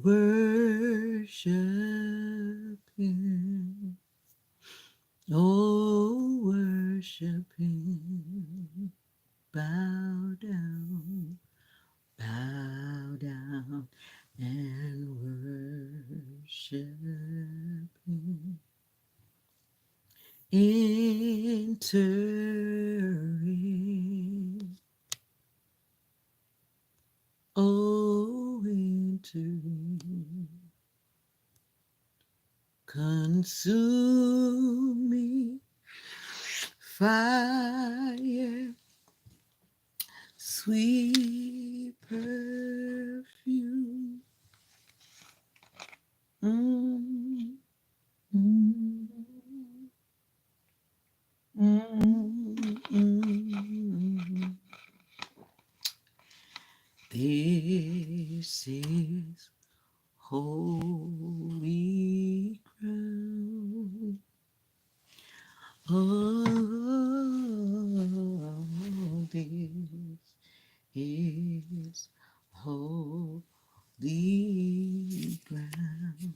Worship Him. Oh, worship Him. Bow down and worship Him. Enter in, oh, enter in, consuming fire, sweet perfume. Mm, mm, mm. This is holy ground. Oh, this is holy ground.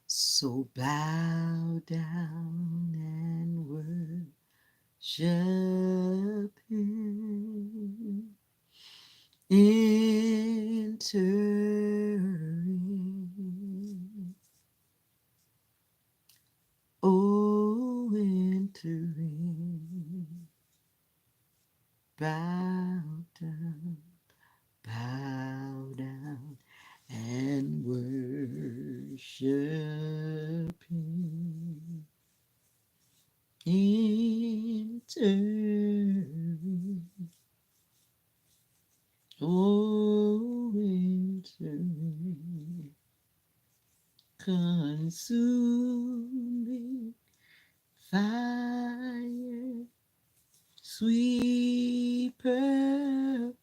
So bow down and worship Him. Enter in. Oh, enter in. Bow down, bow down, and worship Him. Enter in. Oh, enter in. Consuming fire, sweet perfume.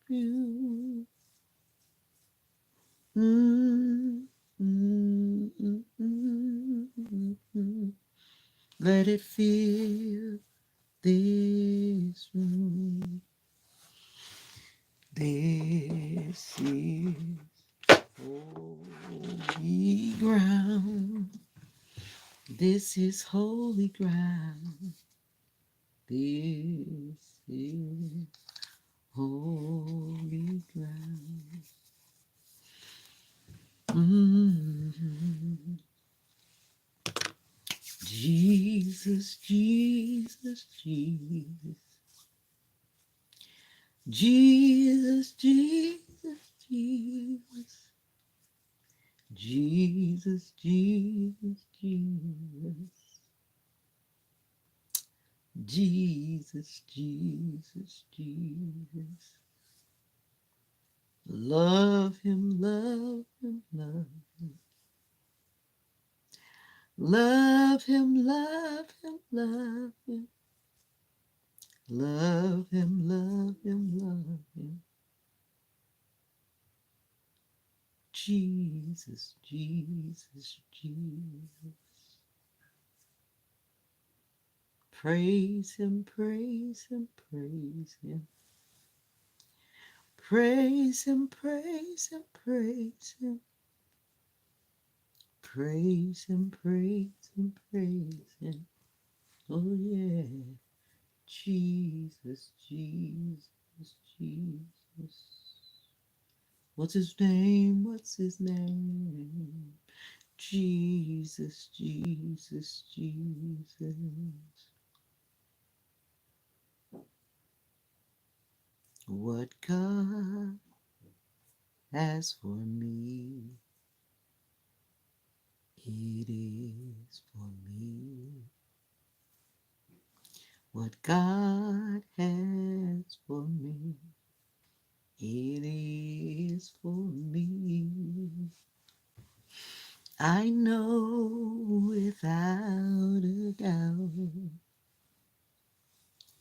Mm, mm, mm, mm, mm. Let it fill this room. This is holy ground. This is holy ground. This is holy ground. Mm. Jesus, Jesus, Jesus. Jesus, Jesus, Jesus. Jesus, Jesus, Jesus. Jesus, Jesus, Jesus. Love Him, love Him, love Him. Love Him, love Him, love Him. Love Him, love Him, love Him. Jesus, Jesus, Jesus. Praise Him, praise Him, praise Him. Praise Him, praise Him, praise Him. Praise Him, praise Him, praise Him. Oh yeah. Jesus, Jesus, Jesus. What's His name? What's His name? Jesus, Jesus, Jesus. What God has for me, it is for me. What God has for me, it is for me. I know without a doubt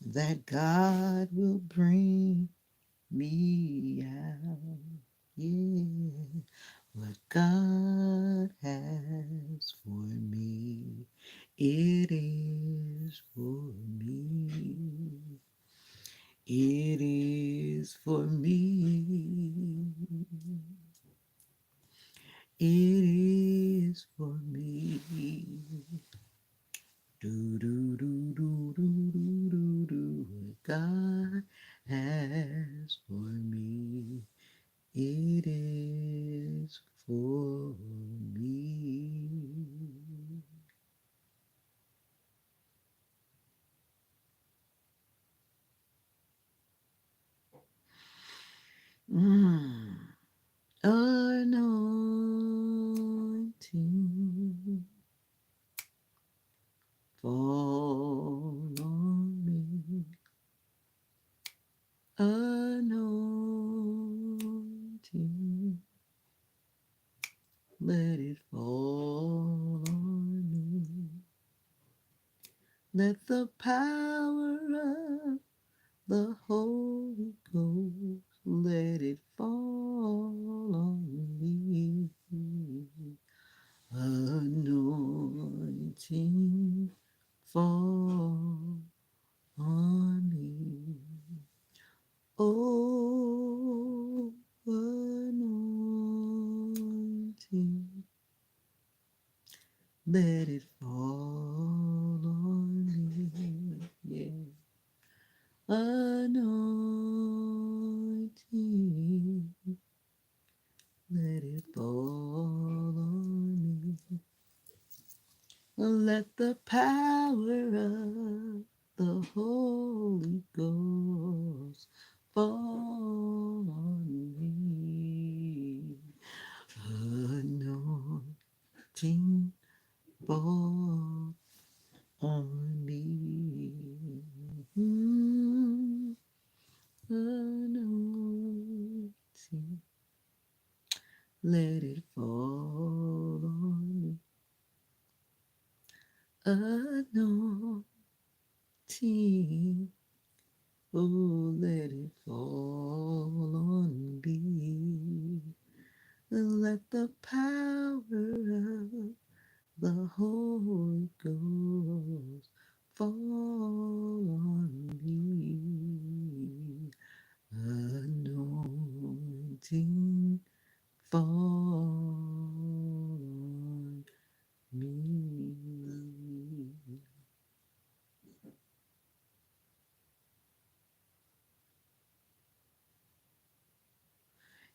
that God will bring me out. Yeah, what God has for me, it is for me. It is for me. It is for me. Do do do do do do do do. What God has for me. It is for me. Mm. Anointing fall on me. Anointing, let it fall on me. Let the power of the Holy Ghost let it fall on me. Anointing fall on me. Oh, anointing, let it fall on me. Yeah. Anointing, let it fall on me. Let the power of the Holy Ghost fall on me. Anointing fall on me. Mm, anointing, let it fall on me. Anointing, oh, let it fall on me. Let the power of the Holy Ghost fall on me. Anointing fall on me.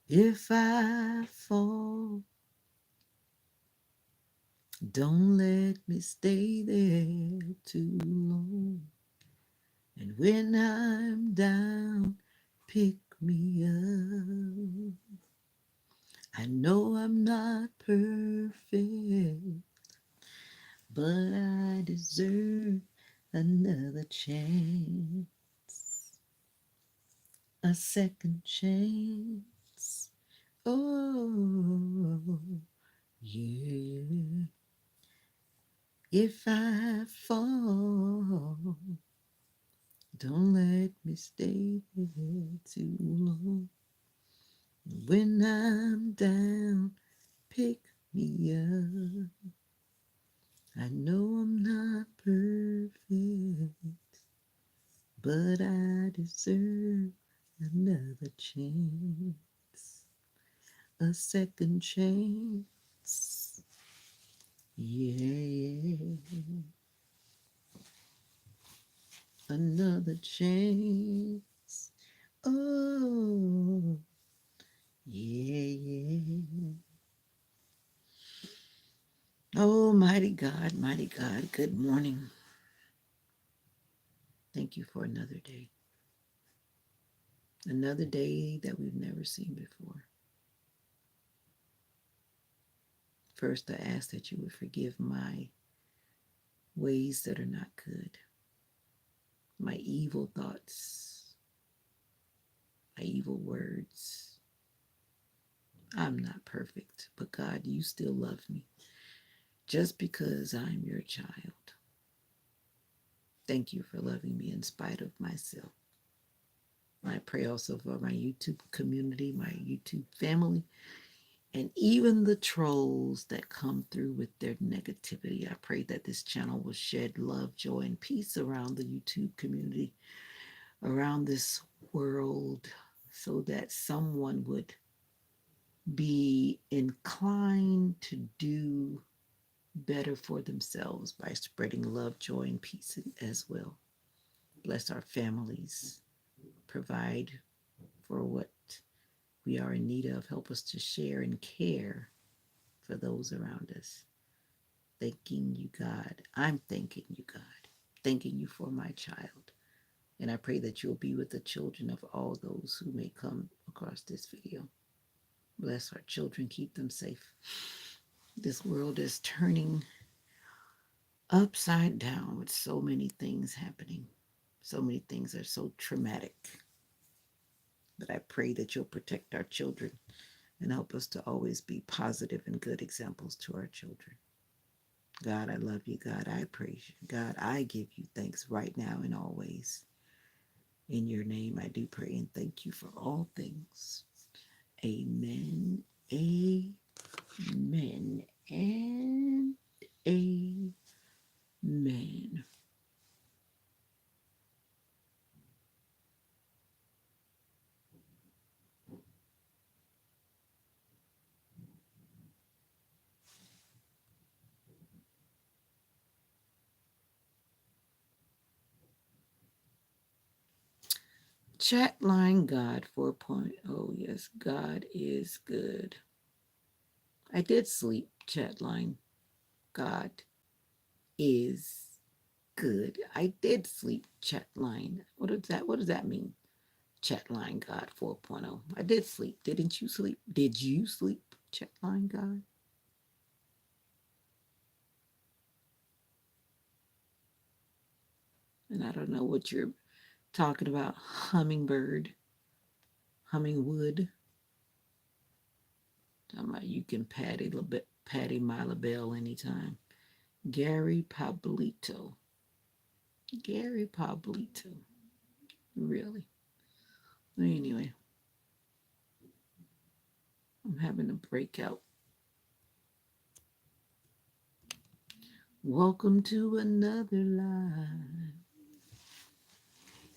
If I fall, don't let me stay there too long. And when I'm down, pick me up. I know I'm not perfect, but I deserve another chance, a second chance. Oh, yeah. If I fall, don't let me stay there too long. When I'm down, pick me up. I know I'm not perfect, but I deserve another chance, a second chance. Yeah, another chance. Oh, yeah. Oh, mighty God, good morning. Thank you for another day. Another day that we've never seen before. First, I ask that you would forgive my ways that are not good, my evil thoughts, my evil words. I'm not perfect, but God, you still love me just because I'm your child. Thank you for loving me in spite of myself. I pray also for my YouTube community, my YouTube family, and even the trolls that come through with their negativity. I pray that this channel will shed love, joy, and peace around the YouTube community, around this world, so that someone would be inclined to do better for themselves by spreading love, joy, and peace as well. Bless our families, provide for what we are in need of. Help us to share and care for those around us. Thanking you, God. I'm thanking you, God. Thanking you for my child. And I pray that you'll be with the children of all those who may come across this video. Bless our children, keep them safe. This world is turning upside down with so many things happening. So many things are so traumatic. But I pray that you'll protect our children and help us to always be positive and good examples to our children. God, I love you. God, I praise you. God, I give you thanks right now and always. In your name, I do pray and thank you for all things. Amen. Amen. And amen. Chat line God 4.0. Yes, God is good. I did sleep. Chat line God is good. I did sleep. Chat line. What is that? What does that mean? Chat line God 4.0. I did sleep. Didn't you sleep? Did you sleep? Chat line God. And I don't know what you're talking about. Hummingbird. Hummingwood. Talking about you can patty my LaBelle anytime. Gary Pablito. Gary Pablito. Really? Anyway, I'm having a breakout. Welcome to another life.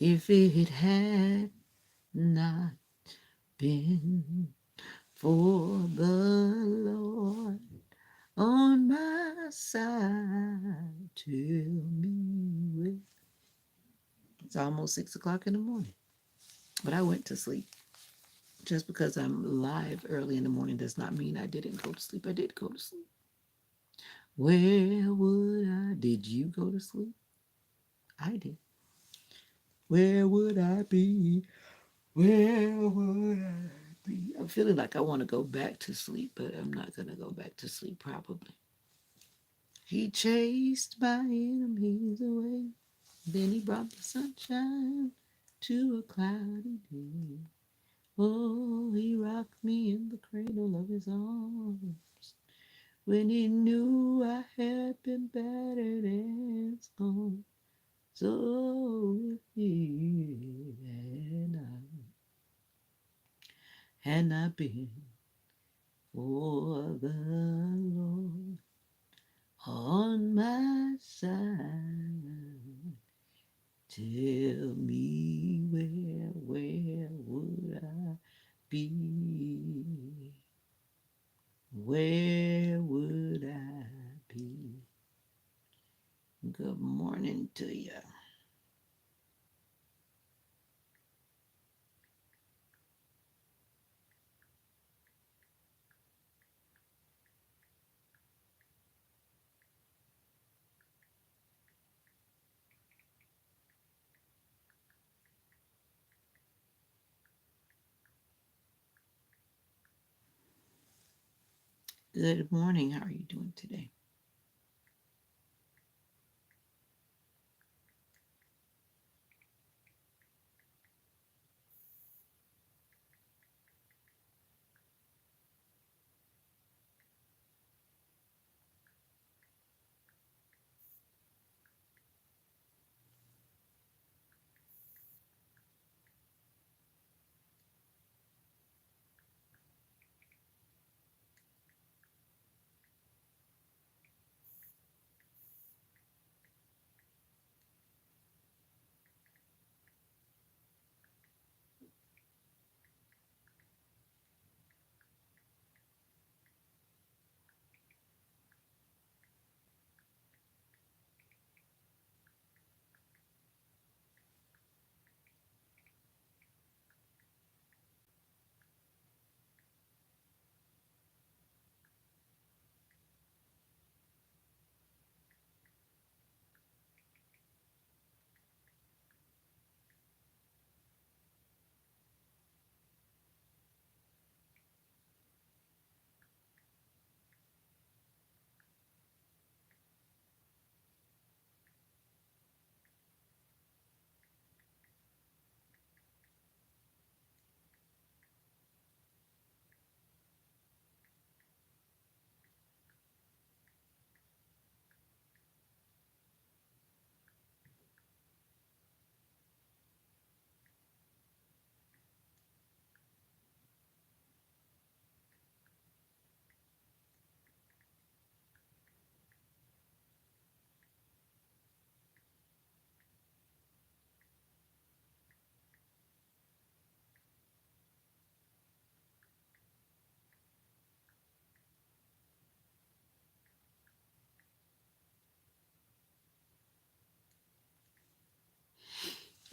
If it had not been for the Lord on my side, tell me where. It's almost 6 o'clock in the morning, but I went to sleep. Just because I'm live early in the morning does not mean I didn't go to sleep. I did go to sleep. Where would I? Did you go to sleep? I did. Where would I be? Where would I be? I'm feeling like I want to go back to sleep, but I'm not going to go back to sleep probably. He chased my enemies away. Then he brought the sunshine to a cloudy day. Oh, he rocked me in the cradle of his arms when he knew I had been battered and scorned. So if he had not been for the Lord on my side, tell me where would I be? Where would I be? Good morning to you. Good morning. How are you doing today?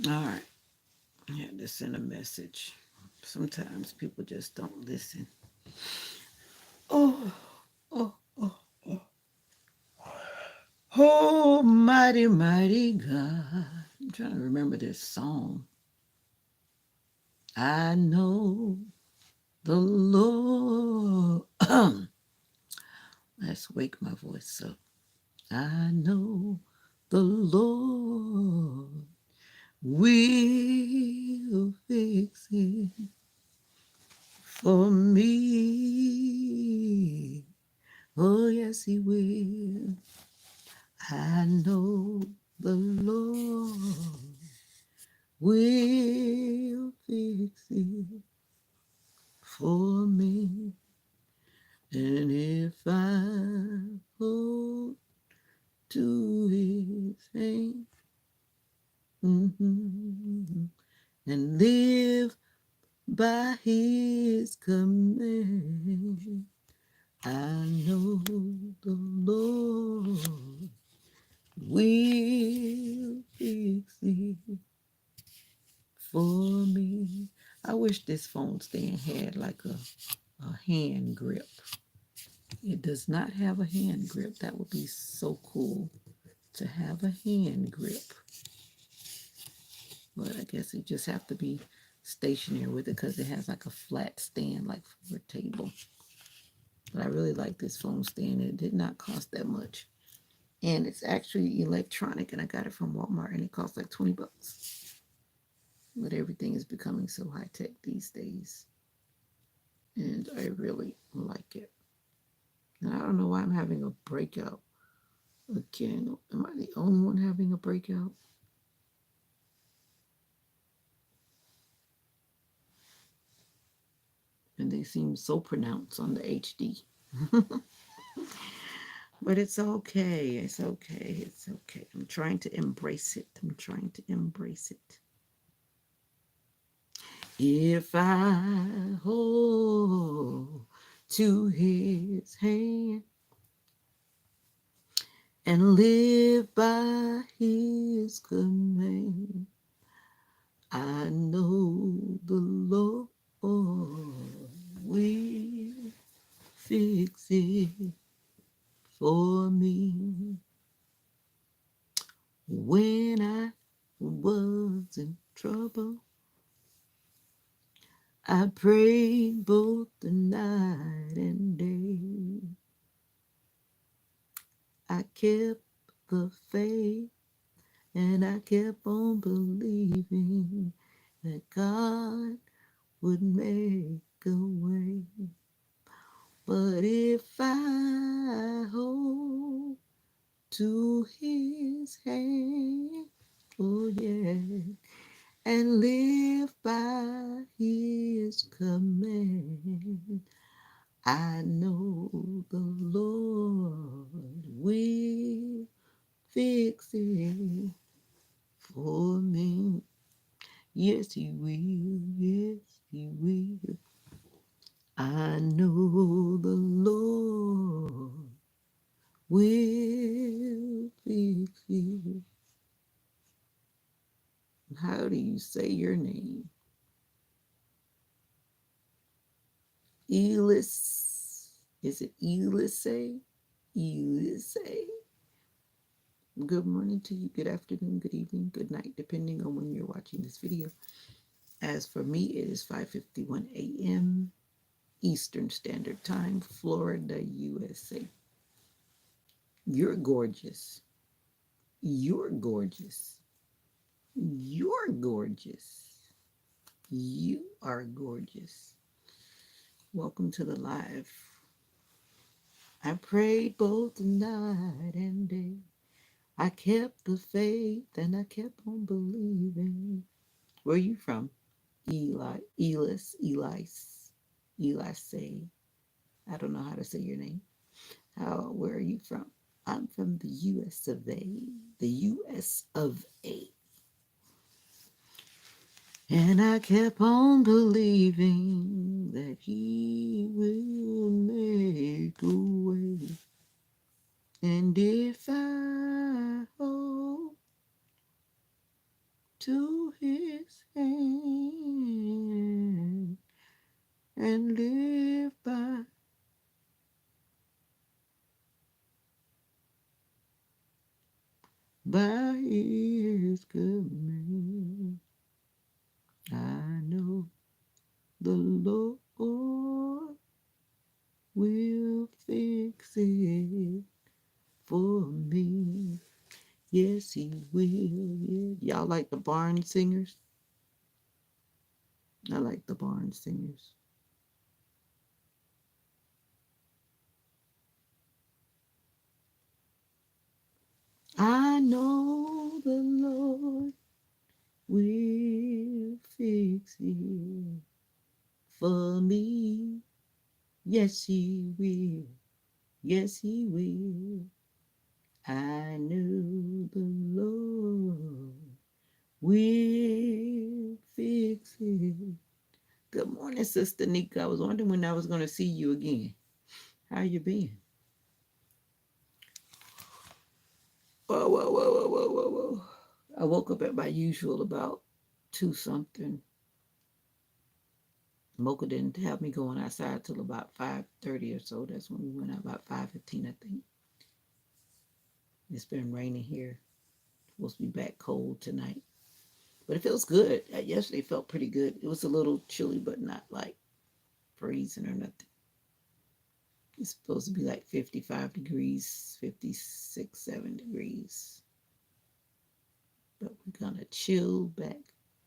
All right. I had to send a message. Sometimes people just don't listen. Oh, oh, oh, oh. Oh, mighty, mighty God. I'm trying to remember this song. I know the Lord. Let's wake my voice up. I know the Lord will fix it for me. Oh, yes, He will. I know the Lord will fix it for me. And if I hold to His hand, and live by His command, I know the Lord will fix it for me. I wish this phone stand had like a hand grip. It does not have a hand grip. That would be so cool to have a hand grip. But I guess you just have to be stationary with it because it has like a flat stand like for a table. But I really like this phone stand. It did not cost that much. And it's actually electronic, and I got it from Walmart, and it costs like 20 bucks. But everything is becoming so high tech these days. And I really like it. And I don't know why I'm having a breakout again. Am I the only one having a breakout? And they seem so pronounced on the HD. But it's okay. It's okay. It's okay. I'm trying to embrace it. I'm trying to embrace it. If I hold to His hand and live by His command, I know the Lord will fix it for me. When I was in trouble, I prayed both the night and day. I kept the faith and I kept on believing that God would make a way. But if I hold to His hand, oh yeah, and live by His command, I know the Lord will fix it for me. Yes, He will. Yes, He will. I know the Lord will fix it. How do you say your name? Elis. Is it Elise? Elise. Good morning to you. Good afternoon, good evening, good night, depending on when you're watching this video. As for me, it is 5:51 a.m. Eastern Standard Time, Florida, USA. You're gorgeous. You're gorgeous. You're gorgeous. You are gorgeous. Welcome to the live. I prayed both night and day. I kept the faith and I kept on believing. Where are you from? Elise. I don't know how to say your name. Where are you from? I'm from the US of A. The US of A. And I kept on believing that He will make a way. And if I hold to and live by his command. I know the Lord will fix it for me. Yes, he will. Yeah. Y'all like the barn singers? I like the barn singers. I know the Lord will fix it for me. Yes, he will. Yes, he will. I know the Lord will fix it. Good morning, Sister Nika. I was wondering when I was going to see you again. How you been? Whoa, whoa, whoa, whoa, whoa, whoa, whoa. I woke up at my usual about 2 something. Mocha didn't have me going outside till about 5:30 or so. That's when we went out, about 5:15, I think. It's been raining here. Supposed to be back cold tonight. But it feels good. Yesterday felt pretty good. It was a little chilly, but not like freezing or nothing. It's supposed to be like 55 degrees, 56, 7 degrees. But we're going to chill back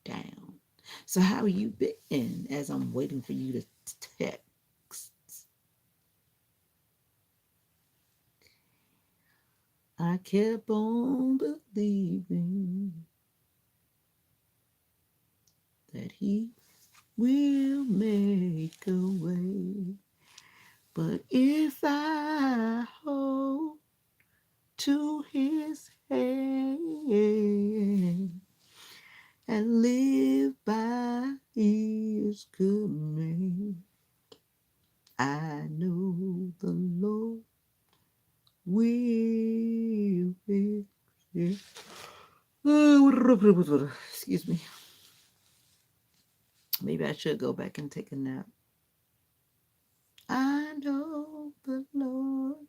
down. So how you been as I'm waiting for you to text? I kept on believing that he will make a way. But if I hold to his hand and live by his command, I know the Lord will fix it. Excuse me. Maybe I should go back and take a nap. I know the Lord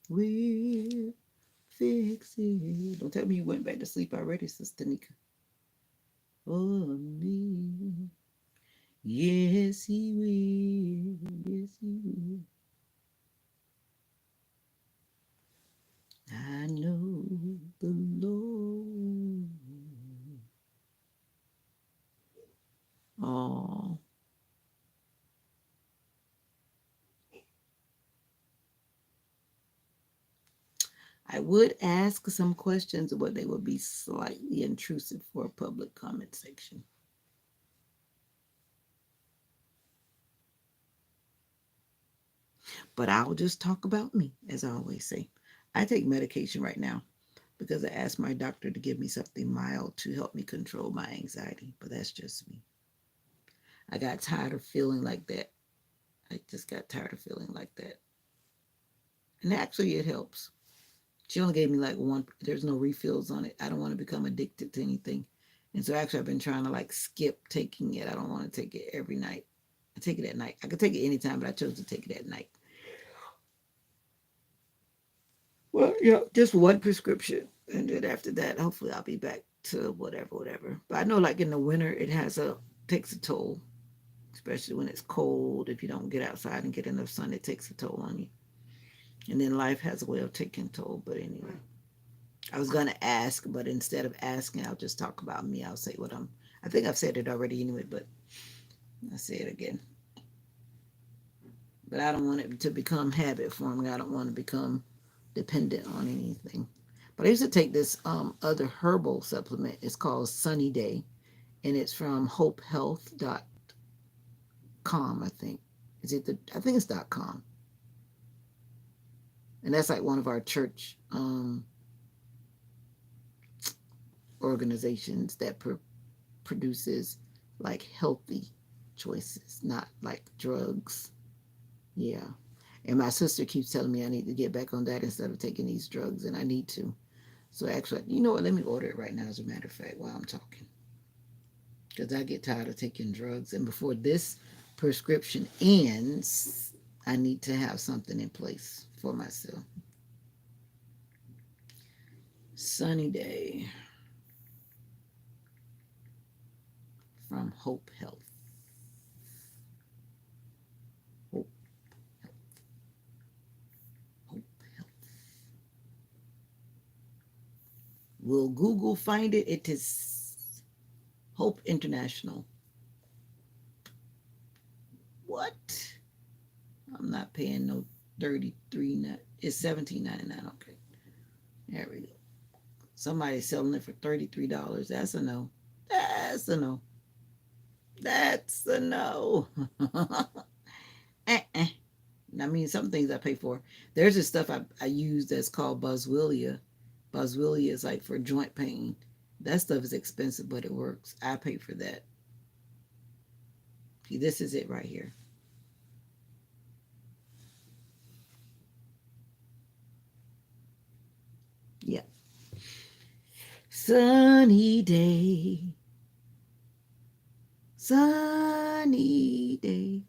will fix it. Don't tell me you went back to sleep already, Sister Nika. For me. Yes, he will. Yes, he will. I know the Lord. Oh, I would ask some questions, but they would be slightly intrusive for a public comment section. But I'll just talk about me, as I always say. I take medication right now because I asked my doctor to give me something mild to help me control my anxiety, but that's just me. I got tired of feeling like that. I just got tired of feeling like that. And actually, it helps. She only gave me like one, there's no refills on it. I don't want to become addicted to anything. And so actually, I've been trying to like skip taking it. I don't want to take it every night. I take it at night. I could take it anytime, but I chose to take it at night. Well, yeah, just one prescription. And then after that, hopefully I'll be back to whatever, whatever. But I know like in the winter, takes a toll, especially when it's cold. If you don't get outside and get enough sun, it takes a toll on you. And then life has a way of taking toll. But anyway, I was going to ask, but instead of asking, I'll just talk about me. I'll say I think I've said it already anyway, but I'll say it again. But I don't want it to become habit forming. I don't want to become dependent on anything. But I used to take this other herbal supplement. It's called Sunny Day, and it's from hopehealth.com, I think. I think it's .com. And that's like one of our church organizations that produces like healthy choices, not like drugs. Yeah. And my sister keeps telling me I need to get back on that instead of taking these drugs, and I need to. So actually, you know what? Let me order it right now, as a matter of fact, while I'm talking. Because I get tired of taking drugs. And before this, prescription ends, I need to have something in place for myself. Sunny Day from Hope Health. Hope, Hope Health. Will Google find it? It is Hope International. What? I'm not paying no 33. It's 17.99. Okay, there we go. Somebody's selling it for $33. That's a no. That's a no. That's a no. uh-uh. I mean, some things I pay for. There's this stuff I use that's called Boswellia. Boswellia is like for joint pain. That stuff is expensive, but it works. I pay for that. See, this is it right here. Yeah. Sunny day. Sunny day.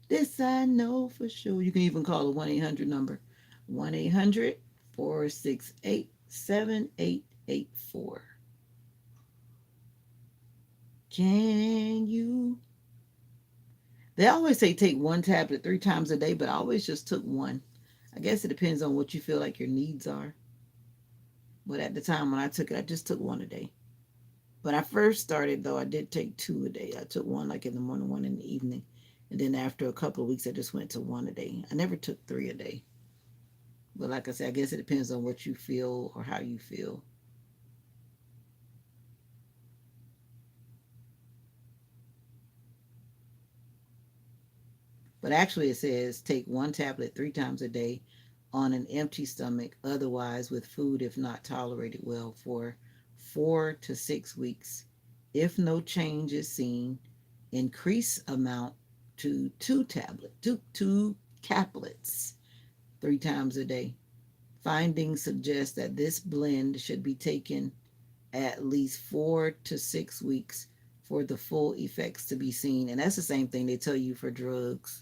This I know for sure. You can even call a 1-800 number. 1-800-468-7884. Can you? They always say take one tablet 3 times a day, but I always just took one. I guess it depends on what you feel like your needs are. But at the time when I took it, I just took one a day. When I first started, though, I did take two a day. I took one like in the morning, one in the evening. And then after a couple of weeks, I just went to one a day. I never took three a day. But like I said, I guess it depends on what you feel or how you feel. But actually, it says take one tablet 3 times a day on an empty stomach, otherwise with food if not tolerated well for 4 to 6 weeks. If no change is seen, increase amount to two caplets 3 times a day. Findings suggest that this blend should be taken at least 4 to 6 weeks for the full effects to be seen. And that's the same thing they tell you for drugs.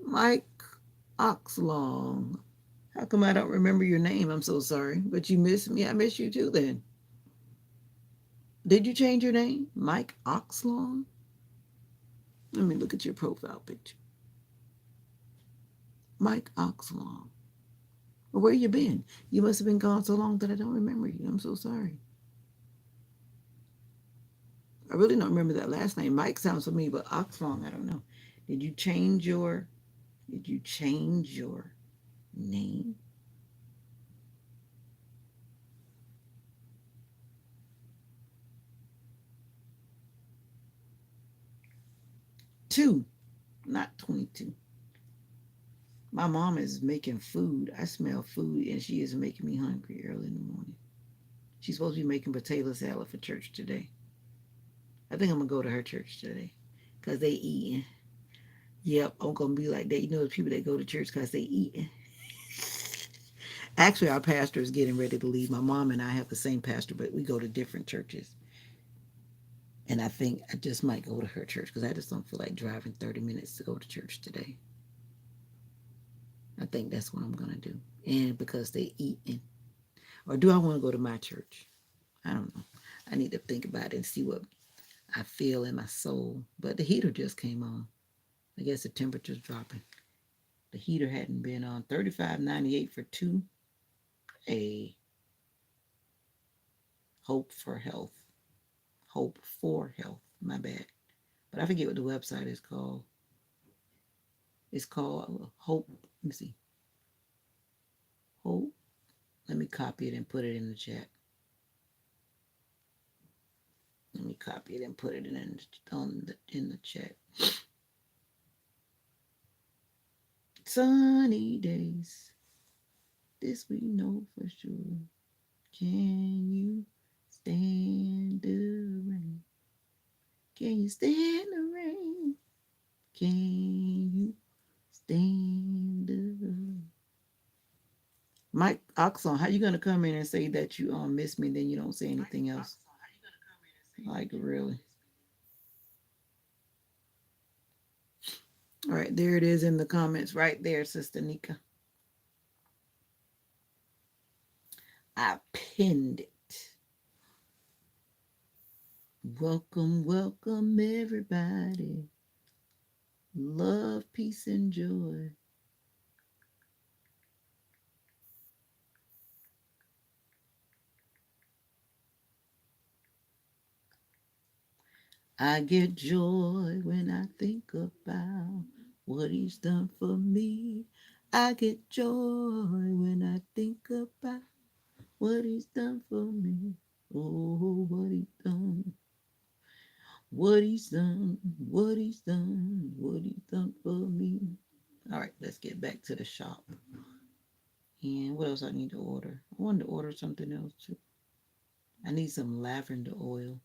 Mike Oxlong. How come I don't remember your name? I'm so sorry. But you miss me. I miss you too then. Did you change your name? Mike Oxlong? Let me look at your profile picture. Mike Oxlong. Well, where you been? You must have been gone so long that I don't remember you. I'm so sorry. I really don't remember that last name. Mike sounds familiar, but Oxlong, I don't know. Did you change your did you change your name? Two, not 22. My mom is making food. I smell food, and she is making me hungry early in the morning. She's supposed to be making potato salad for church today. I think I'm gonna go to her church today because they eating. Yep, I'm gonna be like that. You know, the people that go to church because they eating. Actually, our pastor is getting ready to leave. My mom and I have the same pastor, but we go to different churches. And I think I just might go to her church because I just don't feel like driving 30 minutes to go to church today. I think that's what I'm gonna do. And because they eating. Or do I want to go to my church? I don't know. I need to think about it and see what I feel in my soul. But the heater just came on. I guess the temperature's dropping. The heater hadn't been on. 35.98 for two. A hope for health. Hope for health. My bad. But I forget what the website is called. It's called Hope. Let me see. Hope. Let me copy it and put it in the chat. Let me copy it and put it in the chat. Sunny days. This we know for sure. Can you stand the rain? Can you stand the rain? Can you stand the rain? Mike Oxon, how you gonna come in and say that you miss me, then you don't say anything else? Like, really. All right, there it is in the comments right there, Sister Nika. I pinned it. Welcome, welcome, everybody. Love, peace, and joy. I get joy when I think about what he's done for me. I get joy when I think about what he's done for me. Oh, what he's done, what he's done, what he's done, what he's done for me. All right, let's get back to the shop. And what else I need to order? I wanted to order something else too. I need some lavender oil.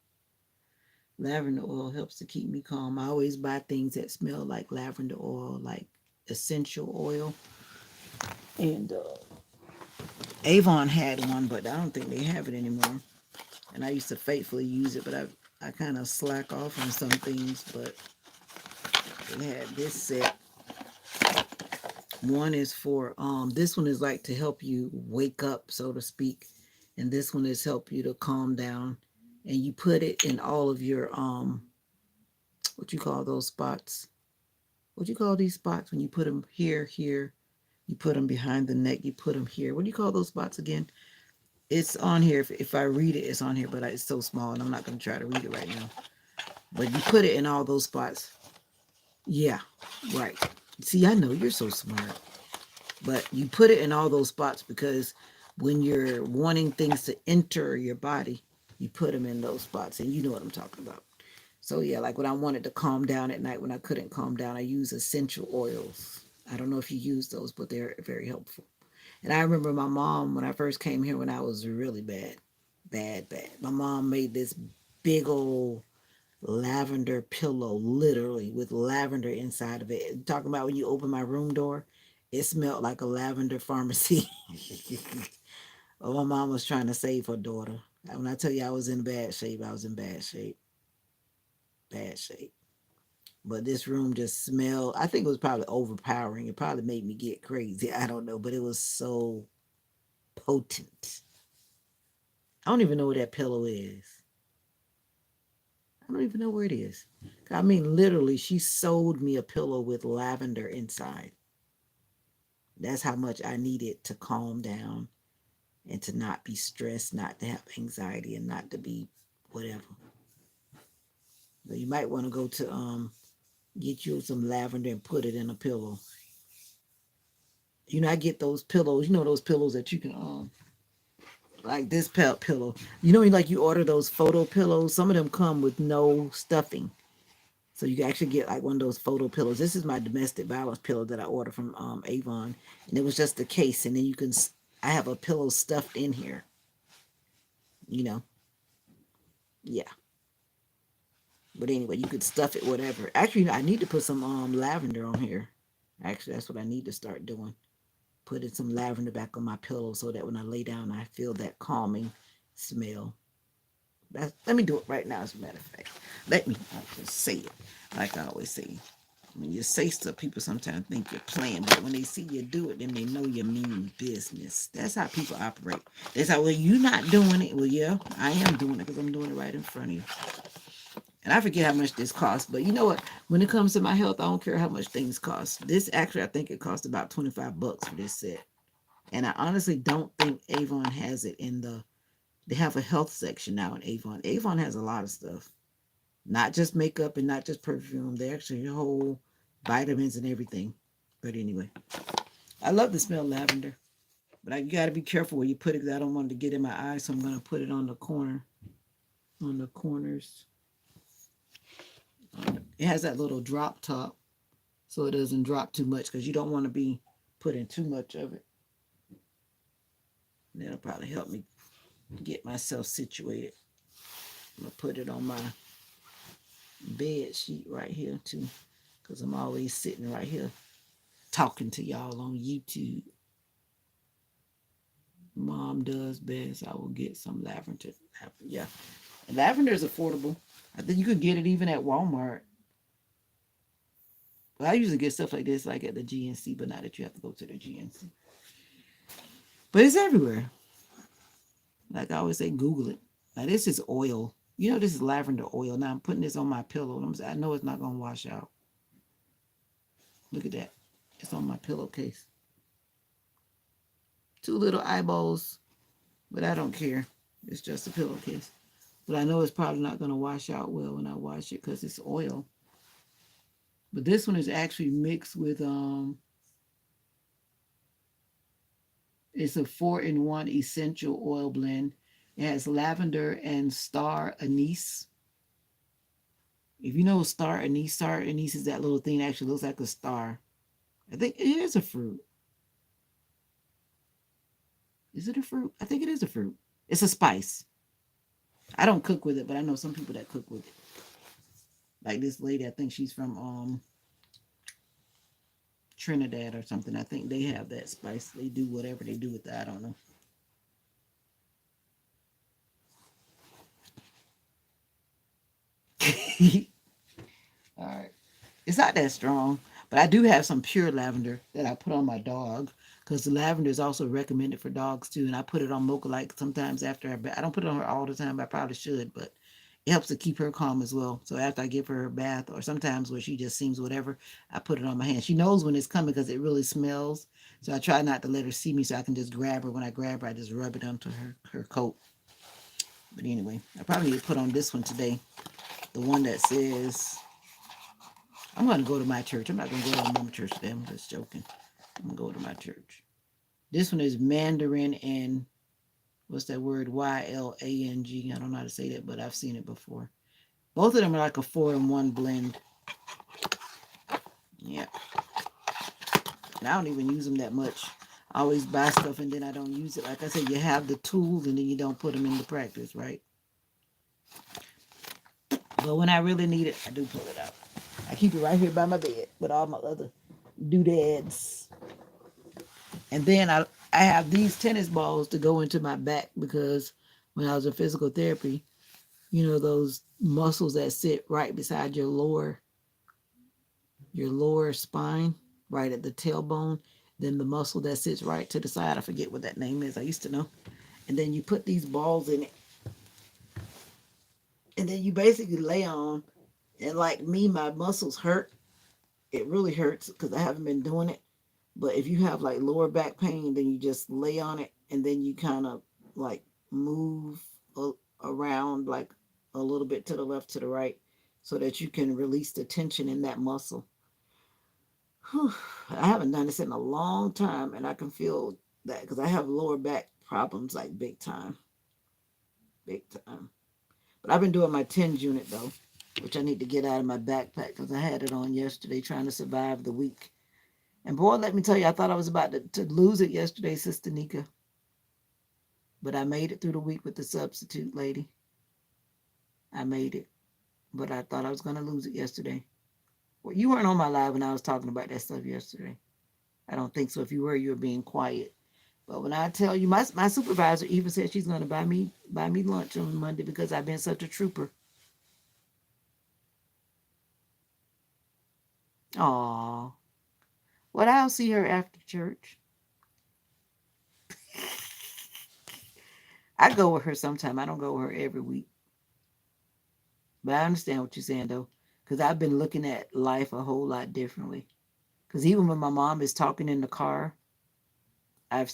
Lavender oil helps to keep me calm. I always buy things that smell like lavender oil, like essential oil. And Avon had one, but I don't think they have it anymore. And I used to faithfully use it, but I kind of slack off on some things. But they had this set. One is for this one is like to help you wake up, so to speak, and this one is help you to calm down. And you put it in all of your what you call those spots? What you call these spots when you put them here, here? You put them behind the neck. You put them here. What do you call those spots again? It's on here. If I read it, it's on here, but it's so small, and I'm not going to try to read it right now. But you put it in all those spots. Yeah, right. See, I know you're so smart. But you put it in all those spots because when you're wanting things to enter your body, you put them in those spots, and you know what I'm talking about. So yeah, like when I wanted to calm down at night, when I couldn't calm down, I use essential oils. I don't know if you use those, but they're very helpful. And I remember my mom when I first came here when I was really bad, bad, bad. My mom made this big old lavender pillow, literally with lavender inside of it. Talking about when you open my room door, it smelled like a lavender pharmacy. Oh, my mom was trying to save her daughter. When I tell you I was in bad shape, I was in bad shape, bad shape. But this room just smelled. I think it was probably overpowering. It probably made me get crazy. I don't know, but it was so potent. I don't even know where that pillow is. I don't even know where it is. I mean, literally, she sold me a pillow with lavender inside. That's how much I needed to calm down and to not be stressed, not to have anxiety, and not to be whatever. So you might want to go to get you some lavender and put it in a pillow. You know, I get those pillows. You know those pillows that you can like this pillow. You know, like you order those photo pillows. Some of them come with no stuffing. So you can actually get like one of those photo pillows. This is my domestic violence pillow that I ordered from Avon, and it was just a case, and then you can. I have a pillow stuffed in here. You know, yeah. But anyway, you could stuff it whatever. Actually, I need to put some lavender on here. Actually, that's what I need to start doing. Putting some lavender back on my pillow so that when I lay down, I feel that calming smell. Let me do it right now. As a matter of fact, let me just say it like I always say. When you say stuff, people sometimes think you're playing, but when they see you do it, then they know you mean business. That's how people operate. They say, well, you're not doing it. Well, yeah, I am doing it because I'm doing it right in front of you. And I forget how much this costs, but you know what? When it comes to my health, I don't care how much things cost. This actually, I think it cost about $25 for this set. And I honestly don't think Avon has it in the. They have a health section now in Avon. Avon has a lot of stuff, not just makeup and not just perfume. They actually whole vitamins and everything. But anyway, I love the smell of lavender. But you got to be careful where you put it because I don't want it to get in my eyes. So I'm going to put it on the corner, on the corners. It has that little drop top so it doesn't drop too much because you don't want to be putting too much of it. That'll probably help me get myself situated. I'm going to put it on my bed sheet right here too because I'm always sitting right here talking to y'all on YouTube. Mom does best. I will get some lavender. Yeah. And lavender is affordable. I think you could get it even at Walmart. Well, I usually get stuff like this like at the GNC, but not that you have to go to the GNC. But it's everywhere. Like I always say, Google it. Now this is oil. You know this is lavender oil. Now I'm putting this on my pillow. I know it's not gonna wash out. Look at that. It's on my pillowcase. Two little eyeballs, but I don't care. It's just a pillowcase. But I know it's probably not gonna wash out well when I wash it because it's oil. But this one is actually mixed with it's a 4-in-1 essential oil blend. It has lavender and star anise. If you know star anise is that little thing that actually looks like a star. I think it is a fruit. Is it a fruit? I think it is a fruit. It's a spice. I don't cook with it, but I know some people that cook with it. Like this lady, I think she's from Trinidad or something. I think they have that spice. They do whatever they do with that. I don't know. All right. It's not that strong, but I do have some pure lavender that I put on my dog because the lavender is also recommended for dogs too. And I put it on Mocha like sometimes after her bath. I don't put it on her all the time. I probably should, but it helps to keep her calm as well. So after I give her her bath, or sometimes where she just seems whatever, I put it on my hand. She knows when it's coming because it really smells. So I try not to let her see me so I can just grab her. When I grab her, I just rub it onto her coat. But anyway, I probably need to put on this one today. The one that says, I'm going to go to my church. I'm not going to go to mama church today. I'm just joking. I'm going to go to my church. This one is Mandarin and what's that word? YLANG. I don't know how to say that, but I've seen it before. Both of them are like a 4-in-1 blend. Yeah. And I don't even use them that much. I always buy stuff and then I don't use it. Like I said, you have the tools and then you don't put them into practice, right? But when I really need it, I do pull it out. I keep it right here by my bed with all my other doodads. And then I have these tennis balls to go into my back because when I was in physical therapy, you know, those muscles that sit right beside your lower spine, right at the tailbone, then the muscle that sits right to the side. I forget what that name is. I used to know. And then you put these balls in it. And then you basically lay on. And like me, my muscles hurt. It really hurts because I haven't been doing it. But if you have like lower back pain, then you just lay on it and then you kind of like move around like a little bit to the left, to the right, so that you can release the tension in that muscle. Whew. I haven't done this in a long time and I can feel that because I have lower back problems like big time. Big time. But I've been doing my TENS unit though, which I need to get out of my backpack because I had it on yesterday trying to survive the week. And boy, let me tell you, I thought I was about to lose it yesterday, Sister Nika. But I made it through the week with the substitute lady. I made it. But I thought I was going to lose it yesterday. Well, you weren't on my live when I was talking about that stuff yesterday. I don't think so. If you were, you were being quiet. But when I tell you, my supervisor even said she's going to buy me lunch on Monday because I've been such a trooper. Aw. Well, I'll see her after church. I go with her sometime. I don't go with her every week. But I understand what you're saying, though, because I've been looking at life a whole lot differently. Because even when my mom is talking in the car, I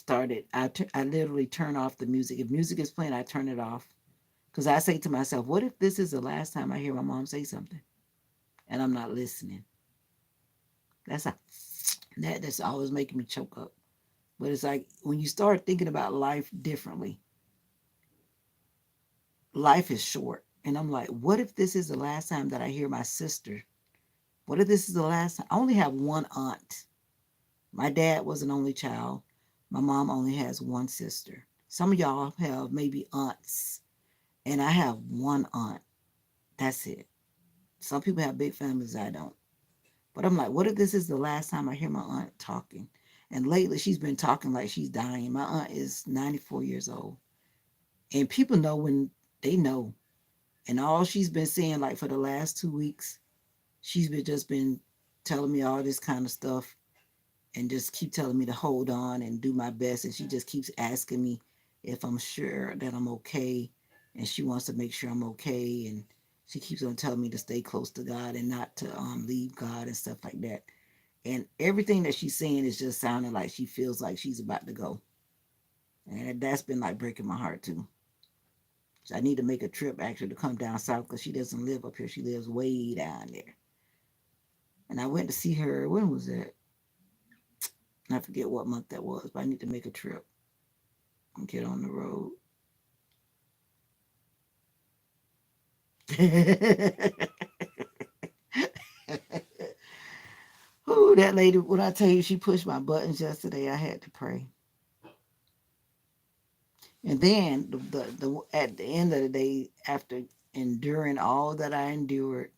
literally turn off the music. If music is playing, I turn it off. Because I say to myself, what if this is the last time I hear my mom say something and I'm not listening? That's a, that's always making me choke up. But it's like when you start thinking about life differently, life is short. And I'm like, what if this is the last time that I hear my sister? What if this is the last time? I only have one aunt. My dad was an only child. My mom only has one sister. Some of y'all have maybe aunts, and I have one aunt. That's it. Some people have big families, I don't. But I'm like, what if this is the last time I hear my aunt talking? And lately, she's been talking like she's dying. My aunt is 94 years old. And people know when they know. And all she's been saying, like for the last 2 weeks, she's been just been telling me all this kind of stuff and just keep telling me to hold on and do my best. And she just keeps asking me if I'm sure that I'm okay. And she wants to make sure I'm okay. And she keeps on telling me to stay close to God and not to leave God and stuff like that. And everything that she's saying is just sounding like she feels like she's about to go. And that's been like breaking my heart too. So I need to make a trip actually to come down south because she doesn't live up here. She lives way down there. And I went to see her. When was that? I forget what month that was, but I need to make a trip and get on the road. Ooh, that lady, when I tell you she pushed my buttons yesterday, I had to pray. And then at the end of the day, after enduring all that I endured,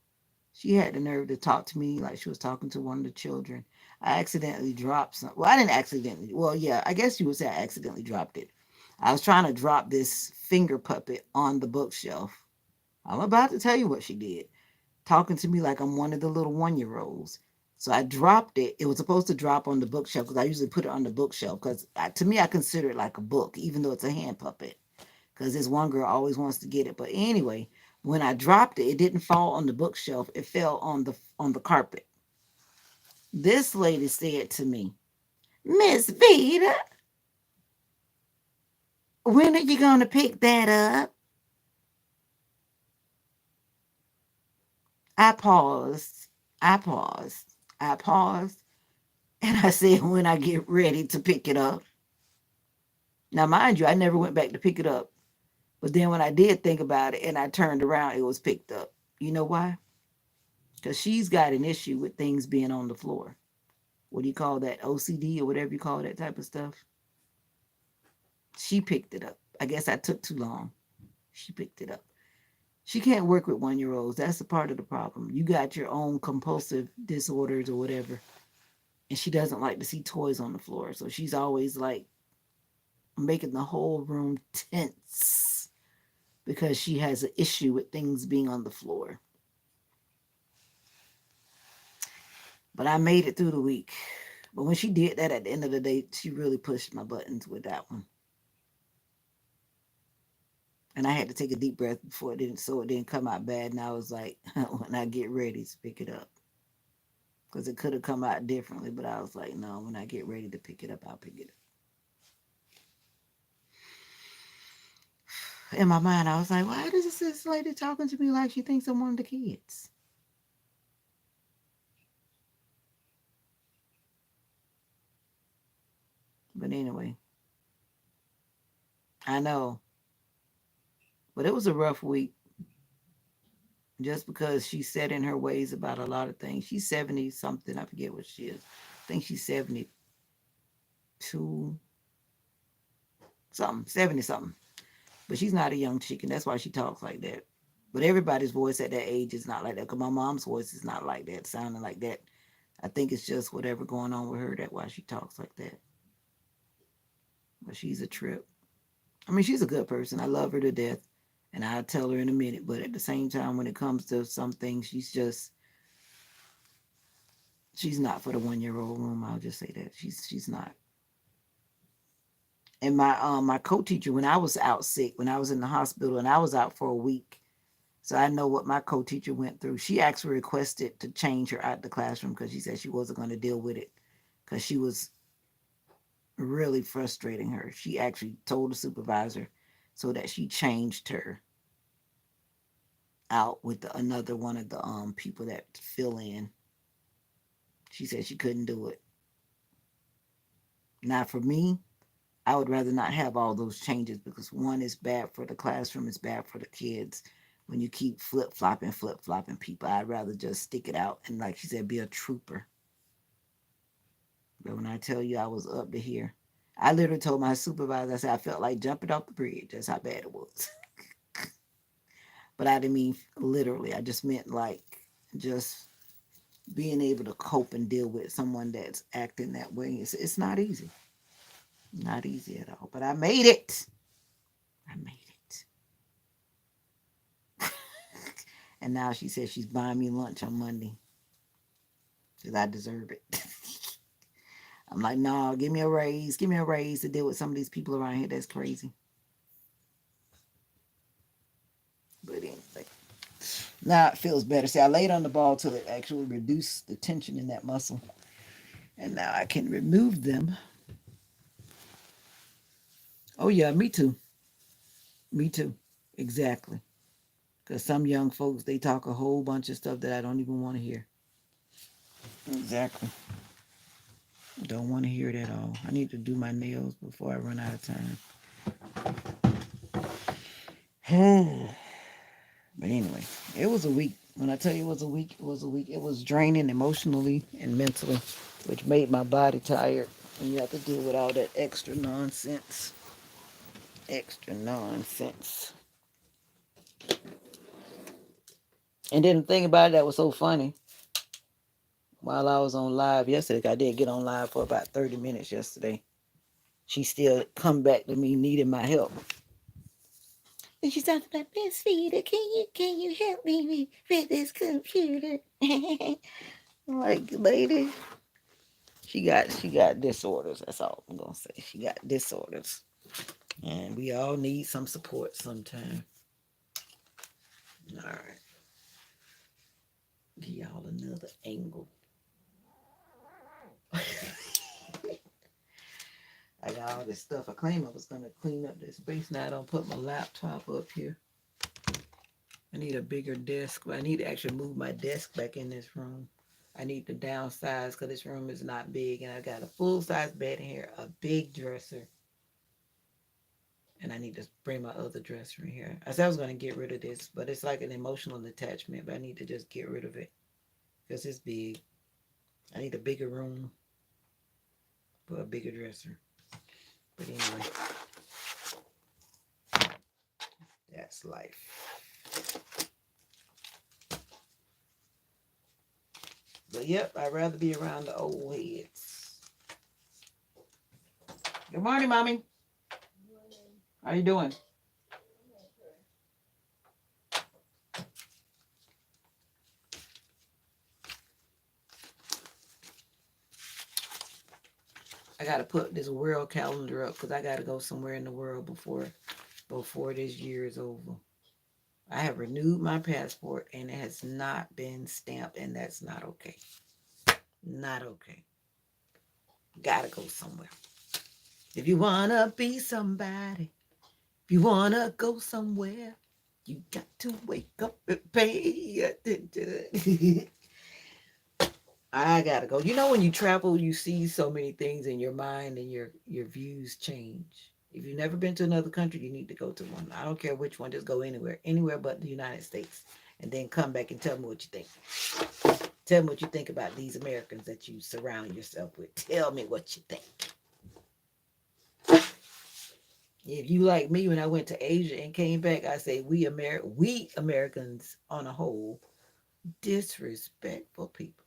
she had the nerve to talk to me like she was talking to one of the children. I accidentally dropped some. Well, I didn't accidentally. Well, yeah, I guess you would say I accidentally dropped it. I was trying to drop this finger puppet on the bookshelf. I'm about to tell you what she did, talking to me like I'm one of the little 1-year-olds. So I dropped it. It was supposed to drop on the bookshelf because I usually put it on the bookshelf because to me, I consider it like a book, even though it's a hand puppet. Because this one girl always wants to get it. But anyway, when I dropped it, it didn't fall on the bookshelf. It fell on the carpet. This lady said to me, Miss Vita, when are you gonna pick that up? I paused. I paused. I paused. And I said, when I get ready to pick it up. Now, mind you, I never went back to pick it up. But then when I did think about it and I turned around, it was picked up. You know why? Because she's got an issue with things being on the floor. What do you call that? OCD or whatever you call that type of stuff. She picked it up. I guess I took too long. She picked it up. She can't work with 1-year-olds. That's a part of the problem. You got your own compulsive disorders or whatever. And she doesn't like to see toys on the floor. So she's always like making the whole room tense because she has an issue with things being on the floor. But I made it through the week. But when she did that at the end of the day, she really pushed my buttons with that one. And I had to take a deep breath before it didn't, so it didn't come out bad. And I was like, when I get ready to pick it up, because it could have come out differently. But I was like, no, when I get ready to pick it up, I'll pick it up. In my mind, I was like, why is this lady talking to me like she thinks I'm one of the kids? But anyway, I know. But it was a rough week just because she's set in her ways about a lot of things. She's 70 something. I forget what she is. I think she's 72 something, 70 something. But she's not a young chicken. That's why she talks like that. But everybody's voice at that age is not like that. Because my mom's voice is not like that, sounding like that. I think it's just whatever going on with her. That's why she talks like that. But she's a trip. I mean, she's a good person. I love her to death. And I'll tell her in a minute. But at the same time, when it comes to some things, she's not for the 1-year-old room. I'll just say that. She's not. And my co-teacher, when I was out sick, when I was in the hospital and I was out for a week, so I know what my co-teacher went through. She actually requested to change her out the classroom because she said she wasn't going to deal with it because she was really frustrating her. She actually told the supervisor so that she changed her out with another one of the people that fill in. She said she couldn't do it. Now for me, I would rather not have all those changes because one is bad for the classroom, it's bad for the kids. When you keep flip flopping people, I'd rather just stick it out and, like she said, be a trooper. But when I tell you I was up to here, I literally told my supervisor, I said I felt like jumping off the bridge. That's how bad it was. But I didn't mean literally. I just meant like just being able to cope and deal with someone that's acting that way. It's not easy. Not easy at all. But I made it. I made it. And now she says she's buying me lunch on Monday because I deserve it. I'm like, no, give me a raise. Give me a raise to deal with some of these people around here. That's crazy. But anyway, now it feels better. See, I laid on the ball till it actually reduced the tension in that muscle. And now I can remove them. Oh, yeah, me too. Me too. Exactly. Because some young folks, they talk a whole bunch of stuff that I don't even want to hear. Exactly. Don't want to hear it at all. I need to do my nails before I run out of time. But anyway, it was a week. When I tell you it was a week, it was a week. It was draining emotionally and mentally, which made my body tired. And you have to deal with all that extra nonsense. Extra nonsense. And then the thing about it that was so funny, while I was on live yesterday, I did get on live for about 30 minutes yesterday. She still come back to me needing my help. And she started like, Miss Veda, can you help me with this computer? I'm like, lady, she got disorders. That's all I'm gonna say. She got disorders. And we all need some support sometime. All right. Give y'all another angle. I got all this stuff. I claimed I was gonna clean up this space. Now I don't put my laptop up here. I need a bigger desk. I need to actually move my desk back in this room. I need to downsize because this room is not big. And I got a full-size bed in here, a big dresser. And I need to bring my other dresser in here. I said I was going to get rid of this, but it's like an emotional attachment. But I need to just get rid of it because it's big. I need a bigger room for a bigger dresser. But anyway, that's life. But yep, I'd rather be around the old heads. Good morning, Mommy. How you doing? I gotta put this world calendar up because I gotta go somewhere in the world before this year is over. I have renewed my passport and it has not been stamped, and that's not okay. Not okay. Gotta go somewhere. If you wanna be somebody, if you wanna go somewhere, you got to wake up and pay attention. I gotta go. You know, when you travel, you see so many things in your mind and your views change. If you've never been to another country, you need to go to one. I don't care which one, just go anywhere but the United States, and then come back and tell me what you think. Tell me what you think about these Americans that you surround yourself with. Tell me what you think. If you like me, when I went to Asia and came back, I say we Americans on a whole disrespectful people.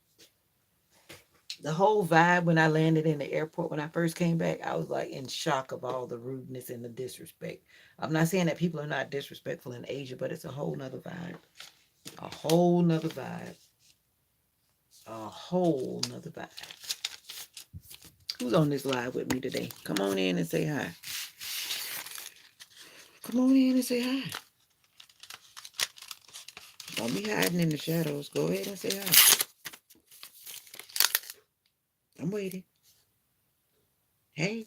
The whole vibe when I landed in the airport when I first came back, I was like in shock of all the rudeness and the disrespect. I'm not saying that people are not disrespectful in Asia, but it's a whole nother vibe. A whole nother vibe. A whole nother vibe. Who's on this live with me today? Come on in and say hi. Come on in and say hi. Don't be hiding in the shadows. Go ahead and say hi. I'm waiting. Hey.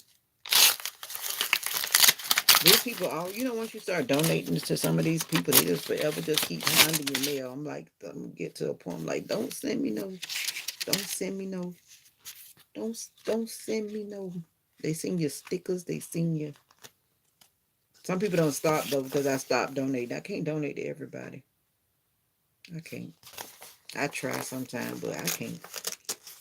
These people, all once you start donating to some of these people, they just forever just keep handing you mail. I'm like, I'm gonna get to a point. I'm like, don't send me no, don't send me no, don't send me no. They send you stickers. They send you. Some people don't stop though because I stopped donating. I can't donate to everybody. I can't. I try sometimes, but I can't.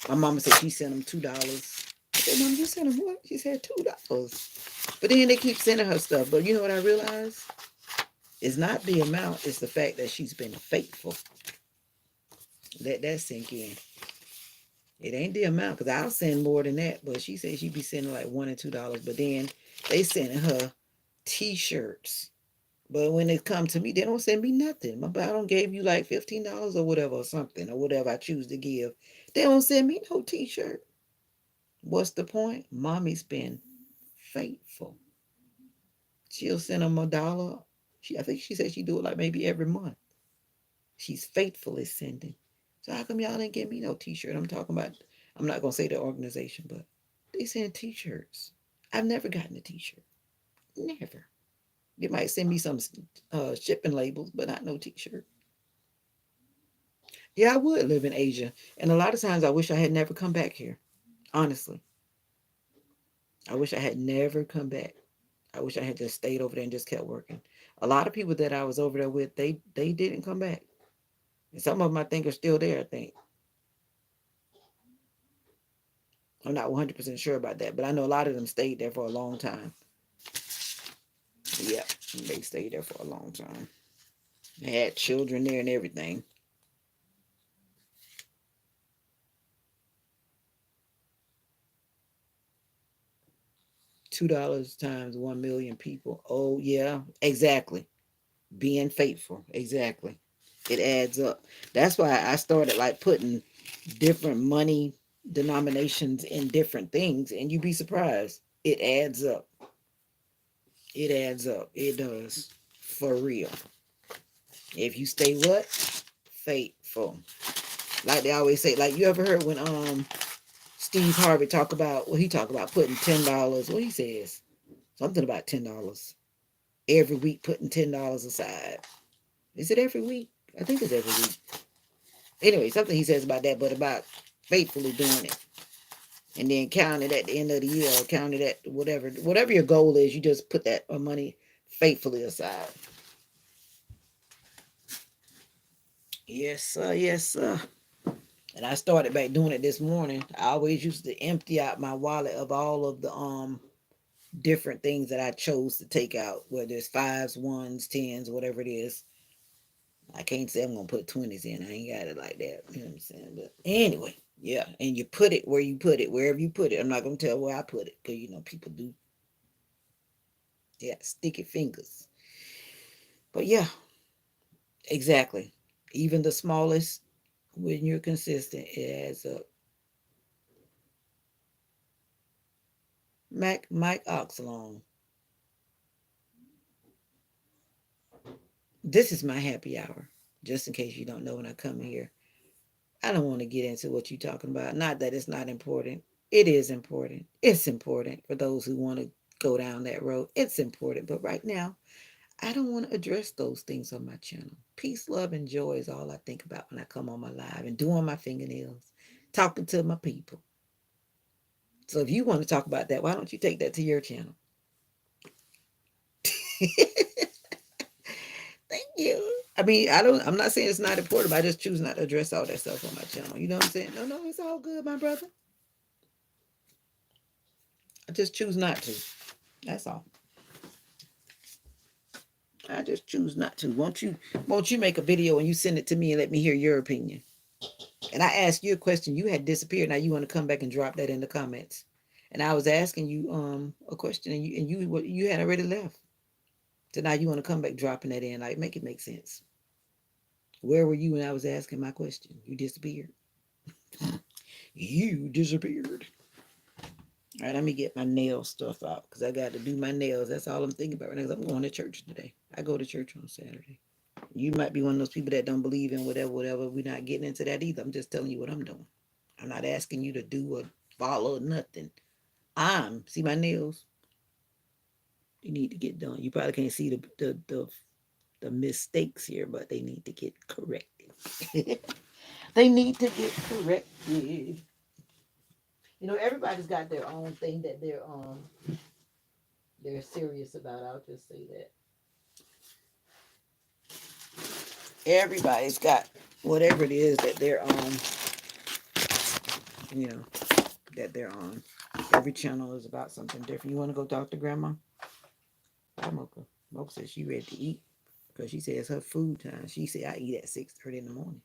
My mama said she sent them $2. I said, Mom, you sent them what? She said $2. But then they keep sending her stuff. But you know what I realized? It's not the amount, it's the fact that she's been faithful. Let that sink in. It ain't the amount, because I'll send more than that, but she said she'd be sending like $1 and $2, but then they sending her t-shirts But when it comes to me, they don't send me nothing. I don't gave you like $15 or whatever or something or whatever I choose to give. They don't send me no t-shirt. What's the point? Mommy's been faithful. She'll send them $1. I think she said she do it like maybe every month. She's faithfully sending. So how come y'all didn't give me no t-shirt? I'm talking about. I'm not gonna say the organization, but they send t-shirts. I've never gotten a t-shirt. Never. They might send me some shipping labels, but not no t-shirt. Yeah, I would live in Asia, and a lot of times I wish I had never come back here. Honestly, I wish I had never come back. I wish I had just stayed over there and just kept working. A lot of people that I was over there with, they didn't come back. And some of them I think are still there. I think I'm not 100% sure about that, but I know a lot of them stayed there for a long time. Yeah, they stayed there for a long time. They had children there and everything. $2 times 1 million people. Oh yeah, exactly. Being faithful, exactly. It adds up. That's why I started like putting different money denominations in different things, and you'd be surprised. It adds up. It adds up. It does. For real. If you stay what? Faithful. Like they always say, like you ever heard when Steve Harvey talk about he talk about putting $10, what he says? Something about $10. Every week putting $10 aside. Is it every week? I think it's every week. Anyway, something he says about that, but about faithfully doing it. And then count it at the end of the year, or count it at whatever your goal is, you just put that money faithfully aside. Yes, sir, yes, sir. And I started back doing it this morning. I always used to empty out my wallet of all of the different things that I chose to take out, whether it's fives, ones, tens, whatever it is. I can't say I'm gonna put 20s in. I ain't got it like that. You know what I'm saying? But anyway, yeah. And you put it where you put it, wherever you put it. I'm not gonna tell where I put it, because people do, yeah, sticky fingers. But yeah, exactly. Even the smallest, when you're consistent, it adds up. Mike Oxalong. This is my happy hour. Just in case you don't know when I come here. I don't want to get into what you're talking about. Not that it's not important. It is important. It's important for those who want to go down that road. It's important. But right now, I don't want to address those things on my channel. Peace, love, and joy is all I think about when I come on my live and doing my fingernails, talking to my people. So if you want to talk about that, why don't you take that to your channel? Thank you. I mean, I'm not saying it's not important, but I just choose not to address all that stuff on my channel. You know what I'm saying? No, it's all good, my brother. I just choose not to. That's all. I just choose not to. Won't you make a video and you send it to me and let me hear your opinion? And I asked you a question. You had disappeared. Now you want to come back and drop that in the comments. And I was asking you a question, and you had already left. So now you want to come back dropping that in. Like, make it make sense. Where were you when I was asking my question? You disappeared. You disappeared. All right, let me get my nail stuff out because I got to do my nails. That's all I'm thinking about right now. 'Cause I'm going to church today. I go to church on Saturday. You might be one of those people that don't believe in whatever. We're not getting into that either. I'm just telling you what I'm doing. I'm not asking you to do or follow nothing. See my nails. They need to get done. You probably can't see the mistakes here, but they need to get corrected. They need to get corrected. Everybody's got their own thing that they're serious about. I'll just say that. Everybody's got whatever it is that they're you know, that they're on. Every channel is about something different. You want to go talk to Grandma? Hi, Mocha. Mocha says she ready to eat because she says it's her food time. She said I eat at 6:30 in the morning.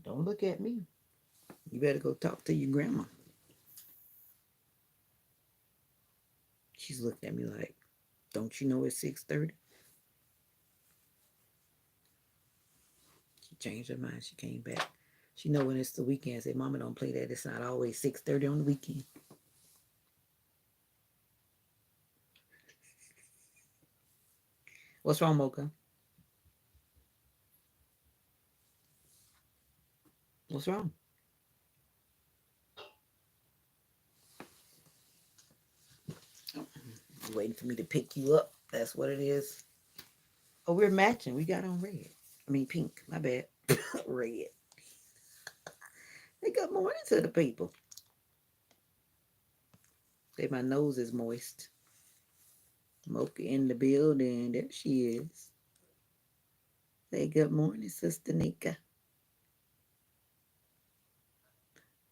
Don't look at me. You better go talk to your grandma. She's looking at me like, don't you know it's 6:30? She changed her mind. She came back. She know when it's the weekend. I said, Mama, don't play that. It's not always 6:30 on the weekend. What's wrong, Mocha? What's wrong? You waiting for me to pick you up. That's what it is. Oh, we're matching. We got on red. I mean pink. My bad. Red. They got morning to the people. Say my nose is moist. Mocha in the building. There she is. Say good morning, Sister Nika.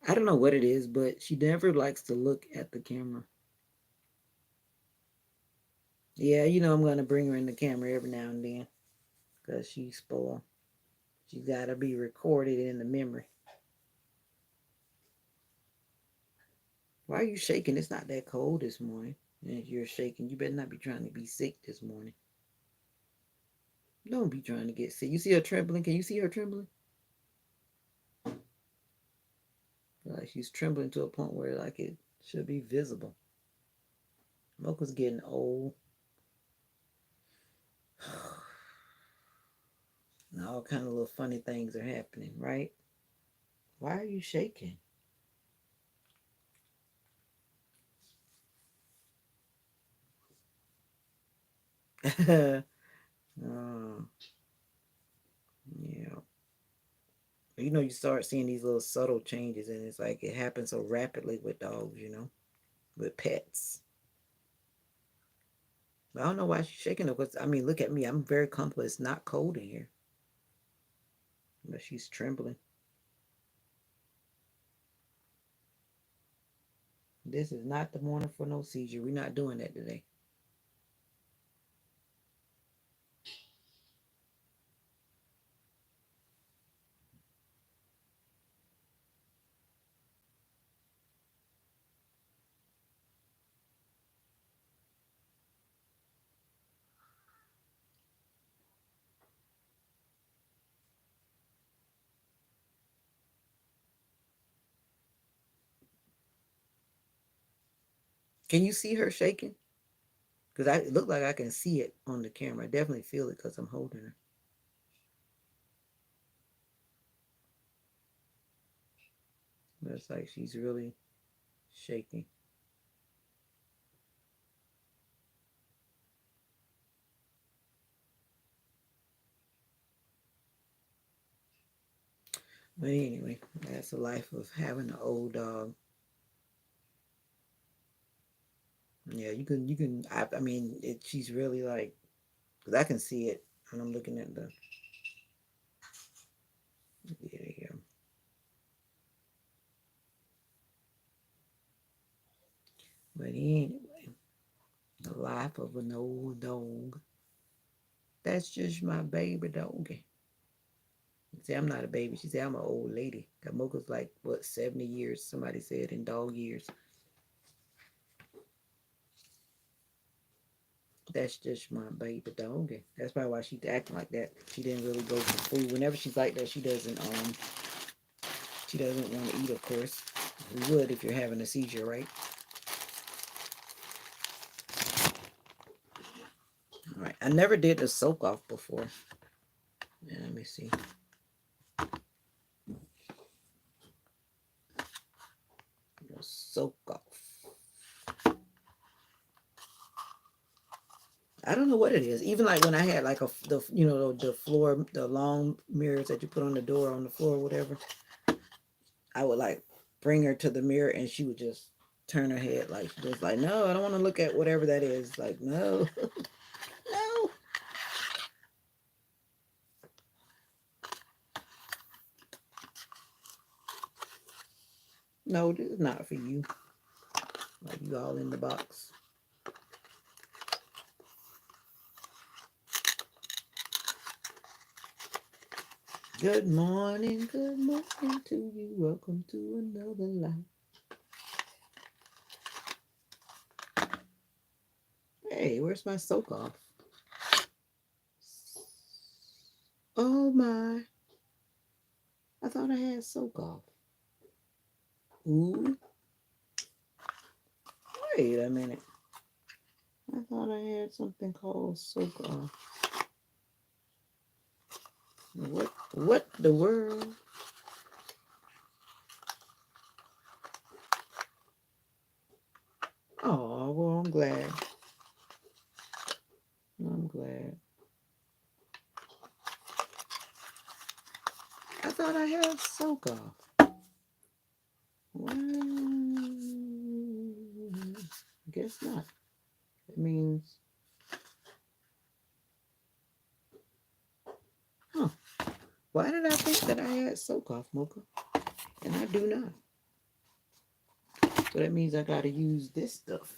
I don't know what it is, but she never likes to look at the camera. Yeah, you know I'm going to bring her in the camera every now and then because she's spoiled. She's got to be recorded in the memory. Why are you shaking? It's not that cold this morning. And if you're shaking, you better not be trying to be sick this morning. Don't be trying to get sick. You see her trembling? Can you see her trembling? Like she's trembling to a point where like it should be visible. Mocha's getting old. And all kind of little funny things are happening, right? Why are you shaking? Oh, yeah. You know, you start seeing these little subtle changes, and it's like it happens so rapidly with dogs, you know, with pets. But I don't know why she's shaking it. Because I mean, look at me. I'm very comfortable. It's not cold in here, but she's trembling. This is not the morning for no seizure. We're not doing that today. Can you see her shaking? Because it look like I can see it on the camera. I definitely feel it because I'm holding her. But it's like she's really shaking. But anyway, that's the life of having an old dog. Yeah, I mean, she's really like, because I can see it when I'm looking at the, yeah. But anyway, the life of an old dog. That's just my baby doggy. She said, I'm not a baby. She said, I'm an old lady. Kamoka's like, what, 70 years, somebody said, in dog years. That's just my baby doggy. That's probably why she's acting like that. She didn't really go for food. Whenever she's like that, she doesn't want to eat, of course. You would if you're having a seizure, right? All right. I never did the soak off before. Yeah, let me see. The soak off. I don't know what it is. Even like when I had like the floor, the long mirrors that you put on the door on the floor or whatever, I would like bring her to the mirror and she would just turn her head like she was like, no, I don't want to look at whatever that is. Like, no, no. No, this is not for you. Like you all in the box. Good morning to you. Welcome to another life. where's my soak off? Oh my. I thought I had soak off. Ooh. Wait a minute. I thought I had something called soak off. What the world? Oh, well, I'm glad. I'm glad. I thought I had soak off. Well, guess not. It means, huh? Why did I think that I had soak off, Mocha? And I do not. So that means I gotta use this stuff.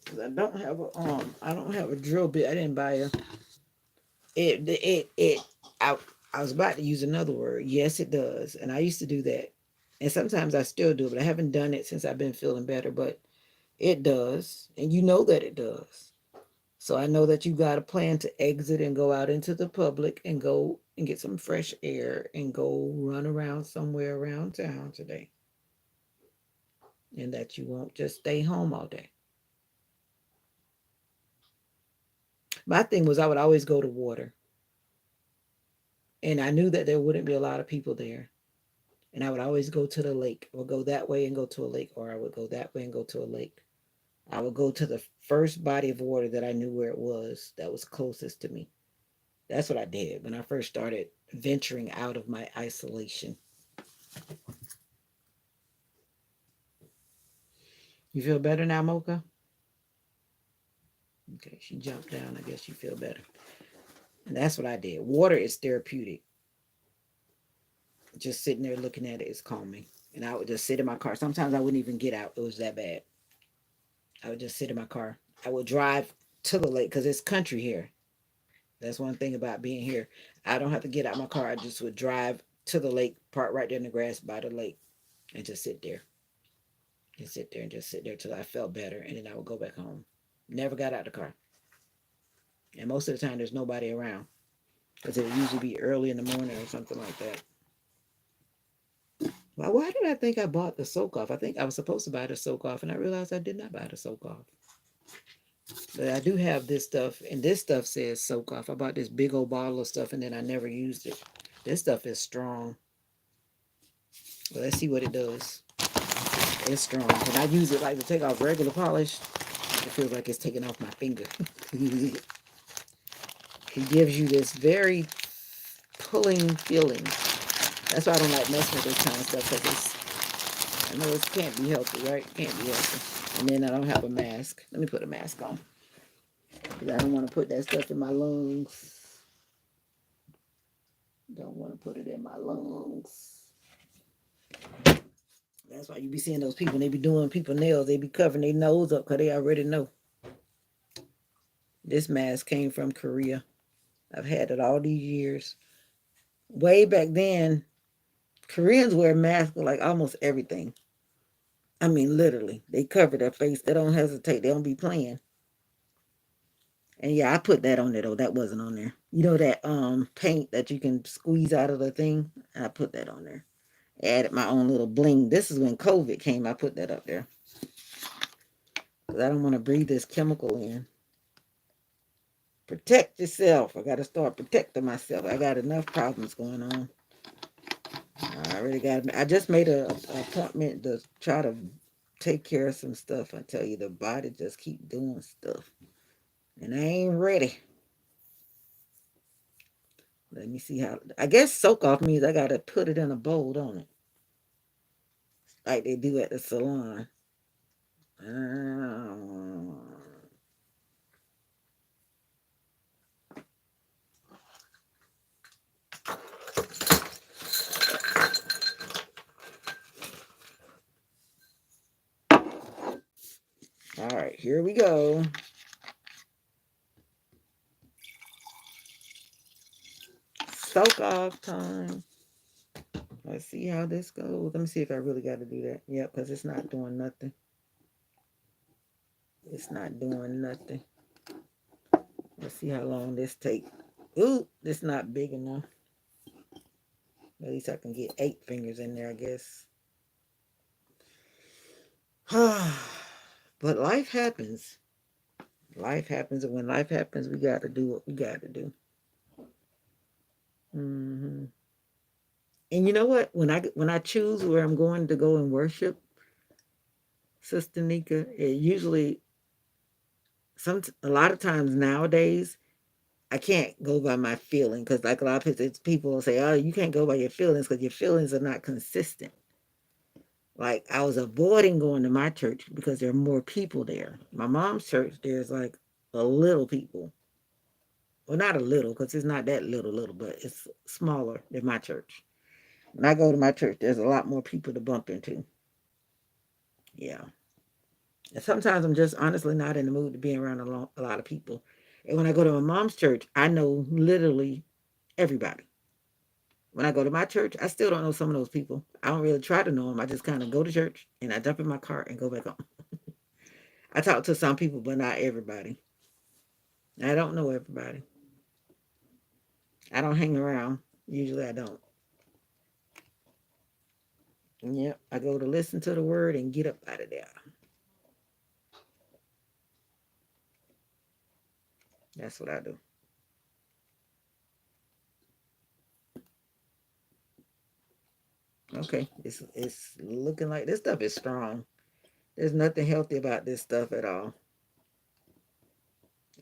Cause I don't have a drill bit. I didn't buy a it I I was about to use another word. Yes, it does. And I used to do that. And sometimes I still do, but I haven't done it since I've been feeling better. But it does. And you know that it does. So I know that you got a plan to exit and go out into the public and go and get some fresh air and go run around somewhere around town today. And that you won't just stay home all day. My thing was I would always go to water. And I knew that there wouldn't be a lot of people there. And I would always go to the lake, or go that way and go to a lake, or I would go that way and go to a lake. I would go to the first body of water that I knew where it was that was closest to me. That's what I did when I first started venturing out of my isolation. You feel better now, Mocha? Okay, she jumped down. I guess you feel better. And that's what I did. Water is therapeutic. Just sitting there looking at it is calming. And I would just sit in my car. Sometimes I wouldn't even get out. It was that bad. I would just sit in my car. I would drive to the lake because it's country here. That's one thing about being here. I don't have to get out my car. I just would drive to the lake, park right there in the grass by the lake, and just sit there. And sit there and just sit there till I felt better. And then I would go back home. Never got out the car. And most of the time, there's nobody around because it would usually be early in the morning or something like that. Well, why did I think I bought the soak off? I think I was supposed to buy the soak off, and I realized I did not buy the soak off. But I do have this stuff, and this stuff says soak off. I bought this big old bottle of stuff, and then I never used it. This stuff is strong. Well, let's see what it does. It's strong. When I use it like to take off regular polish, it feels like it's taking off my finger. It gives you this very pulling feeling. That's why I don't like messing with this kind of stuff because I know it can't be healthy, right? It can't be healthy. And then I don't have a mask. Let me put a mask on because I don't want to put that stuff in my lungs. Don't want to put it in my lungs. That's why you be seeing those people, they be doing people nails, they be covering their nose up because they already know. This mask came from Korea. I've had it all these years. Way back then, Koreans wear masks for like almost everything. I mean, literally. They cover their face. They don't hesitate. They don't be playing. And yeah, I put that on there though. That wasn't on there. You know that paint that you can squeeze out of the thing? I put that on there. Added my own little bling. This is when COVID came. I put that up there. Because I don't want to breathe this chemical in. Protect yourself. I got to start protecting myself. I got enough problems going on. I just made an appointment to try to take care of some stuff. I tell you, the body just keep doing stuff. And I ain't ready. Let me see how. I guess soak off means I got to put it in a bowl, don't it? Like they do at the salon. Uh, all right, here we go. Soak off time. Let's see how this goes. Let me see if I really got to do that. Yep, because it's not doing nothing. It's not doing nothing. Let's see how long this take. Ooh, it's not big enough. At least I can get 8 fingers in there, I guess. But life happens. Life happens, and when life happens, we got to do what we got to do. Hmm. And you know what? When I choose where I'm going to go and worship, Sister Nika, it usually a lot of times nowadays I can't go by my feeling because like a lot of people will say, "Oh, you can't go by your feelings because your feelings are not consistent." Like I was avoiding going to my church because there are more people there. My mom's church, there's like a little people. Well, not a little because it's not that little, but it's smaller than my church. When I go to my church, there's a lot more people to bump into. Yeah. And sometimes I'm just honestly not in the mood to be around a lot of people. And when I go to my mom's church, I know literally everybody. When I go to my church, I still don't know some of those people. I don't really try to know them. I just kind of go to church and I jump in my car and go back home. I talk to some people, but not everybody. I don't know everybody. I don't hang around. Usually I don't. Yep, I go to listen to the word and get up out of there. That's what I do. Okay, it's looking like this stuff is strong. There's nothing healthy about this stuff at all.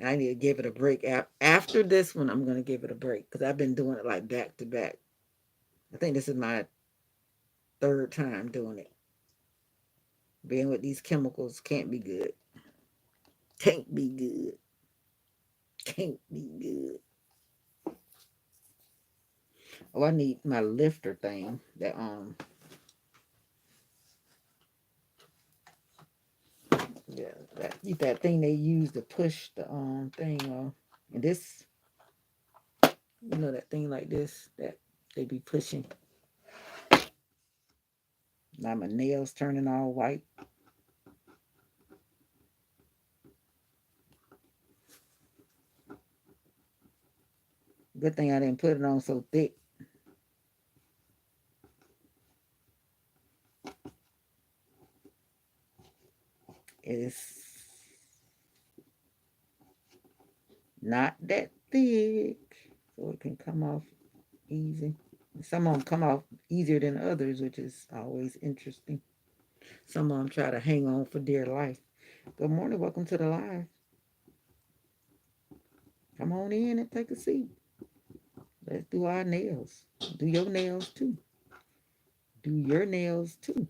I need to give it a break. After this one, I'm going to give it a break because I've been doing it like back to back. I think this is my third time doing it. Being with these chemicals can't be good. Can't be good. Can't be good. Oh, I need my lifter thing. Yeah, that thing they use to push the thing and this, that thing like this that they be pushing. Now my nails turning all white. Good thing I didn't put it on so thick. It's not that thick, so it can come off easy. Some of them come off easier than others, which is always interesting. Some of them try to hang on for dear life. Good morning, welcome to the live. Come on in and take a seat. Let's do our nails. Do your nails too. Do your nails too.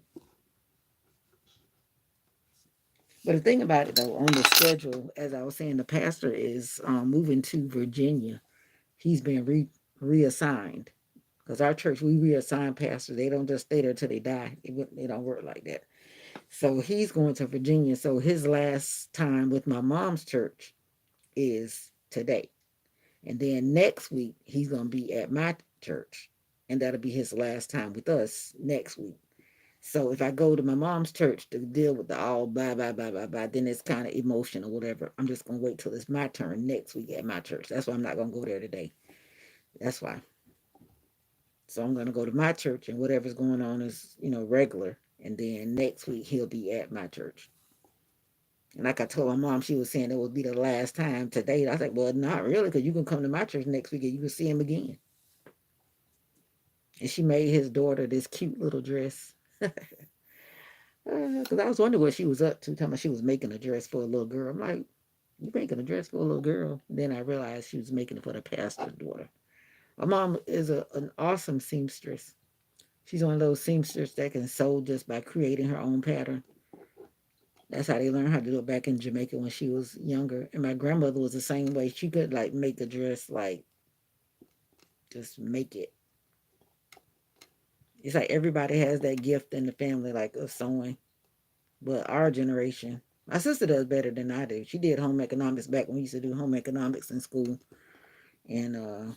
But the thing about it though, on the schedule, as I was saying, the pastor is moving to Virginia. He's been reassigned because our church we reassign pastors. They don't just stay there till they die. They don't work like that. So he's going to Virginia. So his last time with my mom's church is today. And then next week, he's going to be at my church. And that'll be his last time with us next week. So if I go to my mom's church to deal with the all bye, bye, bye, bye, bye, then it's kind of emotional, whatever. I'm just going to wait till it's my turn next week at my church. That's why I'm not going to go there today. That's why. So I'm going to go to my church and whatever's going on is, regular. And then next week, he'll be at my church. And like I told my mom, she was saying it would be the last time today. I was like, well, not really, because you can come to my church next week and you can see him again. And she made his daughter this cute little dress. Because I was wondering what she was up to. Telling me she was making a dress for a little girl. I'm like, you making a dress for a little girl? Then I realized she was making it for the pastor's daughter. My mom is an awesome seamstress. She's one of those seamsters that can sew just by creating her own pattern. That's how they learned how to do it back in Jamaica when she was younger. And my grandmother was the same way. She could like make a dress, like just make it. It's like everybody has that gift in the family, like of sewing. But our generation, my sister does better than I do. She did home economics back when we used to do home economics in school, and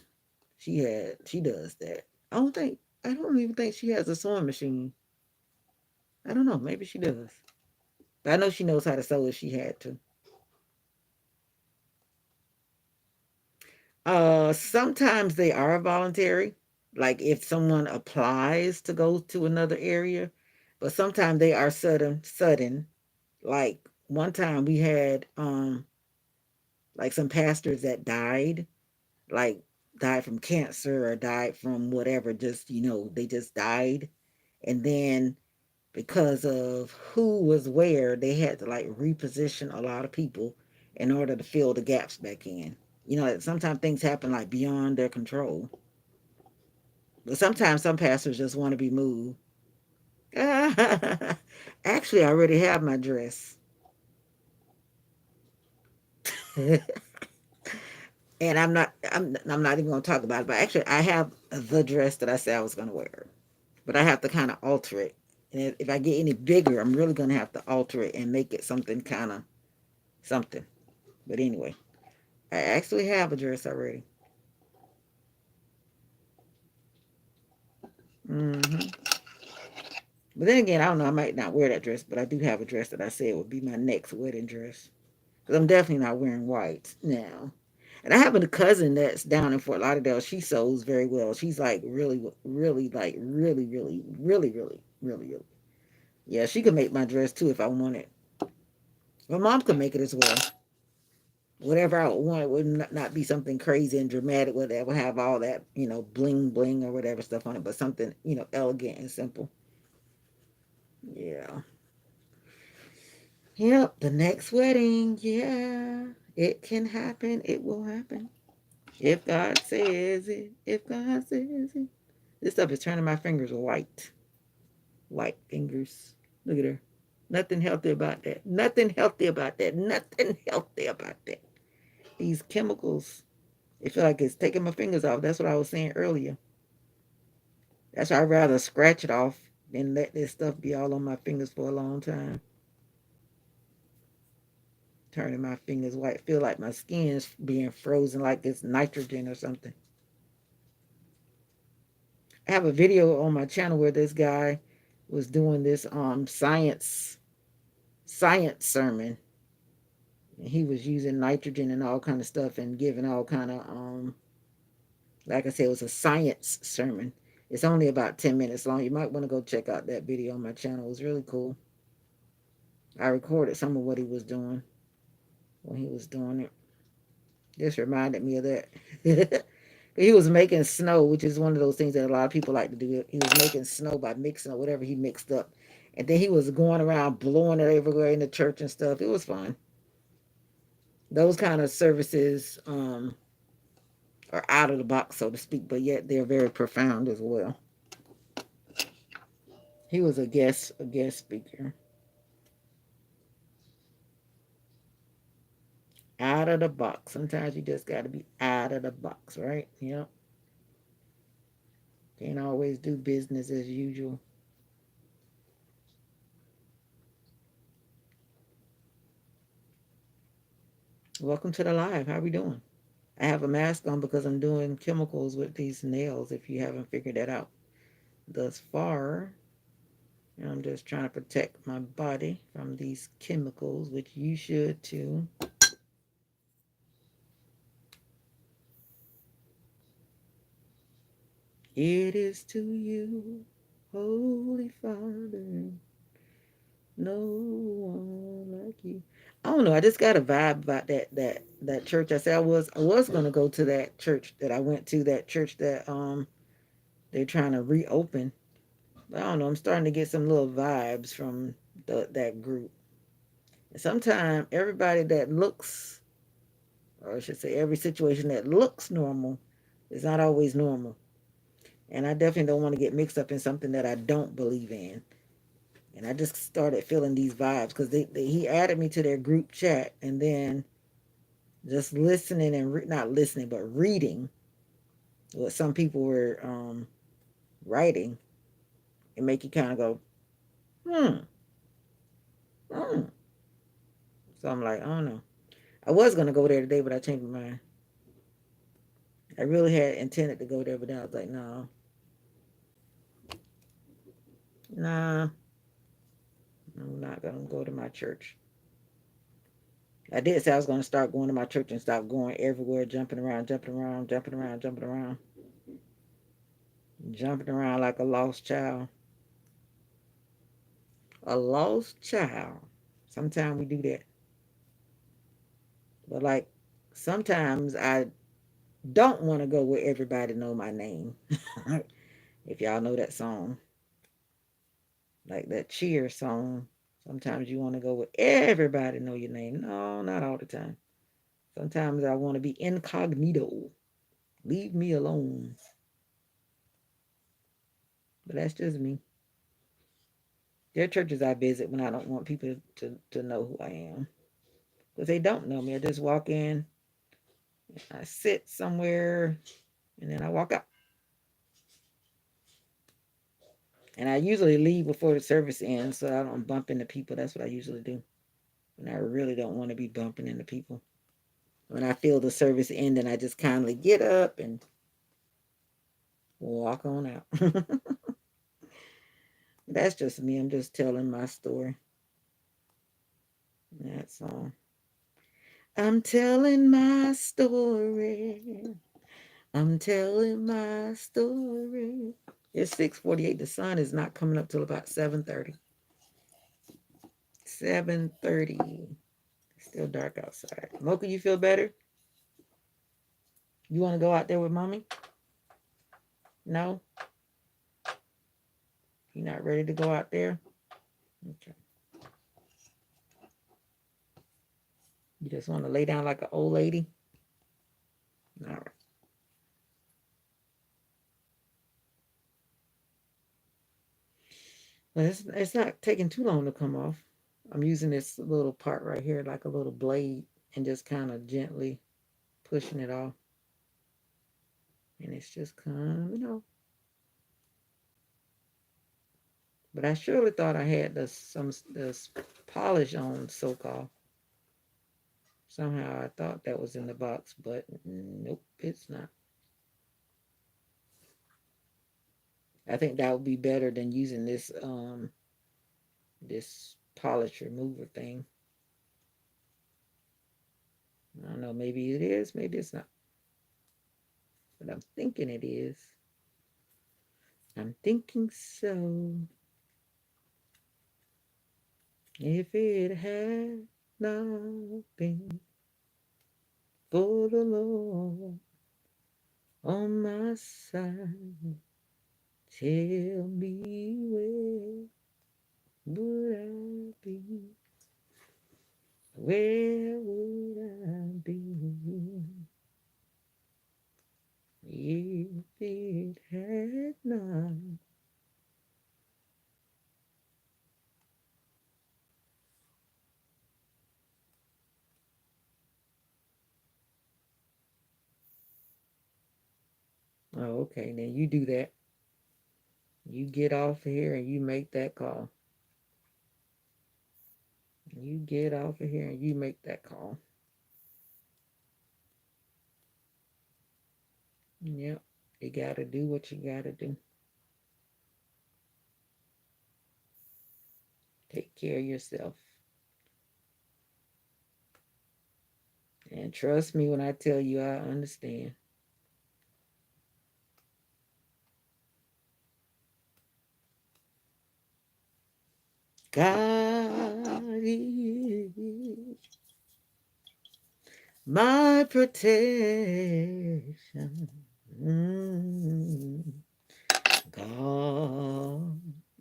she does that. I don't think. I don't even think she has a sewing machine. I don't know. Maybe she does. But I know she knows how to sew if she had to. Sometimes they are voluntary, like if someone applies to go to another area, but sometimes they are sudden. Like one time we had like some pastors that died, like died from cancer or died from whatever, just they just died. And then because of who was where, they had to like reposition a lot of people in order to fill the gaps back in. Sometimes things happen like beyond their control. But sometimes some pastors just want to be moved. Actually, I already have my dress. And I'm not even going to talk about it, but actually I have the dress that I said I was going to wear. But I have to kind of alter it. And if I get any bigger, I'm really going to have to alter it and make it something kind of something. But anyway, I actually have a dress already. Hmm. But then again, I don't know. I might not wear that dress, but I do have a dress that I said would be my next wedding dress. Because I'm definitely not wearing white now. And I have a cousin that's down in Fort Lauderdale. She sews very well. She's like really, really, like really, really, really, really, really, really. Yeah, she could make my dress too if I wanted. My mom could make it as well. Whatever I want, it would not be something crazy and dramatic, where that would have all that, bling bling or whatever stuff on it, but something, elegant and simple. Yeah. Yep, the next wedding, yeah. It can happen. It will happen. If God says it. If God says it. This stuff is turning my fingers white. White fingers. Look at her. Nothing healthy about that. Nothing healthy about that. Nothing healthy about that. These chemicals, it feel like it's taking my fingers off. That's what I was saying earlier. That's why I'd rather scratch it off than let this stuff be all on my fingers for a long time. Turning my fingers white. Feel like my skin's being frozen like it's nitrogen or something. I have a video on my channel where this guy was doing this science sermon. And he was using nitrogen and all kind of stuff and giving all kind of like I said, it was a science sermon. It's only about 10 minutes long. You might want to go check out that video on my channel. It was really cool. I recorded some of what he was doing when he was doing it. Just reminded me of that. He was making snow, which is one of those things that a lot of people like to do. He was making snow by mixing or whatever he mixed up. And then he was going around blowing it everywhere in the church and stuff. It was fun. Those kind of services are out of the box, so to speak, but yet they're very profound as well. He was a guest speaker. Out of the box. Sometimes you just got to be out of the box, right? Yep. Can't always do business as usual. Welcome to the live. How we doing? I have a mask on because I'm doing chemicals with these nails, if you haven't figured that out thus far. And I'm just trying to protect my body from these chemicals, which you should too. It is to you, Holy Father, no one like you. I don't know. I just got a vibe about that church. I said I was gonna go to that church that I went to, that church that they're trying to reopen. But I don't know. I'm starting to get some little vibes from that group. And sometimes everybody that looks, or I should say, every situation that looks normal is not always normal. And I definitely don't want to get mixed up in something that I don't believe in. And I just started feeling these vibes because he added me to their group chat, and then just listening and not listening but reading what some people were writing, it make you kind of go, hmm, hmm. So I'm like, I don't know. I was gonna go there today, but I changed my mind. I really had intended to go there, but then I was like, no. Nah, I'm not going to go to my church. I did say I was going to start going to my church and stop going everywhere, jumping around, jumping around, jumping around, jumping around, jumping around like a lost child. A lost child. Sometimes we do that. But like sometimes I don't want to go where everybody know my name. If y'all know that song, like that cheer song. Sometimes you want to go where everybody know your name. No, not all the time. Sometimes I want to be incognito. Leave me alone. But that's just me. There are churches I visit when I don't want people to know who I am. Because they don't know me. I just walk in, I sit somewhere, and then I walk out. And I usually leave before the service ends so I don't bump into people. That's what I usually do. And I really don't want to be bumping into people. When I feel the service end, and I just kindly get up and walk on out. That's just me. I'm just telling my story. That's all. I'm telling my story. I'm telling my story. It's 6:48. The sun is not coming up till about 7:30. 7:30. It's still dark outside. Mocha, you feel better? You want to go out there with mommy? No? You not ready to go out there? Okay. You just want to lay down like an old lady? All right. Well, it's not taking too long to come off. I'm using this little part right here like a little blade and just kind of gently pushing it off. And it's just coming off. But I surely thought I had this polish on, so-called. Somehow I thought that was in the box, but nope, it's not. I think that would be better than using this polish remover thing. I don't know, maybe it is, maybe it's not. But I'm thinking it is. I'm thinking so. If it had not been for the Lord on my side, tell me where would I be? Where would I be if it had not? Oh, okay, then you do that. You get off here and you make that call. You get off of here and you make that call. Yep, you gotta do what you gotta do. Take care of yourself. And trust me when I tell you I understand. God is my protection. Mm.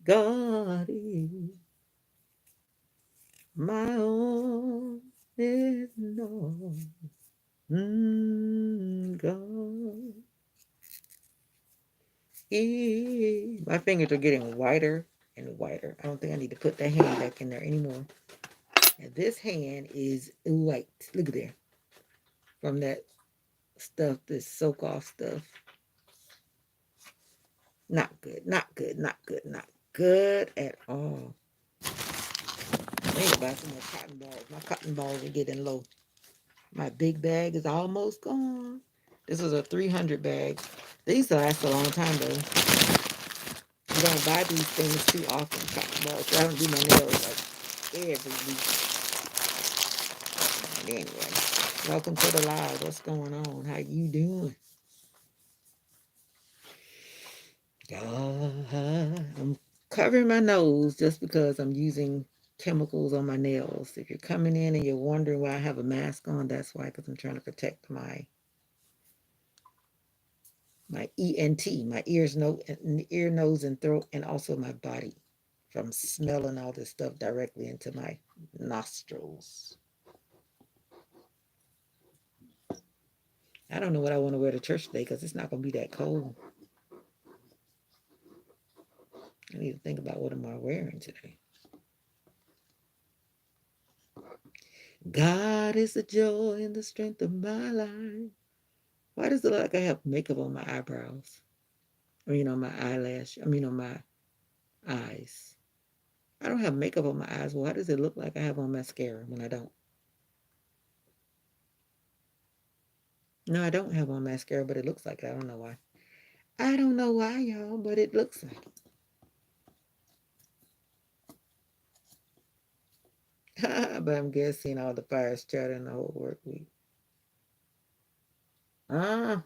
God is my all and all. God is. My fingers are getting whiter and whiter. I don't think I need to put that hand back in there anymore. And this hand is white. Look at there. From that stuff, this soak off stuff. Not good, not good, not good, not good at all. I need to buy some more cotton balls. My cotton balls are getting low. My big bag is almost gone. This is a 300 bag. These last a long time though. don't buy these things too often. Well, so I don't do my nails like every week. But anyway, welcome to the live. What's going on? How you doing? I'm covering my nose just because I'm using chemicals on my nails. If you're coming in and you're wondering why I have a mask on, that's why, because I'm trying to protect my ENT, my ear, nose, and throat, and also my body from smelling all this stuff directly into my nostrils. I don't know what I want to wear to church today because it's not going to be that cold. I need to think about what am I wearing today. God is the joy and the strength of my life. Why does it look like I have makeup on my eyebrows? Or, my eyelash. On my eyes. I don't have makeup on my eyes. Why does it look like I have on mascara when I don't? No, I don't have on mascara, but it looks like it. I don't know why. I don't know why, y'all, but it looks like it. But I'm guessing all the fire started the whole work week. Ah,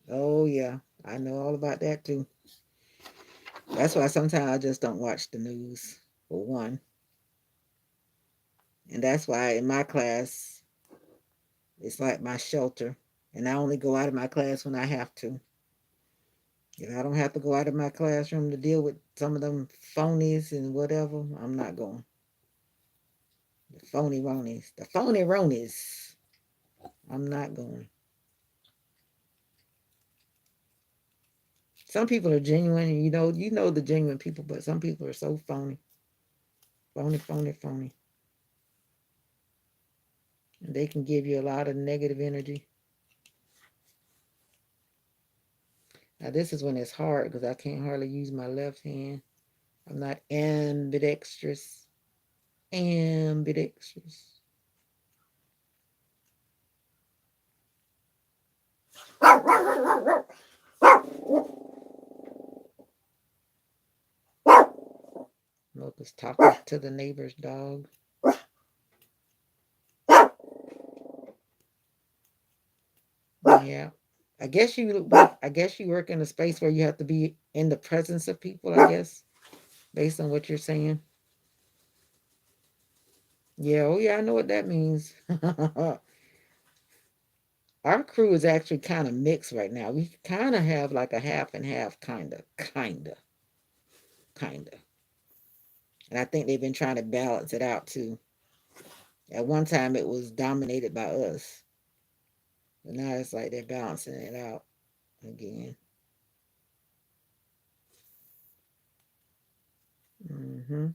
oh yeah. I know all about that too. That's why sometimes I just don't watch the news, for one. And that's why in my class, it's like my shelter. And I only go out of my class when I have to. If I don't have to go out of my classroom to deal with some of them phonies and whatever, I'm not going. The phony ronies. The phony ronies. I'm not going. Some people are genuine, and you know the genuine people, but some people are so phony. Phony, phony, phony. And they can give you a lot of negative energy. Now this is when it's hard because I can't hardly use my left hand. I'm not ambidextrous. Ambidextrous. Mocha's talking to the neighbor's dog. Yeah. I guess you work in a space where you have to be in the presence of people, I guess, based on what you're saying. Yeah, oh yeah, I know what that means. Our crew is actually kind of mixed right now. We kind of have like a half and half, kind of. And I think they've been trying to balance it out too. At one time, it was dominated by us, but now it's like they're balancing it out again. Mm-hmm.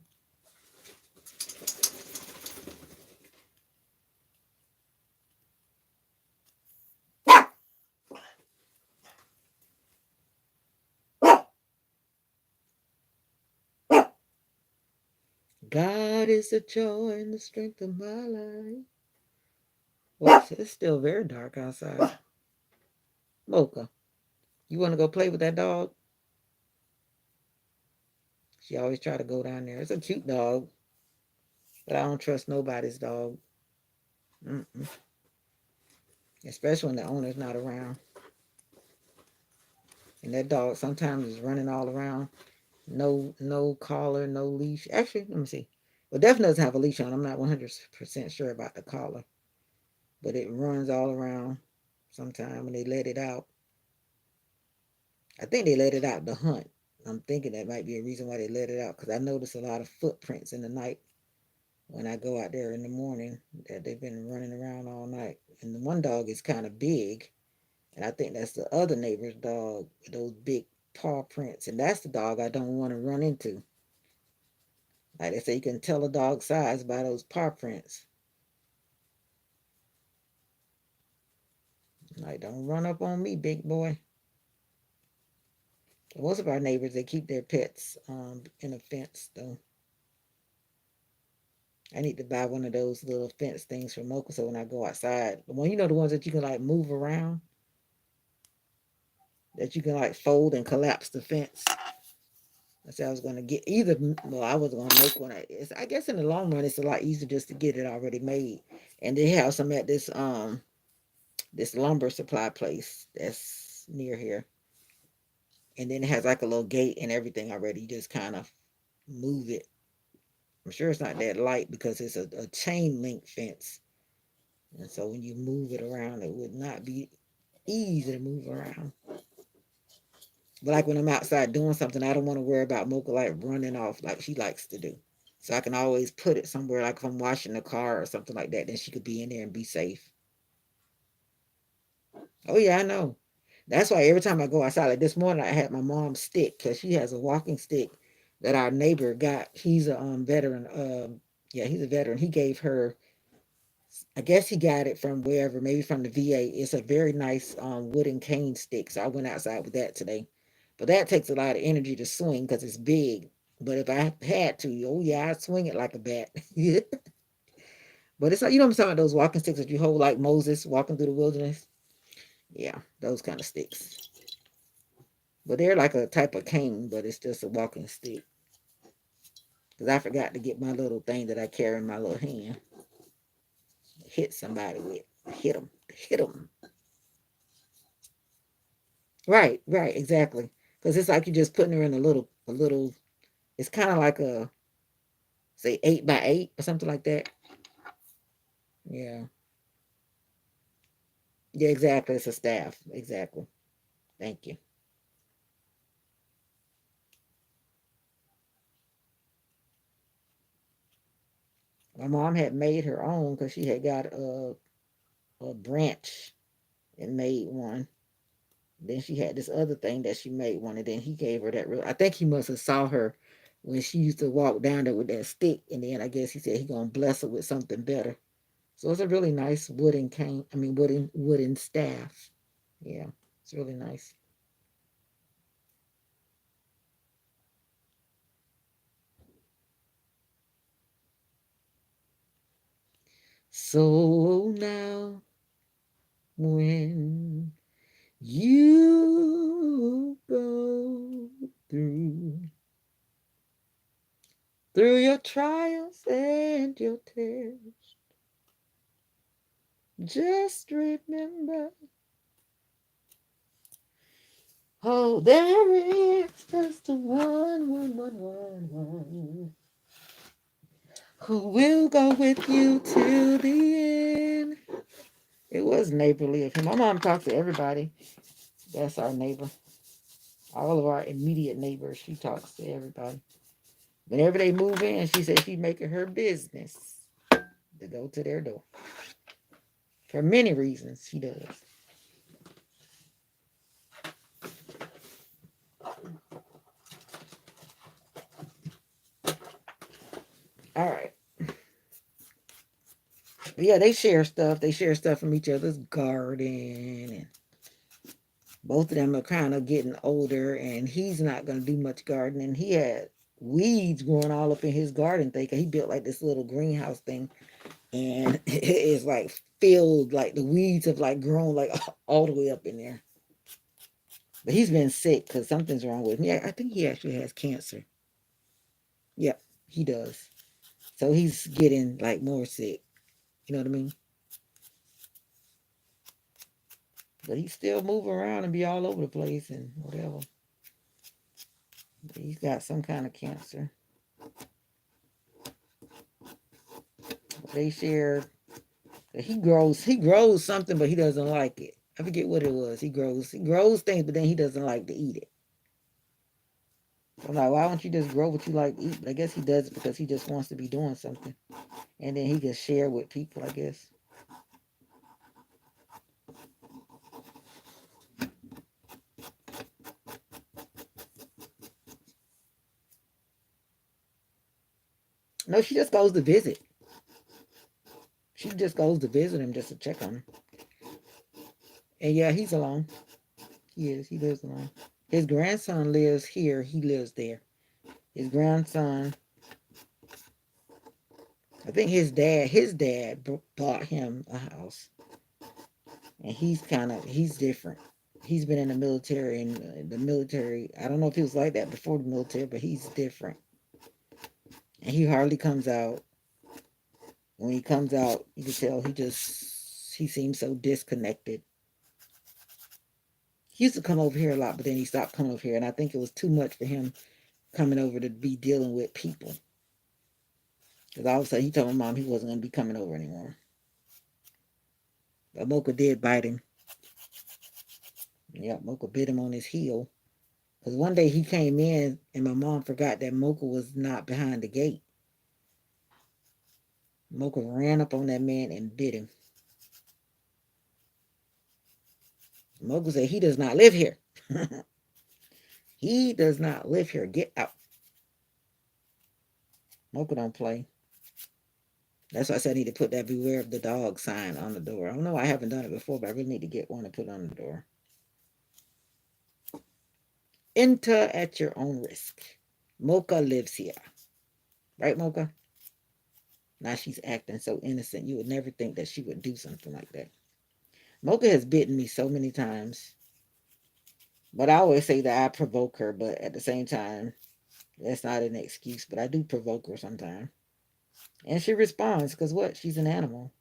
God is the joy and the strength of my life. Well, it's still very dark outside. Mocha, you want to go play with that dog? She always try to go down there. It's a cute dog, but I don't trust nobody's dog. Mm-mm. Especially when the owner's not around. And that dog sometimes is running all around. No collar, no leash. Actually, let me see. Well, definitely doesn't have a leash on. I'm not 100% sure about the collar. But it runs all around sometime when they let it out. I think they let it out to hunt. I'm thinking that might be a reason why they let it out because I notice a lot of footprints in the night when I go out there in the morning that they've been running around all night. And the one dog is kind of big, and I think that's the other neighbor's dog with those big paw prints. And that's the dog I don't want to run into. Like they say, you can tell a dog's size by those paw prints. Like, don't run up on me, big boy. Most of our neighbors, they keep their pets in a fence, though. I need to buy one of those little fence things from Mocha so when I go outside, the ones that you can like move around, that you can like fold and collapse the fence. I said I was gonna get either. Well, I was gonna make one. I guess in the long run, it's a lot easier just to get it already made. And they have some at this lumber supply place that's near here. And then it has like a little gate and everything already. You just kind of move it. I'm sure it's not that light because it's a chain link fence. And so when you move it around, it would not be easy to move around. But like when I'm outside doing something, I don't want to worry about Mocha Light running off like she likes to do. So I can always put it somewhere, like if I'm washing the car or something like that, then she could be in there and be safe. Oh yeah, I know. That's why every time I go outside, like this morning, I had my mom's stick because she has a walking stick that our neighbor got. He's a veteran. Yeah, he's a veteran. He gave her. I guess he got it from wherever, maybe from the VA. It's a very nice wooden cane stick. So I went outside with that today. But that takes a lot of energy to swing because it's big. But if I had to, oh yeah, I'd swing it like a bat. But it's like, you know what I'm talking about, those walking sticks that you hold like Moses walking through the wilderness? Yeah, those kind of sticks. But they're like a type of cane, but it's just a walking stick. Because I forgot to get my little thing that I carry in my little hand. Hit somebody with. Hit them. Hit them. Right, right, exactly. Because it's like you're just putting her in a little. It's kind of like a, say, 8 by 8 or something like that. Yeah, yeah, exactly. It's a staff. Exactly. Thank you. My mom had made her own because she had got a branch and made one. Then she had this other thing that she made one, and then he gave her that real. I think he must have saw her when she used to walk down there with that stick, and then I guess he said he gonna bless her with something better. So it's a really nice wooden cane. I mean wooden staff. Yeah, it's really nice. So now when you go through your trials and your tears, just remember, oh, there is just one who will go with you till the end. It was neighborly of him. My mom talks to everybody. That's our neighbor. All of our immediate neighbors. She talks to everybody. Whenever they move in, she says she's making her business to go to their door. For many reasons, she does. All right. But yeah, they share stuff. They share stuff from each other's garden, and both of them are kind of getting older, and he's not going to do much gardening. He had weeds growing all up in his garden thing. He built like this little greenhouse thing, and it is like filled, like the weeds have like grown like all the way up in there. But he's been sick because something's wrong with him. Yeah, I think he actually has cancer. Yep, he does. So he's getting like more sick. You know what I mean? But he's still moving around and be all over the place and whatever. But he's got some kind of cancer. They share. He grows something, but he doesn't like it. I forget what it was. He grows things, but then he doesn't like to eat it. So I'm like, why don't you just grow what you like to eat? But I guess he does it because he just wants to be doing something, and then he can share with people. I guess. No, she just goes to visit. She just goes to visit him just to check on him. And yeah, he's alone. He is. He lives alone. His grandson lives here. He lives there. His grandson, I think his dad bought him a house, and he's different. He's been in the military, and the military, I don't know if he was like that before the military, but he's different. And he hardly comes out. When he comes out, you can tell he seems so disconnected. He used to come over here a lot, but then he stopped coming over here, and I think it was too much for him coming over to be dealing with people. Because all of a sudden he told my mom he wasn't going to be coming over anymore. But Mocha did bite him. Yeah, Mocha bit him on his heel. Because one day he came in and my mom forgot that Mocha was not behind the gate. Mocha ran up on that man and bit him. Mocha said, he does not live here. He does not live here. Get out. Mocha don't play. That's why I said I need to put that beware of the dog sign on the door. I don't know, I haven't done it before, but I really need to get one and put on the door. Enter at your own risk. Mocha lives here. Right, Mocha? Now she's acting so innocent. You would never think that she would do something like that. Mocha has bitten me so many times. But I always say that I provoke her, but at the same time, that's not an excuse. But I do provoke her sometimes. And she responds because what? She's an animal.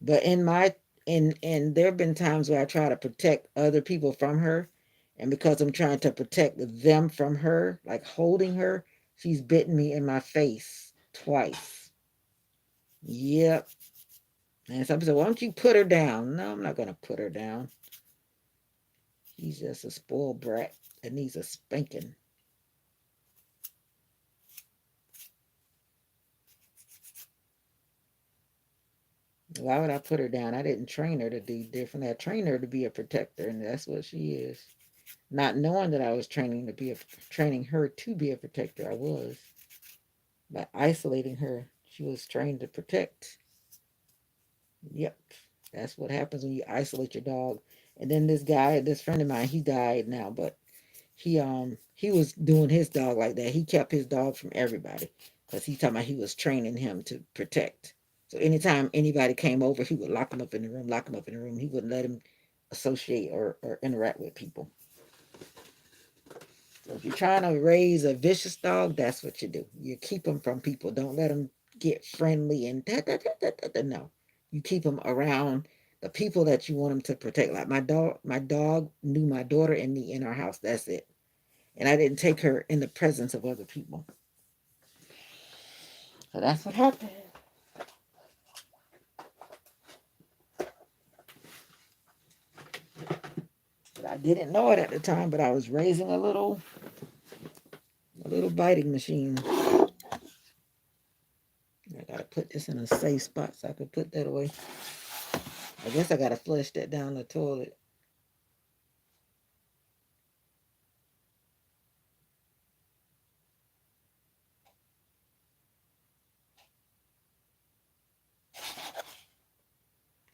But in there have been times where I try to protect other people from her, and because I'm trying to protect them from her, like holding her, she's bitten me in my face twice. Yep. And some people say, "Why don't you put her down?" No, I'm not gonna put her down. She's just a spoiled brat that needs a spanking. Why would I put her down? I didn't train her to do different. I trained her to be a protector, and that's what she is. Not knowing that I was training her to be a protector, I was. By isolating her, she was trained to protect. Yep, that's what happens when you isolate your dog. And then this friend of mine, he died now, but he was doing his dog like that. He kept his dog from everybody because he talking about he was training him to protect. So anytime anybody came over, he would lock him up in the room, lock him up in the room. He wouldn't let him associate or interact with people. So if you're trying to raise a vicious dog, that's what you do. You keep them from people. Don't let them get friendly and no. You keep them around the people that you want them to protect. Like my dog knew my daughter and me in our house. That's it. And I didn't take her in the presence of other people. So that's what happened. But I didn't know it at the time, but I was raising a little biting machine. I gotta put this in a safe spot so I can put that away. I guess I gotta flush that down the toilet.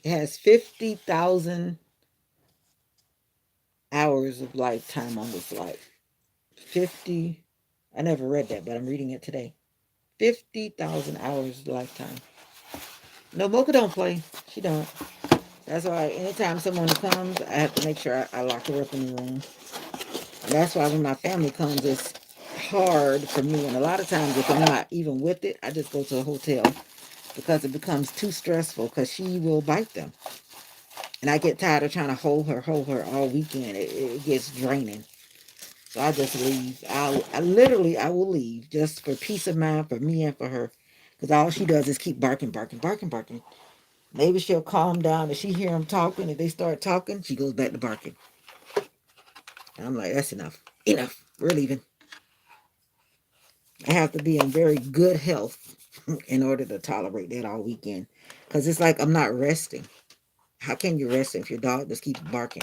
It has 50,000 hours of lifetime on this life. 50. I never read that, but I'm reading it today. 50,000 hours lifetime. No, Mocha don't play. She don't. That's why anytime someone comes, I have to make sure I lock her up in the room. And that's why when my family comes, it's hard for me. And a lot of times, if I'm not even with it, I just go to a hotel because it becomes too stressful because she will bite them. And I get tired of trying to hold her all weekend. It gets draining. So I just leave. I will leave just for peace of mind for me and for her. Because all she does is keep barking, barking, barking, barking. Maybe she'll calm down. If she hear them talking, if they start talking, she goes back to barking. And I'm like, that's enough. Enough. We're leaving. I have to be in very good health in order to tolerate that all weekend. Because it's like I'm not resting. How can you rest if your dog just keeps barking?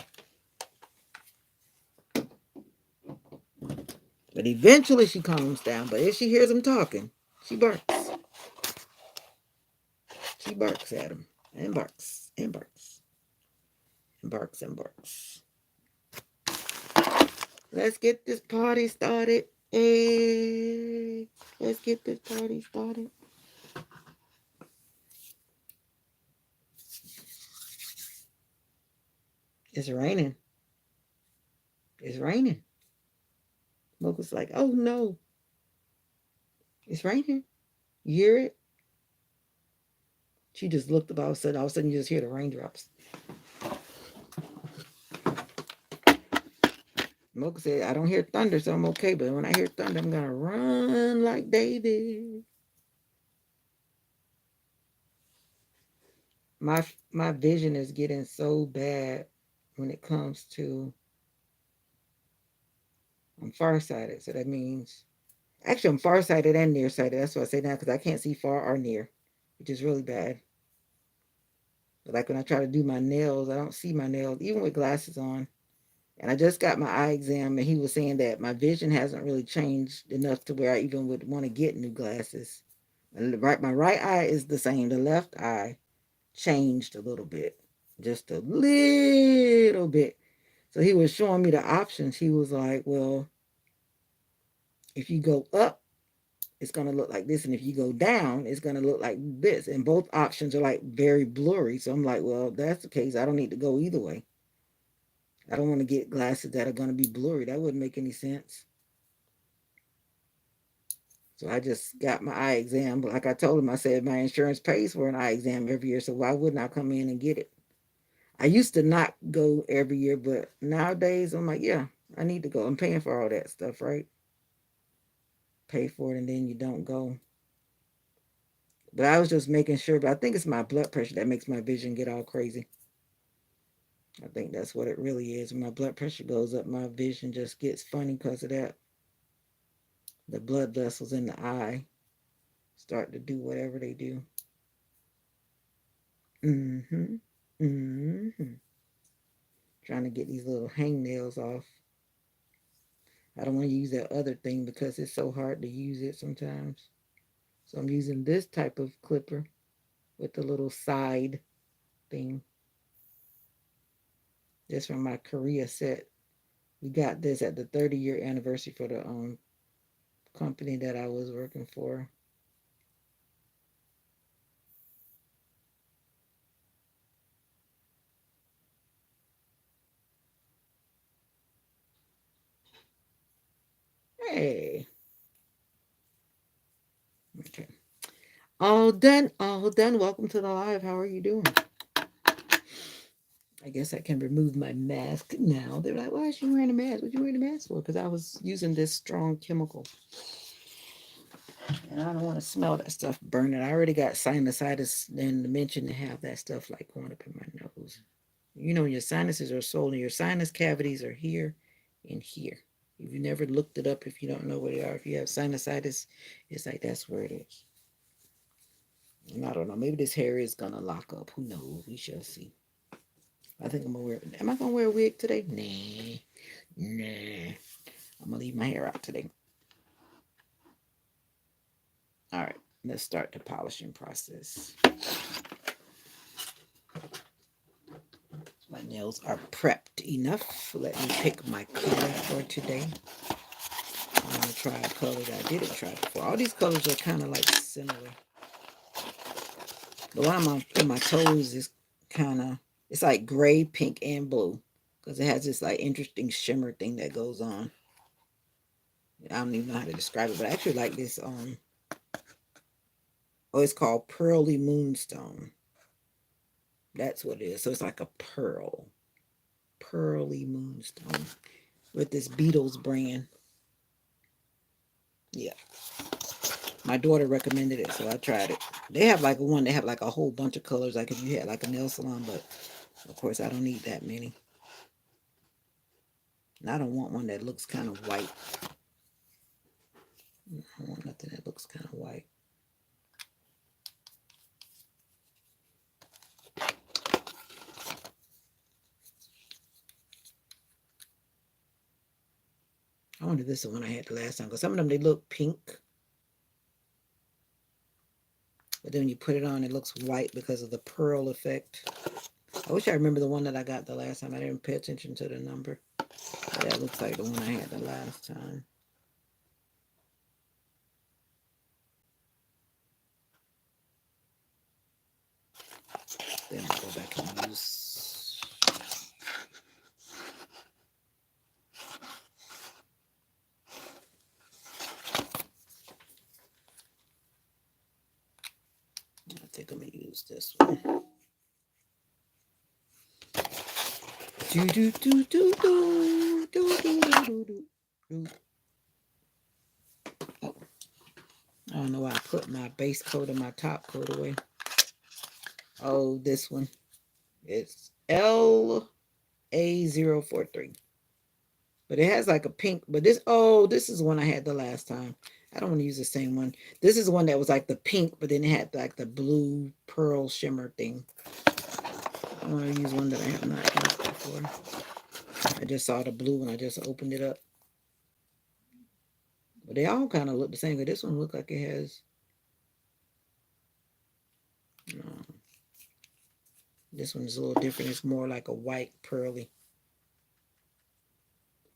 But eventually she calms down. But if she hears them talking, she barks. She barks at him and barks and barks and barks and barks. Let's get this party started. Hey, let's get this party started. It's raining. It's raining. Mocha's like, oh no, it's raining. You hear it? She just looked up all of a sudden you just hear the raindrops. Mocha said, I don't hear thunder, so I'm okay. But when I hear thunder, I'm going to run like David. My vision is getting so bad when it comes to, I'm farsighted. So that means, actually, I'm farsighted and nearsighted. That's what I say now because I can't see far or near, which is really bad. But like when I try to do my nails, I don't see my nails, even with glasses on. And I just got my eye exam, and he was saying that my vision hasn't really changed enough to where I even would want to get new glasses. And my right eye is the same. The left eye changed a little bit, just a little bit. So he was showing me the options. He was like, well, if you go up, it's going to look like this. And if you go down, it's going to look like this. And both options are like very blurry. So I'm like, well, if that's the case, I don't need to go either way. I don't want to get glasses that are going to be blurry. That wouldn't make any sense. So I just got my eye exam. But like I told him, I said, my insurance pays for an eye exam every year. So why wouldn't I come in and get it? I used to not go every year, but nowadays I'm like, yeah, I need to go. I'm paying for all that stuff, right? Pay for it and then you don't go. But I was just making sure, but I think it's my blood pressure that makes my vision get all crazy. I think that's what it really is. When my blood pressure goes up, my vision just gets funny because of that. The blood vessels in the eye start to do whatever they do. Mm-hmm. Mm-hmm. Trying to get these little hangnails off. I don't want to use that other thing because it's so hard to use it sometimes. So I'm using this type of clipper with the little side thing. This from my Korea set. We got this at the 30-year anniversary for the company that I was working for. Hey. Okay. All done. All done. Welcome to the live. How are you doing? I guess I can remove my mask now. They're like, why is she wearing a mask? What you wearing a mask for? Because I was using this strong chemical. And I don't want to smell that stuff burning. I already got sinusitis and the mention to have that stuff like going up in my nose. You know, your sinuses are swollen. Your sinus cavities are here and here. If you never looked it up, if you don't know where they are, if you have sinusitis, it's like that's where it is. And I don't know. Maybe this hair is gonna lock up. Who knows? We shall see. I think I'm gonna wear. Am I gonna wear a wig today? Nah. I'm gonna leave my hair out today. All right. Let's start the polishing process. My nails are prepped enough. Let me pick my color for today. I'm gonna try a color that I didn't try before. All these colors are kind of like similar. The one I'm on for my toes is kind of, it's like gray, pink, and blue. Because it has this like interesting shimmer thing that goes on. I don't even know how to describe it, but I actually like this. Oh, it's called Pearly Moonstone. That's what it is. So it's like a pearl. Pearly Moonstone. With this Beatles brand. Yeah. My daughter recommended it, so I tried it. They have like they have like a whole bunch of colors, like if you had like a nail salon, but of course I don't need that many. And I don't want one that looks kind of white. I want nothing that looks kind of white. I wonder if this is the one I had the last time, because some of them, they look pink. But then when you put it on, it looks white because of the pearl effect. I wish I remember the one that I got the last time. I didn't pay attention to the number. But that looks like the one I had the last time. Then I'll go back and use think I'm gonna use this one. Do do do do do do do do do. Oh, I don't know why I put my base coat and my top coat away. Oh, this one. It's LA043. But it has like a pink, but this is one I had the last time. I don't want to use the same one. This is the one that was like the pink, but then it had like the blue pearl shimmer thing. I want to use one that I have not used before. I just saw the blue and I just opened it up. But they all kind of look the same. But this one looks like it has. This one is a little different. It's more like a white pearly.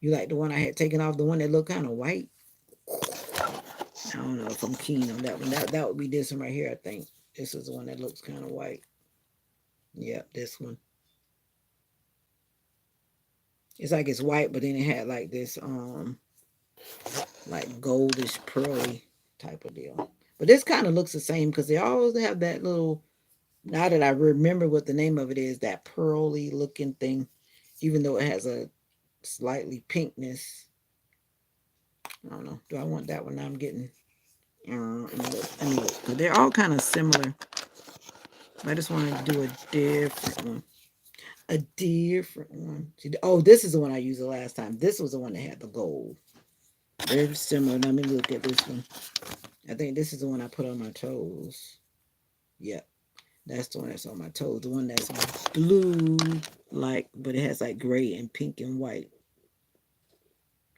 You like the one I had taken off, the one that looked kind of white? I don't know if I'm keen on that one. That would be this one right here, I think. This is the one that looks kind of white. Yep, this one. It's like it's white, but then it had like this like goldish pearly type of deal. But this kind of looks the same because they always have that little, now that I remember what the name of it is, that pearly looking thing, even though it has a slightly pinkness. I don't know. Do I want that one? Now I'm getting, they're all kind of similar. I just wanted to do a different one. A different one. Oh, this is the one I used the last time. This was the one that had the gold. Very similar. Let me look at this one. I think this is the one I put on my toes. Yep. That's the one that's on my toes. The one that's blue, like, but it has like gray and pink and white.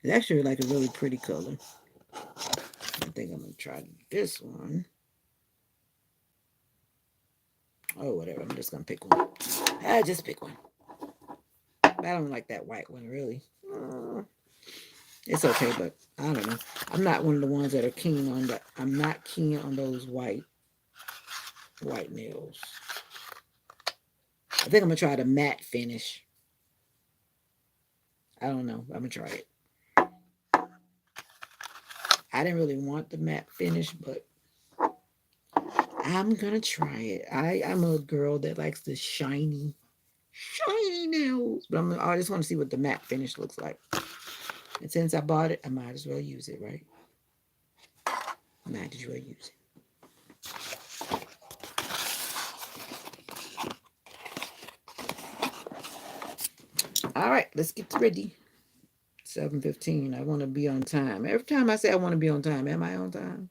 It's actually like a really pretty color. I think I'm going to try this one. Oh, whatever. I'm just going to pick one. I just pick one. I don't like that white one, really. It's okay, but I don't know. I'm not one of the ones that are keen on that. I'm not keen on those white nails. I think I'm going to try the matte finish. I don't know. I'm going to try it. I didn't really want the matte finish, but I'm going to try it. I'm a girl that likes the shiny nails. But I just want to see what the matte finish looks like. And since I bought it, I might as well use it, right? Might as well use it. All right, let's get ready. 7:15. I want to be on time. Every time I say I want to be on time, am I on time?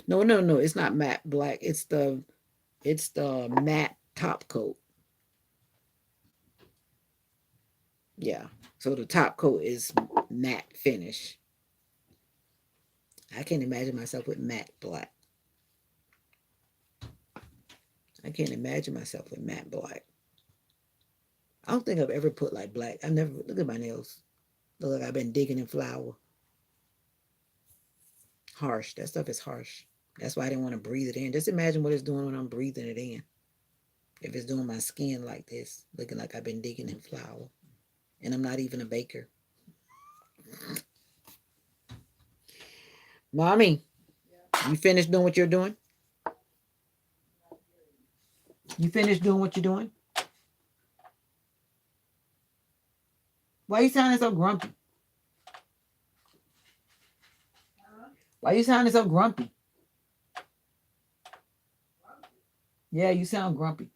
No. It's not matte black. It's the matte top coat. Yeah. So the top coat is matte finish. I can't imagine myself with matte black. I can't imagine myself with matte black. I don't think I've ever put like black. I've never, look at my nails. Look like I've been digging in flour. Harsh. That stuff is harsh. That's why I didn't want to breathe it in. Just imagine what it's doing when I'm breathing it in. If it's doing my skin like this, looking like I've been digging in flour. And I'm not even a baker. Mommy, you finished doing what you're doing? You finished doing what you're doing? Why are you sounding so grumpy? Why are you sounding so grumpy? Yeah, you sound grumpy.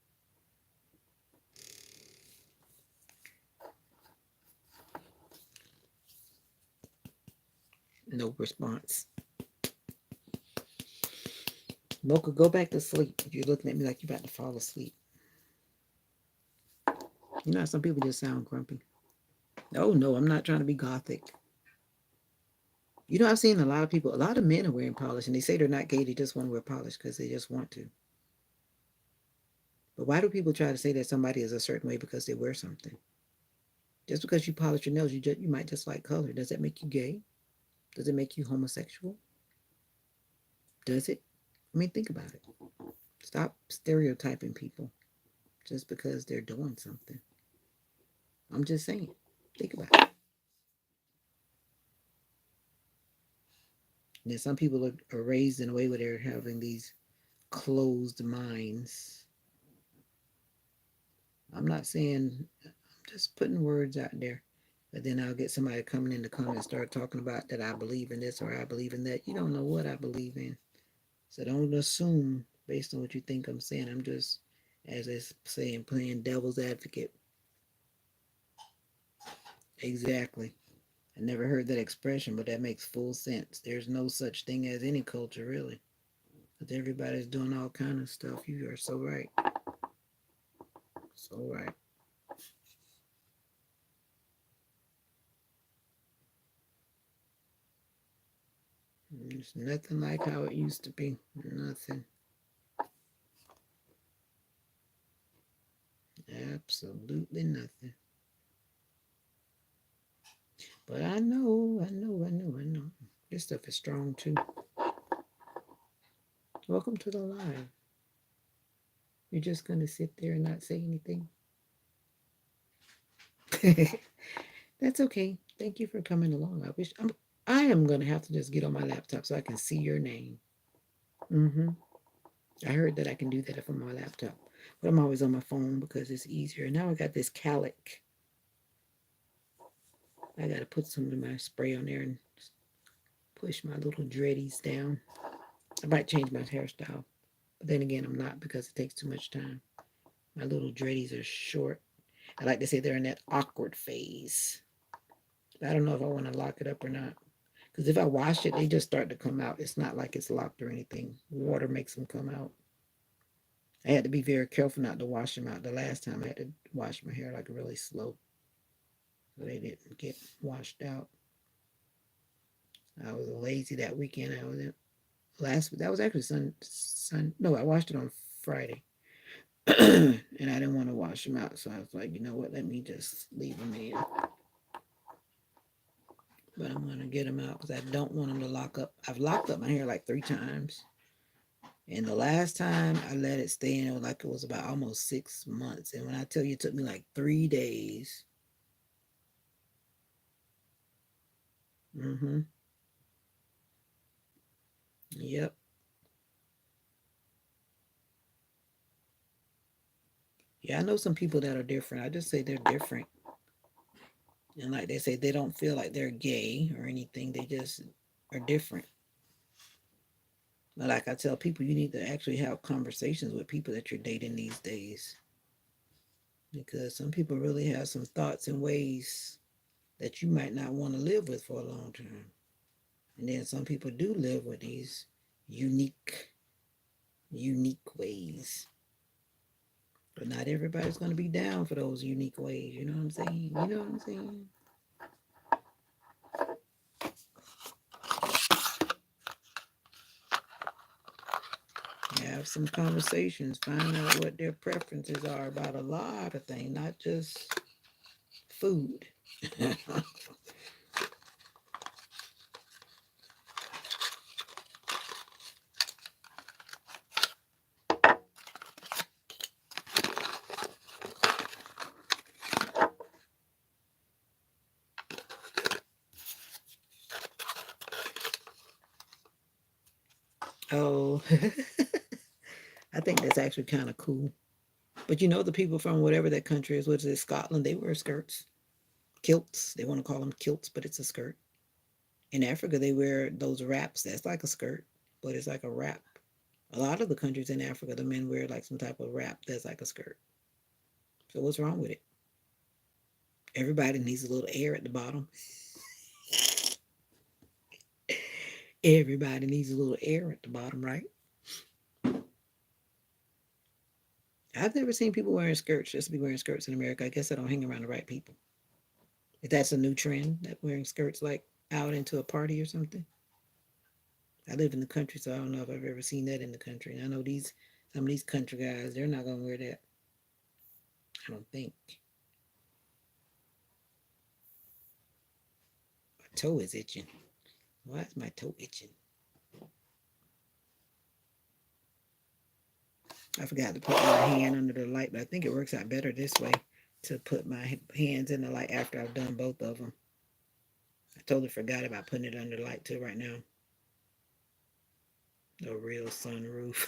No response. Mocha, go back to sleep. You're looking at me like you're about to fall asleep. You know, some people just sound grumpy. Oh, no, I'm not trying to be gothic. You know, I've seen a lot of people, a lot of men are wearing polish, and they say they're not gay, they just want to wear polish because they just want to. But why do people try to say that somebody is a certain way because they wear something? Just because you polish your nails, you might just like color. Does that make you gay? Does it make you homosexual? Does it? I mean, think about it. Stop stereotyping people just because they're doing something. I'm just saying. Think about it. And then some people are raised in a way where they're having these closed minds. I'm not saying, I'm just putting words out there. But then I'll get somebody coming in the comments start talking about that I believe in this or I believe in that. You don't know what I believe in. So don't assume based on what you think I'm saying. I'm just, as I saying, playing devil's advocate. Exactly. I never heard that expression, but that makes full sense. There's no such thing as any culture, really. Because everybody's doing all kind of stuff. You are so right. So right. It's nothing like how it used to be. Nothing. Absolutely nothing. But I know. This stuff is strong too. Welcome to the live. You're just gonna sit there and not say anything. That's okay. Thank you for coming along. I am gonna have to just get on my laptop so I can see your name. Mm-hmm. I heard that I can do that if I'm on my laptop, but I'm always on my phone because it's easier. Now I got this calic. I gotta put some of my spray on there and push my little dreadies down. I might change my hairstyle, but then again, I'm not because it takes too much time. My little dreadies are short. I like to say they're in that awkward phase. I don't know if I want to lock it up or not. Because if I wash it, they just start to come out. It's not like it's locked or anything. Water makes them come out. I had to be very careful not to wash them out. The last time I had to wash my hair like really slow so they didn't get washed out. I was lazy that weekend. I was in that was actually no, I washed it on Friday. And I didn't want to wash them out. So I was like, you know what, let me just leave them in. But I'm going to get them out because I don't want them to lock up. I've locked up my hair like 3 times. And the last time I let it stay in, it was like it was about almost 6 months. And when I tell you it took me like 3 days. Mm-hmm. Yep. Yeah, I know some people that are different. I just say they're different. And like they say, they don't feel like they're gay or anything. They just are different. But like I tell people, you need to actually have conversations with people that you're dating these days. Because some people really have some thoughts and ways that you might not want to live with for a long time. And then some people do live with these unique ways. But not everybody's going to be down for those unique ways. You know what I'm saying? You know what I'm saying? Have some conversations. Find out what their preferences are about a lot of things, not just food. Oh, I think that's actually kind of cool. But you know, the people from whatever that country is, which is Scotland, they wear skirts, kilts. They want to call them kilts, but it's a skirt. In Africa, they wear those wraps. That's like a skirt, but it's like a wrap. A lot of the countries in Africa, the men wear like some type of wrap that's like a skirt. So what's wrong with it? Everybody needs a little air at the bottom. Everybody needs a little air at the bottom, right? I've never seen people wearing skirts just to be wearing skirts in America. I guess I don't hang around the right people. If that's a new trend, that wearing skirts like out into a party or something. I live in the country, so I don't know if I've ever seen that in the country. And I know some of these country guys, they're not gonna wear that. I don't think. My toe is itching. Why is my toe itching? I forgot to put my hand under the light, but I think it works out better this way to put my hands in the light after I've done both of them. I totally forgot about putting it under the light too right now. The real sunroof.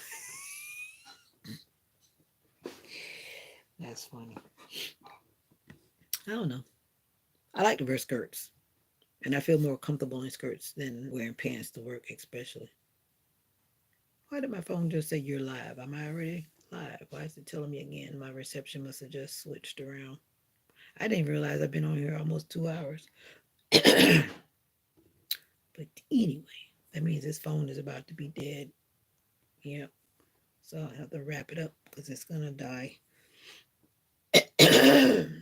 That's funny. I don't know. I like to wear skirts, and I feel more comfortable in skirts than wearing pants to work, especially. Why did my phone just say you're live? Am I already live? Why is it telling me again? My reception must have just switched around. I didn't realize I've been on here almost 2 hours. But anyway, that means this phone is about to be dead. Yep. So I'll have to wrap it up because it's going to die.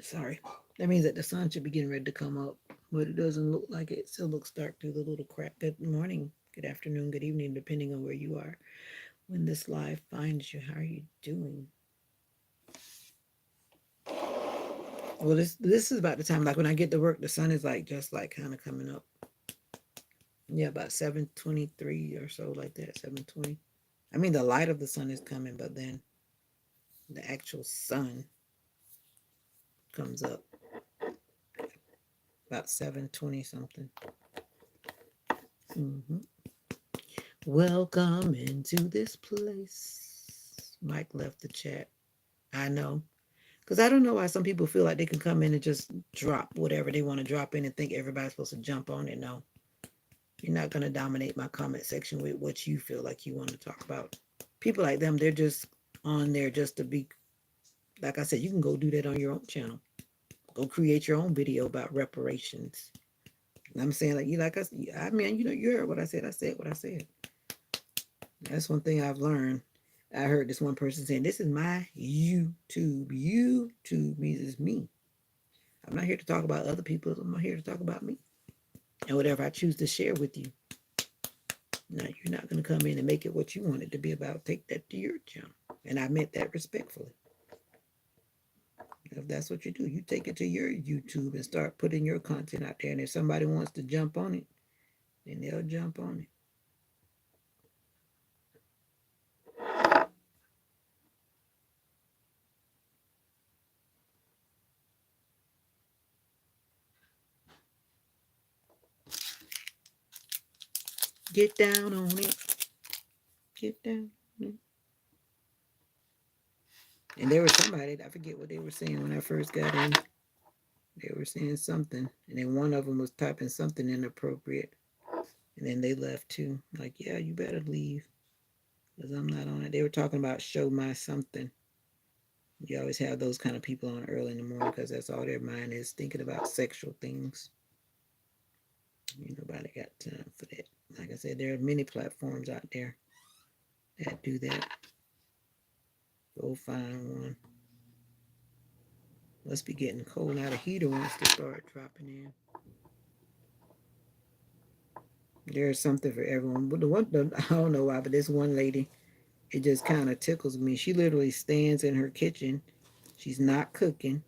Sorry. That means that the sun should be getting ready to come up, but it doesn't look like it. It still looks dark through the little crack. Good morning, good afternoon, good evening, depending on where you are. When this live finds you, how are you doing? Well, this is about the time, like when I get to work, the sun is like just like kind of coming up. Yeah, about 7:23 or so, like that, 7:20. I mean, the light of the sun is coming, but then the actual sun comes up about 7:20 something. Hmm. Welcome into this place. Mike left the chat. I know. Because I don't know why some people feel like they can come in and just drop whatever they want to drop in and think everybody's supposed to jump on it. No, you're not going to dominate my comment section with what you feel like you want to talk about. People like them, they're just on there just to be, like I said, you can go do that on your own channel. Go create your own video about reparations. And I'm saying, I mean, you heard what I said. I said what I said. That's one thing I've learned. I heard this one person saying, "This is my YouTube. YouTube means me. I'm not here to talk about other people. I'm not here to talk about me. And whatever I choose to share with you, now you're not going to come in and make it what you want it to be about. Take that to your channel." And I meant that respectfully. If that's what you do, you take it to your YouTube and start putting your content out there. And if somebody wants to jump on it, then they'll jump on it. Get down on it. Get down on it. And there was somebody, I forget what they were saying when I first got in. They were saying something. And then one of them was typing something inappropriate. And then they left too. Like, yeah, you better leave. Because I'm not on it. They were talking about show my something. You always have those kind of people on early in the morning because that's all their mind is, thinking about sexual things. Ain't nobody got time for that. Like I said, there are many platforms out there that do that. Go find one. Must be getting cold now. The heater wants to start dropping in. There's something for everyone. But I don't know why, but this one lady, it just kind of tickles me. She literally stands in her kitchen. She's not cooking.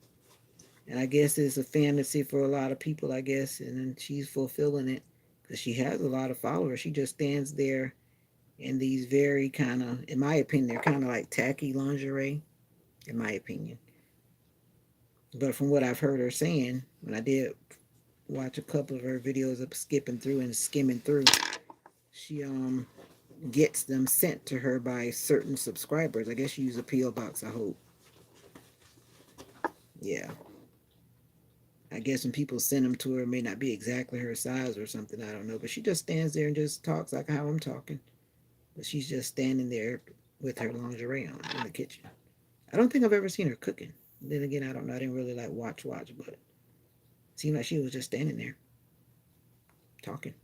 And I guess it's a fantasy for a lot of people, I guess. And then she's fulfilling it because she has a lot of followers. She just stands there in these very kind of, in my opinion, they're kind of like tacky lingerie, in my opinion. But from what I've heard her saying, when I did watch a couple of her videos of skipping through and skimming through, she gets them sent to her by certain subscribers. I guess she uses a PO box. I hope. Yeah. I guess when people send them to her, it may not be exactly her size or something. I don't know. But she just stands there and just talks like how I'm talking. But she's just standing there with her lingerie on in the kitchen. I don't think I've ever seen her cooking. Then again, I don't know. I didn't really like watch, but it seemed like she was just standing there talking.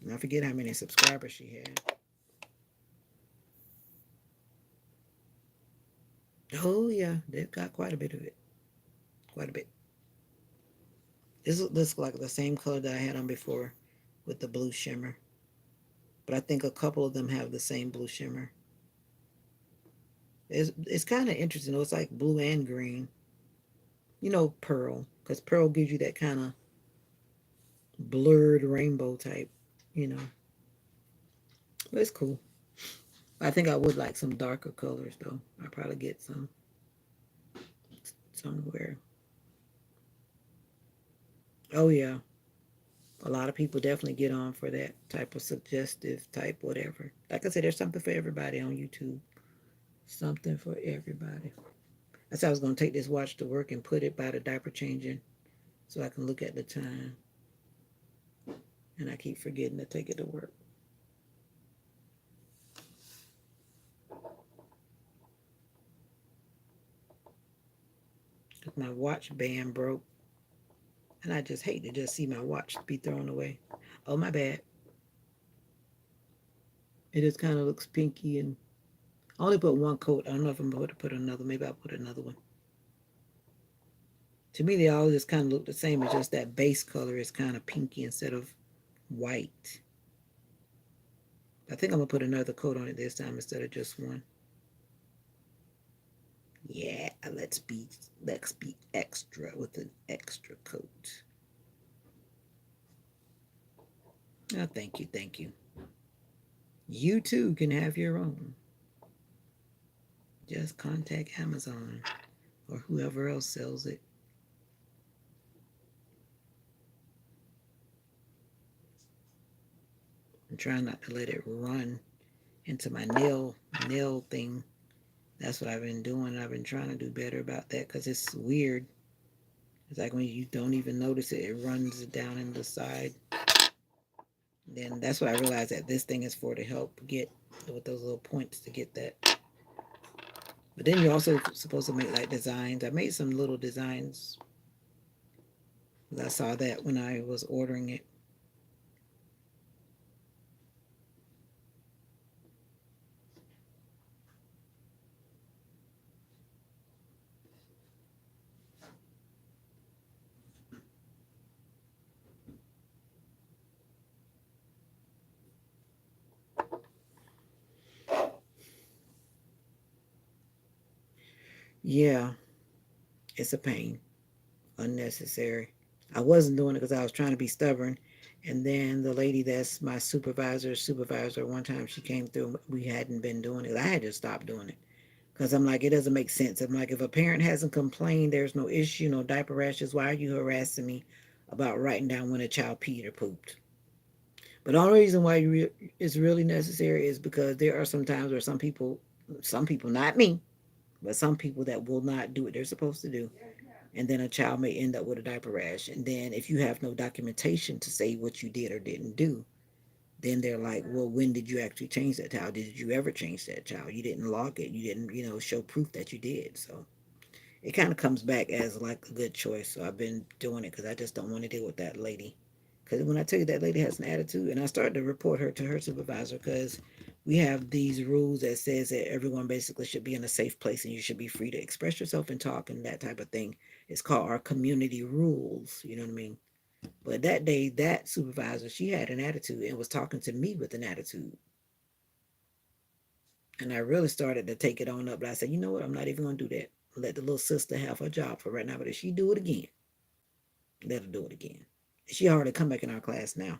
And I forget how many subscribers she had. Oh yeah, they've got quite a bit of it. Quite a bit. This looks like the same color that I had on before with the blue shimmer. But I think a couple of them have the same blue shimmer. It's kind of interesting though. It's like blue and green. You know, pearl, because pearl gives you that kind of blurred rainbow type. You know, but it's cool. I think I would like some darker colors though. I'll probably get some somewhere. Oh yeah, a lot of people definitely get on for that type of suggestive type whatever. Like I said, there's something for everybody on YouTube. Something for everybody. I said I was going to take this watch to work and put it by the diaper changing so I can look at the time. And I keep forgetting to take it to work. My watch band broke. And I just hate to just see my watch be thrown away. Oh, my bad. It just kind of looks pinky, and I only put one coat. I don't know if I'm going to put another. Maybe I'll put another one. To me, they all just kind of look the same. It's just that base color is kind of pinky instead of white. I think I'm going to put another coat on it this time instead of just one. Yeah, let's be extra with an extra coat. Oh, thank you, thank you. You too can have your own. Just contact Amazon or whoever else sells it. I'm trying not to let it run into my nail thing. That's what I've been doing. I've been trying to do better about that because it's weird. It's like when you don't even notice it, it runs down in the side. Then that's what I realized that this thing is for to help get with those little points to get that. But then you're also supposed to make like designs. I made some little designs. I saw that when I was ordering it. Yeah, it's a pain. Unnecessary. I wasn't doing it because I was trying to be stubborn. And then the lady that's my supervisor, one time she came through, we hadn't been doing it. I had to stop doing it because I'm like, it doesn't make sense. I'm like, if a parent hasn't complained, there's no issue, no diaper rashes, why are you harassing me about writing down when a child peed or pooped? But the only reason why it's really necessary is because there are some times where some people, not me, but some people that will not do what they're supposed to do, and then a child may end up with a diaper rash. And then if you have no documentation to say what you did or didn't do, then they're like, well, when did you actually change that child? Did you ever change that child? You didn't log it. You didn't, show proof that you did. So it kind of comes back as like a good choice. So I've been doing it because I just don't want to deal with that lady. Because when I tell you that lady has an attitude, and I started to report her to her supervisor because we have these rules that says that everyone basically should be in a safe place and you should be free to express yourself and talk and that type of thing. It's called our community rules. You know what I mean? But that day, that supervisor, she had an attitude and was talking to me with an attitude. And I really started to take it on up. But I said, you know what? I'm not even going to do that. Let the little sister have her job for right now. But if she do it again, let her do it again. She already come back in our class now.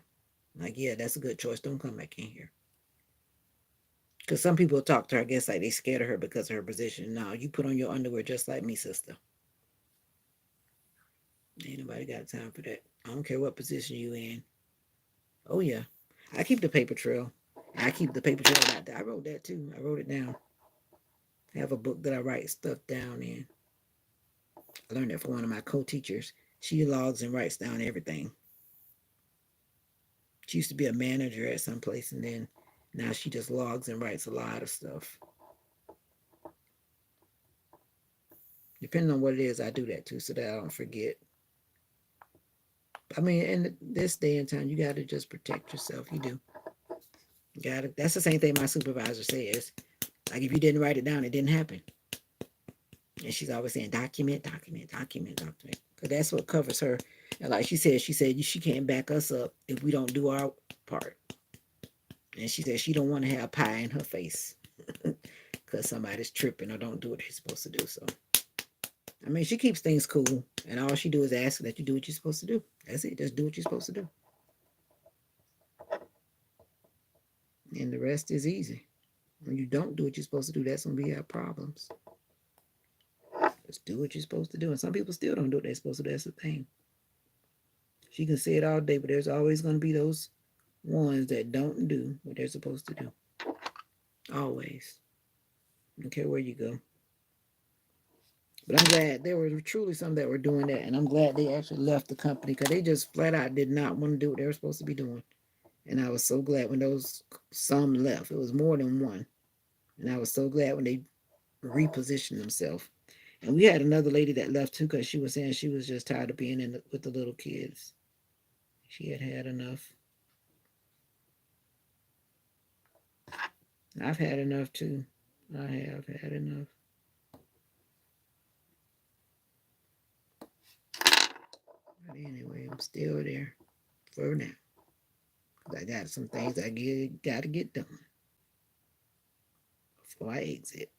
Like, yeah, that's a good choice. Don't come back in here. Because some people talk to her, I guess, like they scared of her because of her position. No, you put on your underwear just like me, sister. Ain't nobody got time for that. I don't care what position you in. Oh, yeah. I keep the paper trail. I keep the paper trail out there. I wrote that too. I wrote it down. I have a book that I write stuff down in. I learned that from one of my co-teachers. She logs and writes down everything. She used to be a manager at some place, and then now she just logs and writes a lot of stuff. Depending on what it is, I do that too, so that I don't forget. I mean, in this day and time, you got to just protect yourself. You do. You got to. That's the same thing my supervisor says. Like if you didn't write it down, it didn't happen. And she's always saying, document, document, document, document. Because that's what covers her. And like she said she can't back us up if we don't do our part. And she said she don't want to have pie in her face because somebody's tripping or don't do what they're supposed to do. So, I mean, she keeps things cool. And all she do is ask that you do what you're supposed to do. That's it. Just do what you're supposed to do. And the rest is easy. When you don't do what you're supposed to do, that's when we have problems. Just do what you're supposed to do. And some people still don't do what they're supposed to do. That's the thing. She can say it all day, but there's always going to be those ones that don't do what they're supposed to do. Always. I don't care where you go. But I'm glad there were truly some that were doing that, and I'm glad they actually left the company because they just flat out did not want to do what they were supposed to be doing. And I was so glad when those some left. It was more than one, and I was so glad when they repositioned themselves. And we had another lady that left too because she was saying she was just tired of being with the little kids. She had had enough. I've had enough too. I have had enough. But anyway, I'm still there for now. I got some things I got to get done before I exit.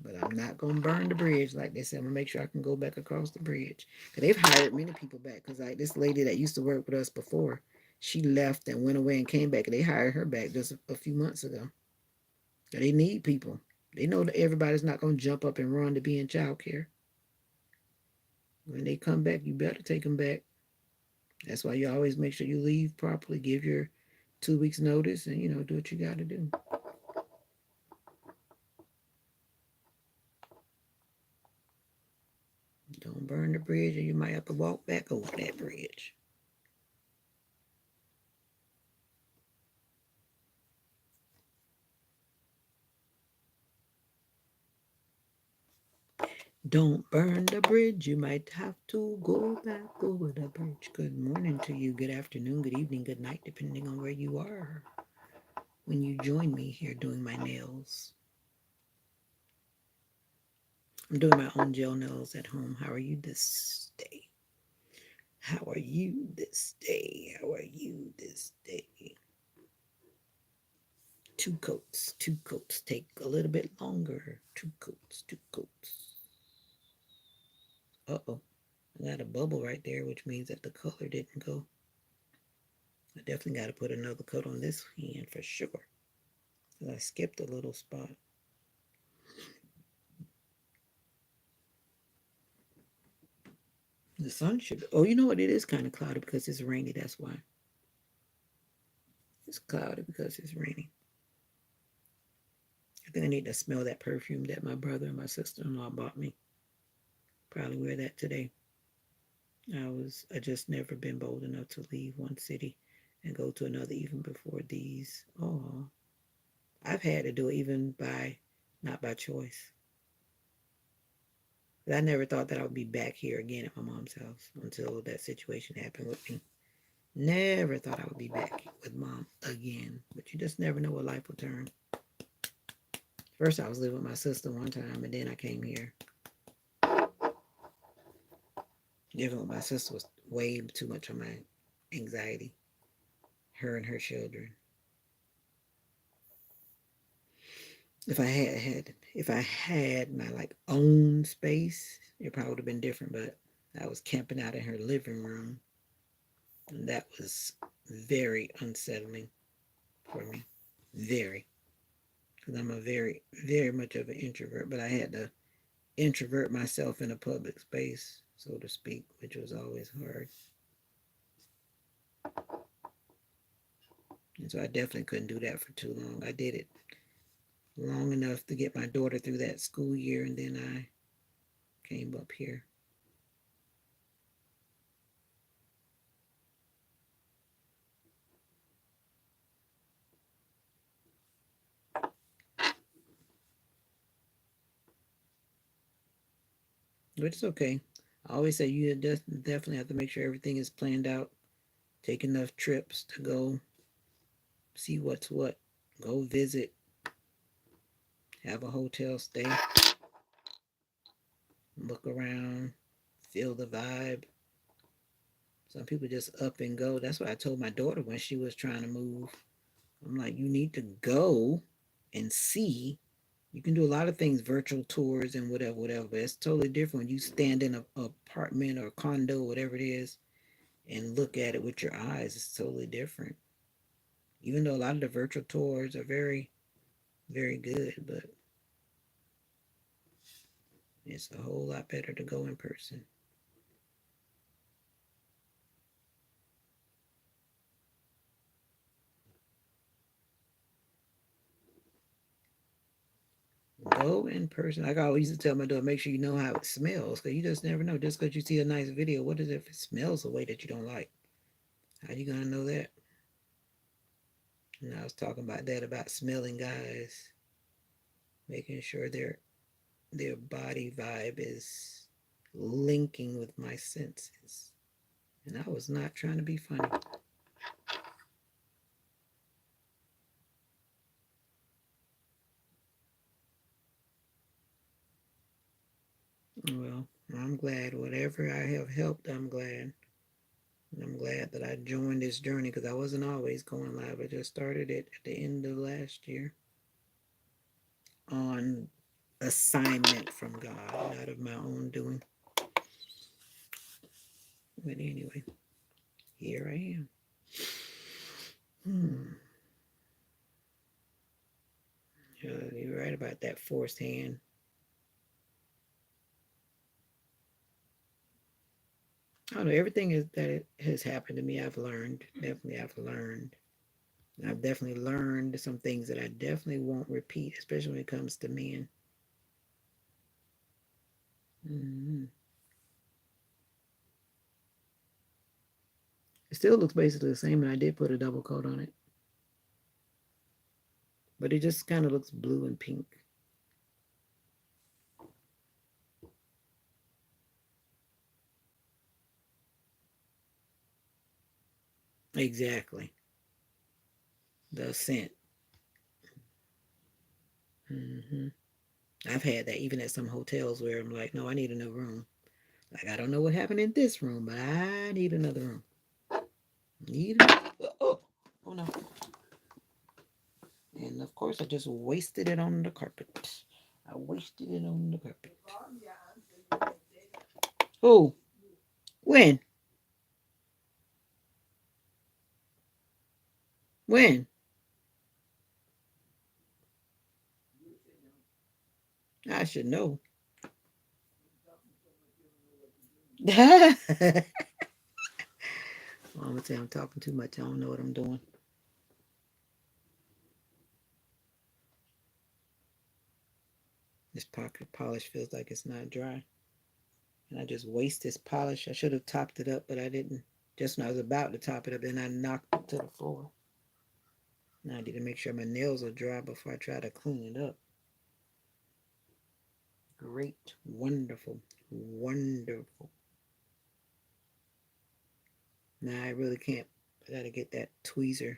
But I'm not going to burn the bridge like they said. I'm going to make sure I can go back across the bridge. Because they've hired many people back. Because like this lady that used to work with us before, she left and went away and came back. And they hired her back just a few months ago. They need people. They know that everybody's not going to jump up and run to be in child care. When they come back, you better take them back. That's why you always make sure you leave properly. Give your 2 weeks notice and, do what you got to do. Don't burn the bridge or you might have to walk back over that bridge. Don't burn the bridge. You might have to go back over the bridge. Good morning to you. Good afternoon, good evening, good night, depending on where you are when you join me here doing my nails. I'm doing my own gel nails at home. How are you this day? How are you this day? How are you this day? 2 coats. 2 coats. Take a little bit longer. 2 coats. 2 coats. Uh-oh. I got a bubble right there, which means that the color didn't go. I definitely got to put another coat on this hand for sure. I skipped a little spot. The sun should... Oh, you know what? It is kind of cloudy because it's rainy. That's why. It's cloudy because it's raining. I think I need to smell that perfume that my brother and my sister-in-law bought me. Probably wear that today. I just never been bold enough to leave one city and go to another even before these. Oh, I've had to do it even not by choice. But I never thought that I would be back here again at my mom's house until that situation happened with me. Never thought I would be back with mom again. But you just never know what life will turn. First I was living with my sister one time and then I came here. Living with my sister was way too much of my anxiety. Her and her children. If I had my own space, it probably would have been different. But I was camping out in her living room, and that was very unsettling for me. Very, because I'm a very, very much of an introvert. But I had to introvert myself in a public space, so to speak, which was always hard. And so I definitely couldn't do that for too long. I did it long enough to get my daughter through that school year, and then I came up here. But it's okay. I always say you definitely have to make sure everything is planned out. Take enough trips to go see what's what. Go visit. Have a hotel stay. Look around. Feel the vibe. Some people just up and go. That's what I told my daughter when she was trying to move. I'm like, you need to go and see. You can do a lot of things, virtual tours and whatever, but it's totally different when you stand in an apartment or condo, whatever it is, and look at it with your eyes. It's totally different. Even though a lot of the virtual tours are very, very good, but it's a whole lot better to go in person. Go in person. Like I always used to tell my daughter, make sure you know how it smells, because you just never know. Just because you see a nice video, what is it if it smells a way that you don't like? How you gonna know that? And I was talking about that, about smelling guys, making sure their body vibe is linking with my senses. And I was not trying to be funny. Well, I'm glad. Whatever I have helped, I'm glad. And I'm glad that I joined this journey, because I wasn't always going live. I just started it at the end of last year on assignment from God, not of my own doing. But anyway, here I am. You're right about that forced hand. I don't know. Everything is that it has happened to me, I've learned. Definitely, I've learned. And I've definitely learned some things that I definitely won't repeat, especially when it comes to men. Mm-hmm. It still looks basically the same, and I did put a double coat on it, but it just kind of looks blue and pink. Exactly. The scent. Hmm. I've had that even at some hotels where I'm like, no, I need another room. Like, I don't know what happened in this room, but I need another room. Need it. Oh no. And of course, I just wasted it on the carpet. I wasted it on the carpet. Oh, when? When? I should know. Mama say I'm talking too much. I don't know what I'm doing. This pocket polish feels like it's not dry. And I just waste this polish. I should have topped it up, but I didn't. Just when I was about to top it up, then I knocked it to the floor. Now I need to make sure my nails are dry before I try to clean it up. Great. Wonderful. Wonderful. Now I really can't. I gotta get that tweezer.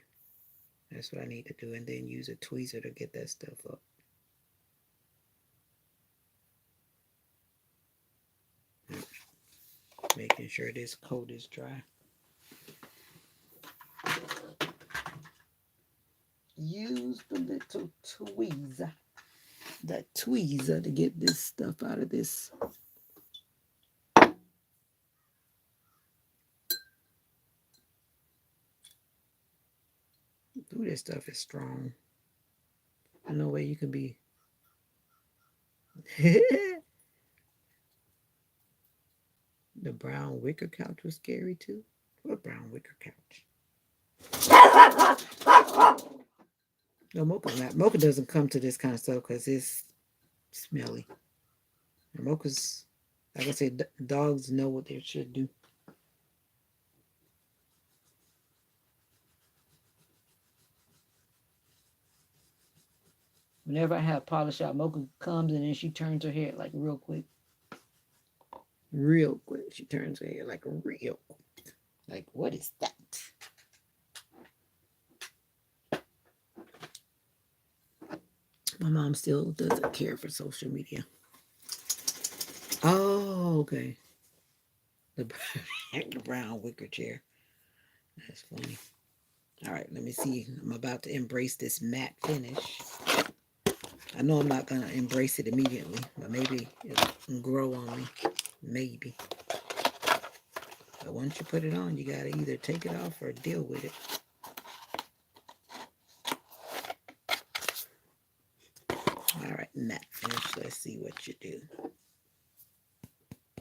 That's what I need to do. And then use a tweezer to get that stuff up. Making sure this coat is dry. Use the little tweezer. That tweezer to get this stuff out of this. Ooh, this stuff is strong. No way you can be. The brown wicker couch was scary too. What brown wicker couch? No, Mocha's not. Mocha doesn't come to this kind of stuff because it's smelly. And Mocha's, like I said, dogs know what they should do. Whenever I have polish out, Mocha comes and then she turns her head like real quick. Real quick. She turns her head like real quick. Like, what is that? My mom still doesn't care for social media. Oh, okay. The, the brown wicker chair. That's funny. All right, let me see. I'm about to embrace this matte finish. I know I'm not going to embrace it immediately, but maybe it'll grow on me. Maybe. But once you put it on, you got to either take it off or deal with it. All right, matte finish. Let's see what you do.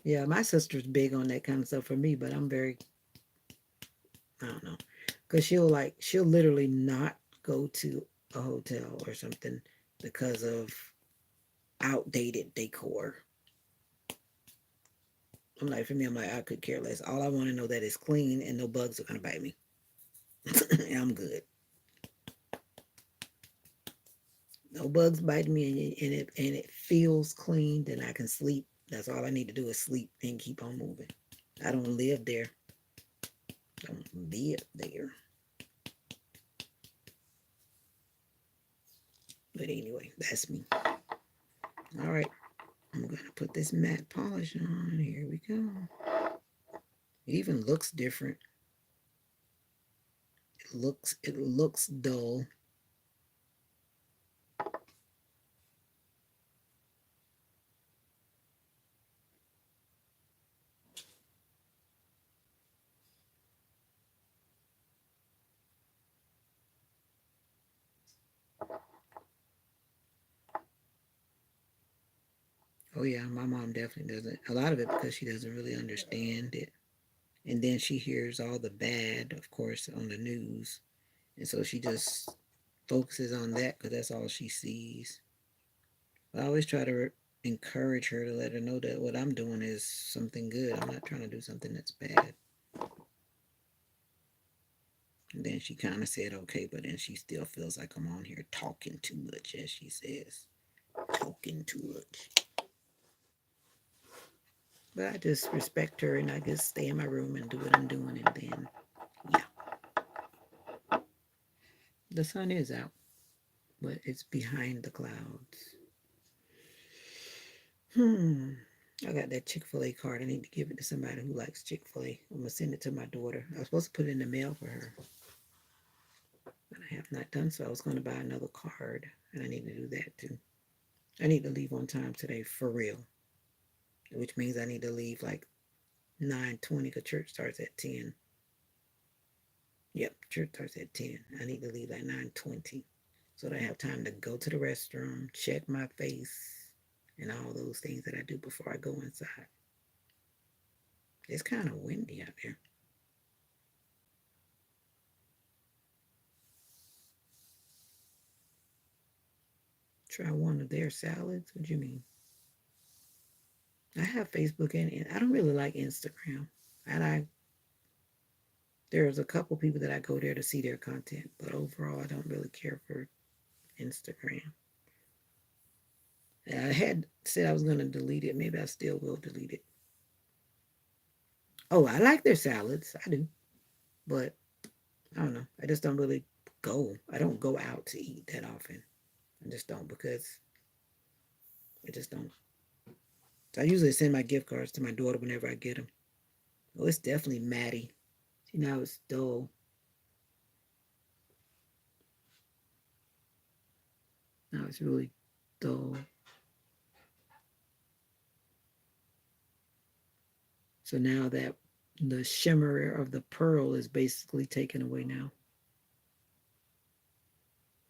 Yeah, my sister's big on that kind of stuff for me, but I'm very, I don't know. Because she'll literally not go to a hotel or something because of outdated decor. I'm like, for me, I'm like, I could care less. All I want to know that it's clean and no bugs are gonna bite me. And I'm good. No bugs biting me, and it feels clean. Then I can sleep. That's all I need to do is sleep and keep on moving. I don't live there. Don't live there. But anyway, that's me. All right, I'm gonna put this matte polish on. Here we go. It even looks different. It looks dull. Oh yeah, my mom definitely doesn't. A lot of it because she doesn't really understand it. And then she hears all the bad, of course, on the news. And so she just focuses on that because that's all she sees. But I always try to encourage her to let her know that what I'm doing is something good. I'm not trying to do something that's bad. And then she kind of said, okay, but then she still feels like I'm on here talking too much, as she says. Talking too much. But I just respect her and I just stay in my room and do what I'm doing. And then, yeah, the sun is out, but it's behind the clouds. I got that Chick-fil-A card. I need to give it to somebody who likes Chick-fil-A. I'm going to send it to my daughter. I was supposed to put it in the mail for her, but I have not done so. I was going to buy another card, and I need to do that too. I need to leave on time today for real, which means I need to leave like 9:20 because church starts at 10. Yep, church starts at 10. I need to leave like 9:20 so that I have time to go to the restroom, check my face, and all those things that I do before I go inside. It's kind of windy out there. Try one of their salads? What do you mean? I have Facebook and I don't really like Instagram. And there's a couple people that I go there to see their content, but overall I don't really care for Instagram. And I had said I was going to delete it. Maybe I still will delete it. Oh, I like their salads. I do. But I don't know. I just don't really go. I don't go out to eat that often. I just don't because I just don't. So I usually send my gift cards to my daughter whenever I get them. Oh, it's definitely Maddie. See, now it's dull. Now it's really dull. So now that the shimmer of the pearl is basically taken away now.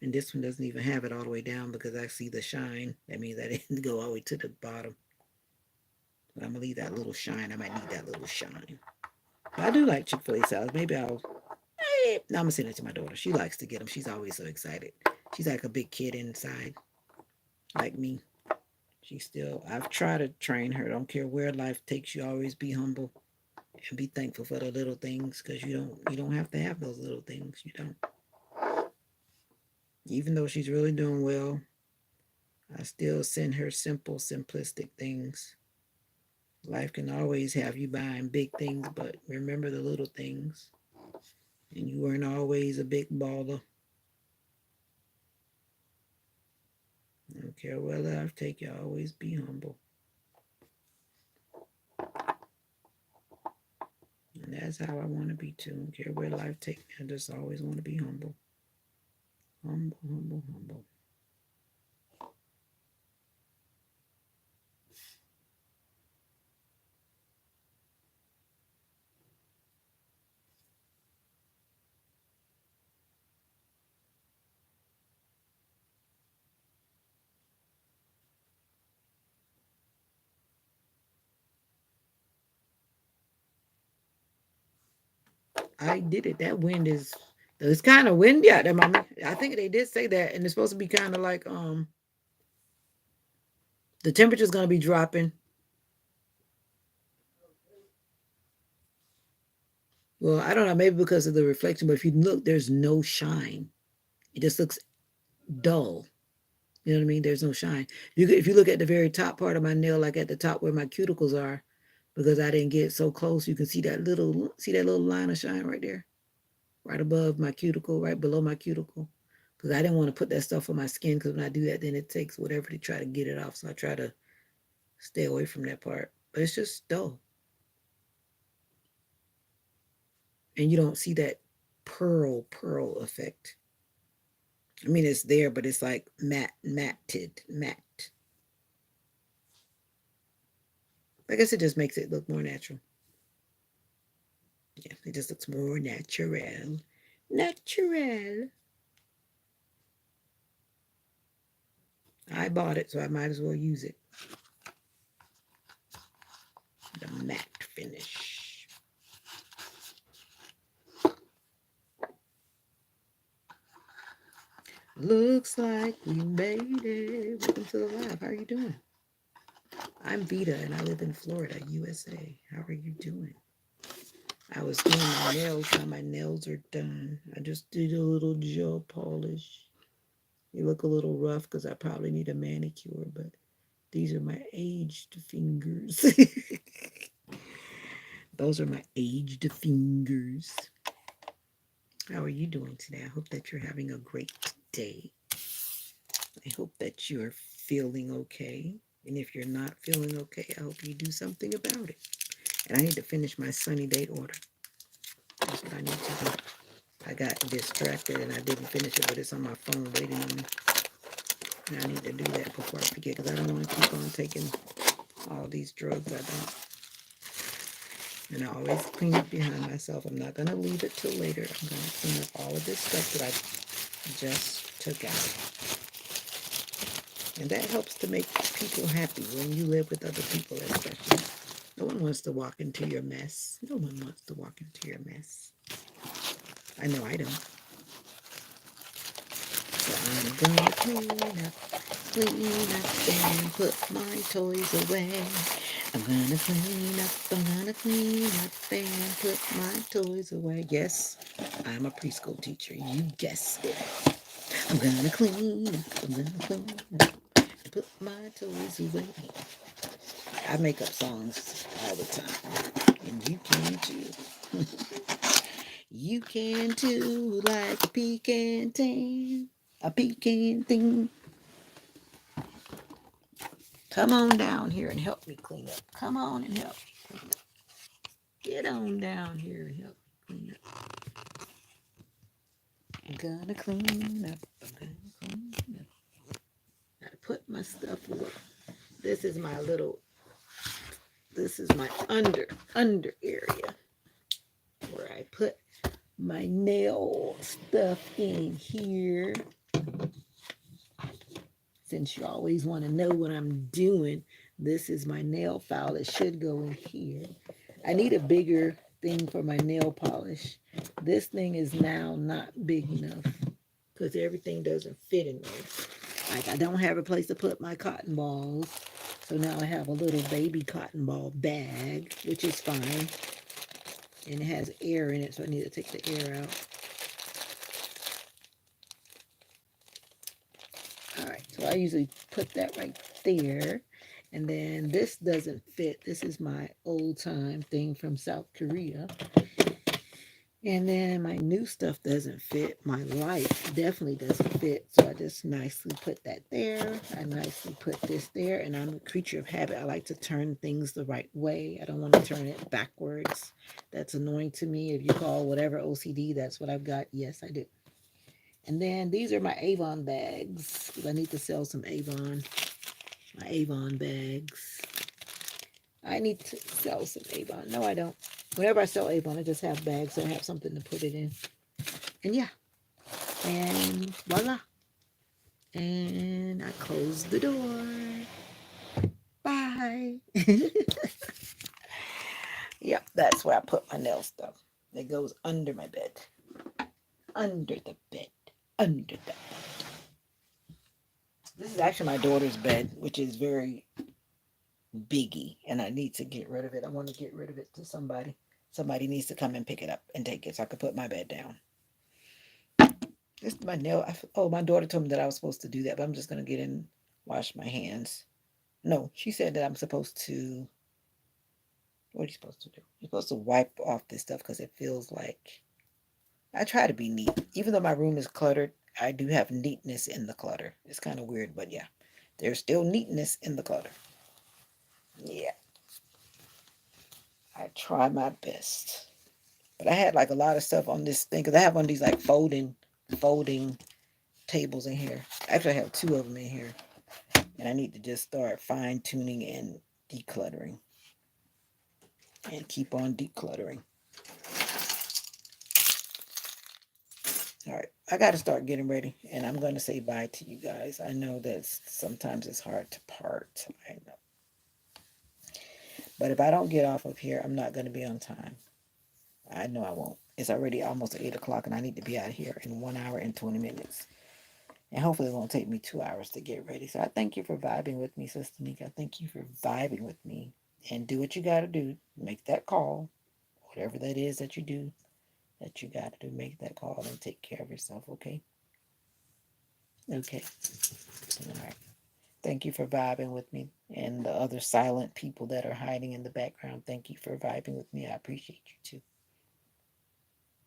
And this one doesn't even have it all the way down because I see the shine. That means I didn't go all the way to the bottom. But I'm going to leave that little shine. I might need that little shine. But I do like Chick-fil-A salads. Maybe I'll... No, I'm going to send it to my daughter. She likes to get them. She's always so excited. She's like a big kid inside, like me. I've tried to train her. Don't care where life takes you. Always be humble and be thankful for the little things because you don't have to have those little things. You don't. Even though she's really doing well, I still send her simple, simplistic things. Life can always have you buying big things, but remember the little things. And you weren't always a big baller. I don't care where life take you, always be humble. And that's how I want to be too. I don't care where life take me, I just always want to be humble. Humble, humble, humble. I did it. That wind is it's kind of windy out there, mommy. I think they did say that, and it's supposed to be kind of like The temperature is going to be dropping. Well, I don't know, maybe because of the reflection, but if you look, there's no shine. It just looks dull. You know what I mean? There's no shine. If you look at the very top part of my nail, like at the top where my cuticles are, because I didn't get so close, you can see that little line of shine right there, right above my cuticle, right below my cuticle. Because I didn't want to put that stuff on my skin, because when I do that, then it takes whatever to try to get it off. So I try to stay away from that part. But it's just dull. And you don't see that pearl effect. I mean, it's there, but it's like matte. I guess it just makes it look more natural. Yeah, it just looks more natural. Natural. I bought it, so I might as well use it. The matte finish. Looks like we made it. Welcome to the live. How are you doing? I'm Veda, and I live in Florida, USA. How are you doing? I was doing my nails. Now my nails are done. I just did a little gel polish. They look a little rough because I probably need a manicure, but these are my aged fingers. Those are my aged fingers. How are you doing today? I hope that you're having a great day. I hope that you're feeling okay. And if you're not feeling okay, I hope you do something about it. And I need to finish my sunny date order. That's what I need to do. I got distracted and I didn't finish it, but it's on my phone waiting on me. And I need to do that before I forget, because I don't want to keep on taking all these drugs. I don't. And I always clean up behind myself. I'm not going to leave it till later. I'm going to clean up all of this stuff that I just took out. And that helps to make people happy when you live with other people, especially. No one wants to walk into your mess. No one wants to walk into your mess. I know I don't. So I'm gonna clean up and put my toys away. I'm gonna clean up and put my toys away. Yes, I'm a preschool teacher. You guessed it. I'm gonna clean up and put my toys away. I make up songs all the time, and you can too. You can too, like a pecan thing, a pecan thing. Come on down here and help me clean up. Come on and help me clean up. Get on down here and help me clean up. I'm gonna clean up. I'm gonna clean up. Gotta put my stuff away. This is my little. This is my under area where I put my nail stuff in here. Since you always want to know what I'm doing, this is my nail file. It should go in here. I need a bigger thing for my nail polish. This thing is now not big enough because everything doesn't fit in there. Like, I don't have a place to put my cotton balls. So now I have a little baby cotton ball bag, which is fine. And it has air in it, so I need to take the air out. All right, so I usually put that right there. And then this doesn't fit. This is my old time thing from South Korea. And then my new stuff doesn't fit. My life definitely doesn't fit. So I just nicely put that there. I nicely put this there. And I'm a creature of habit. I like to turn things the right way. I don't want to turn it backwards. That's annoying to me. If you call whatever OCD, that's what I've got. Yes, I do. And then these are my Avon bags. I need to sell some Avon. My Avon bags. I need to sell some Avon. No, I don't. Whenever I sell Avon, I just have bags, so I have something to put it in. And yeah. And voila. And I close the door. Bye. Yep, that's where I put my nail stuff. It goes under my bed. Under the bed. Under the bed. This is actually my daughter's bed, which is very biggie, and I need to get rid of it. I want to get rid of it to somebody. Somebody needs to come and pick it up and take it so I can put my bed down. This is my nail. Oh, my daughter told me that I was supposed to do that, but I'm just gonna get in, wash my hands. No, she said that I'm supposed to. What are you supposed to do? You're supposed to wipe off this stuff because it feels like I try to be neat. Even though my room is cluttered, I do have neatness in the clutter. It's kind of weird, but yeah, there's still neatness in the clutter. Yeah, I try my best. But I had like a lot of stuff on this thing because I have one of these like folding tables in here. Actually, I have two of them in here, and I need to just start fine tuning and decluttering, and keep on decluttering. All right, I got to start getting ready, and I'm going to say bye to you guys. I know that sometimes it's hard to part. I know, but if I don't get off of here, I'm not going to be on time. I know I won't. It's already almost 8 o'clock, and I need to be out of here in 1 hour and 20 minutes. And hopefully it won't take me 2 hours to get ready. So I thank you for vibing with me, Sister Nika. Thank you for vibing with me. And do what you got to do. Make that call. Whatever that is that you do, that you got to do. Make that call and take care of yourself, okay? Okay. All right. Thank you for vibing with me. And the other silent people that are hiding in the background, thank you for vibing with me. I appreciate you too.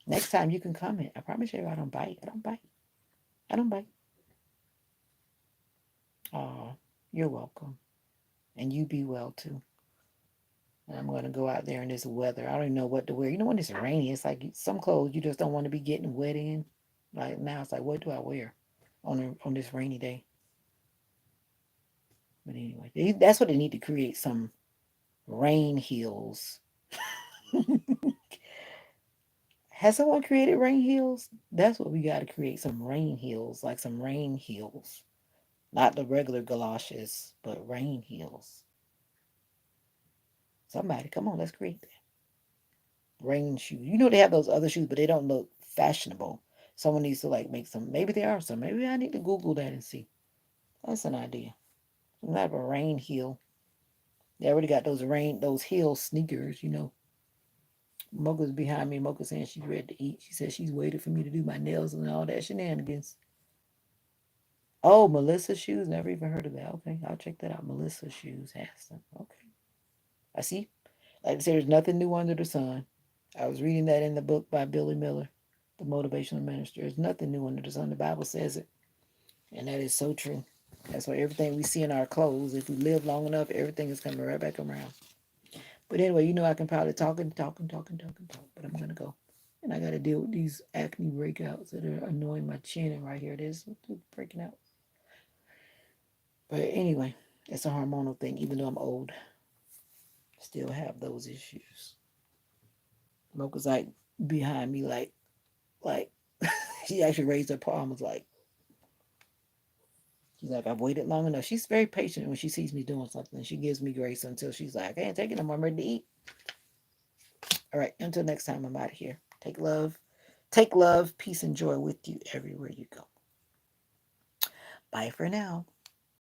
Next time you can comment. I promise you I don't bite. I don't bite. I don't bite. Oh, you're welcome. And you be well too. And I'm gonna go out there in this weather. I don't even know what to wear. You know when it's rainy, it's like some clothes you just don't want to be getting wet in. Like now, it's like, what do I wear on this rainy day? But anyway, that's what they need to create some rain heels. Has someone created rain heels? That's what we got to create, some rain heels, like some rain heels, not the regular galoshes, but rain heels. Somebody, come on, let's create rain shoes. You know they have those other shoes, but they don't look fashionable. Someone needs to like make some. Maybe there are some. Maybe I need to Google that and see. That's an idea. Some type of rain heel. They already got those heel sneakers. You know, Mocha's behind me. Mocha saying she's ready to eat. She said she's waited for me to do my nails and all that shenanigans. Oh, Melissa's shoes. Never even heard of that. Okay, I'll check that out. Melissa's shoes has them. Okay, I see. Like I said, there's nothing new under the sun. I was reading that in the book by Billy Miller, the motivational minister. There's nothing new under the sun. The Bible says it. And that is so true. That's why everything we see in our clothes, if we live long enough, everything is coming right back around. But anyway, you know I can probably talk, but I'm going to go. And I got to deal with these acne breakouts that are annoying my chin. And right here it is breaking out. But anyway, it's a hormonal thing. Even though I'm old, still have those issues. Mocha's like behind me, like she actually raised her palm. Was like, she's like, I've waited long enough. She's very patient when she sees me doing something. She gives me grace until she's like, I can't take it. I'm ready to eat. All right. Until next time, I'm out of here. Take love, peace, and joy with you everywhere you go. Bye for now.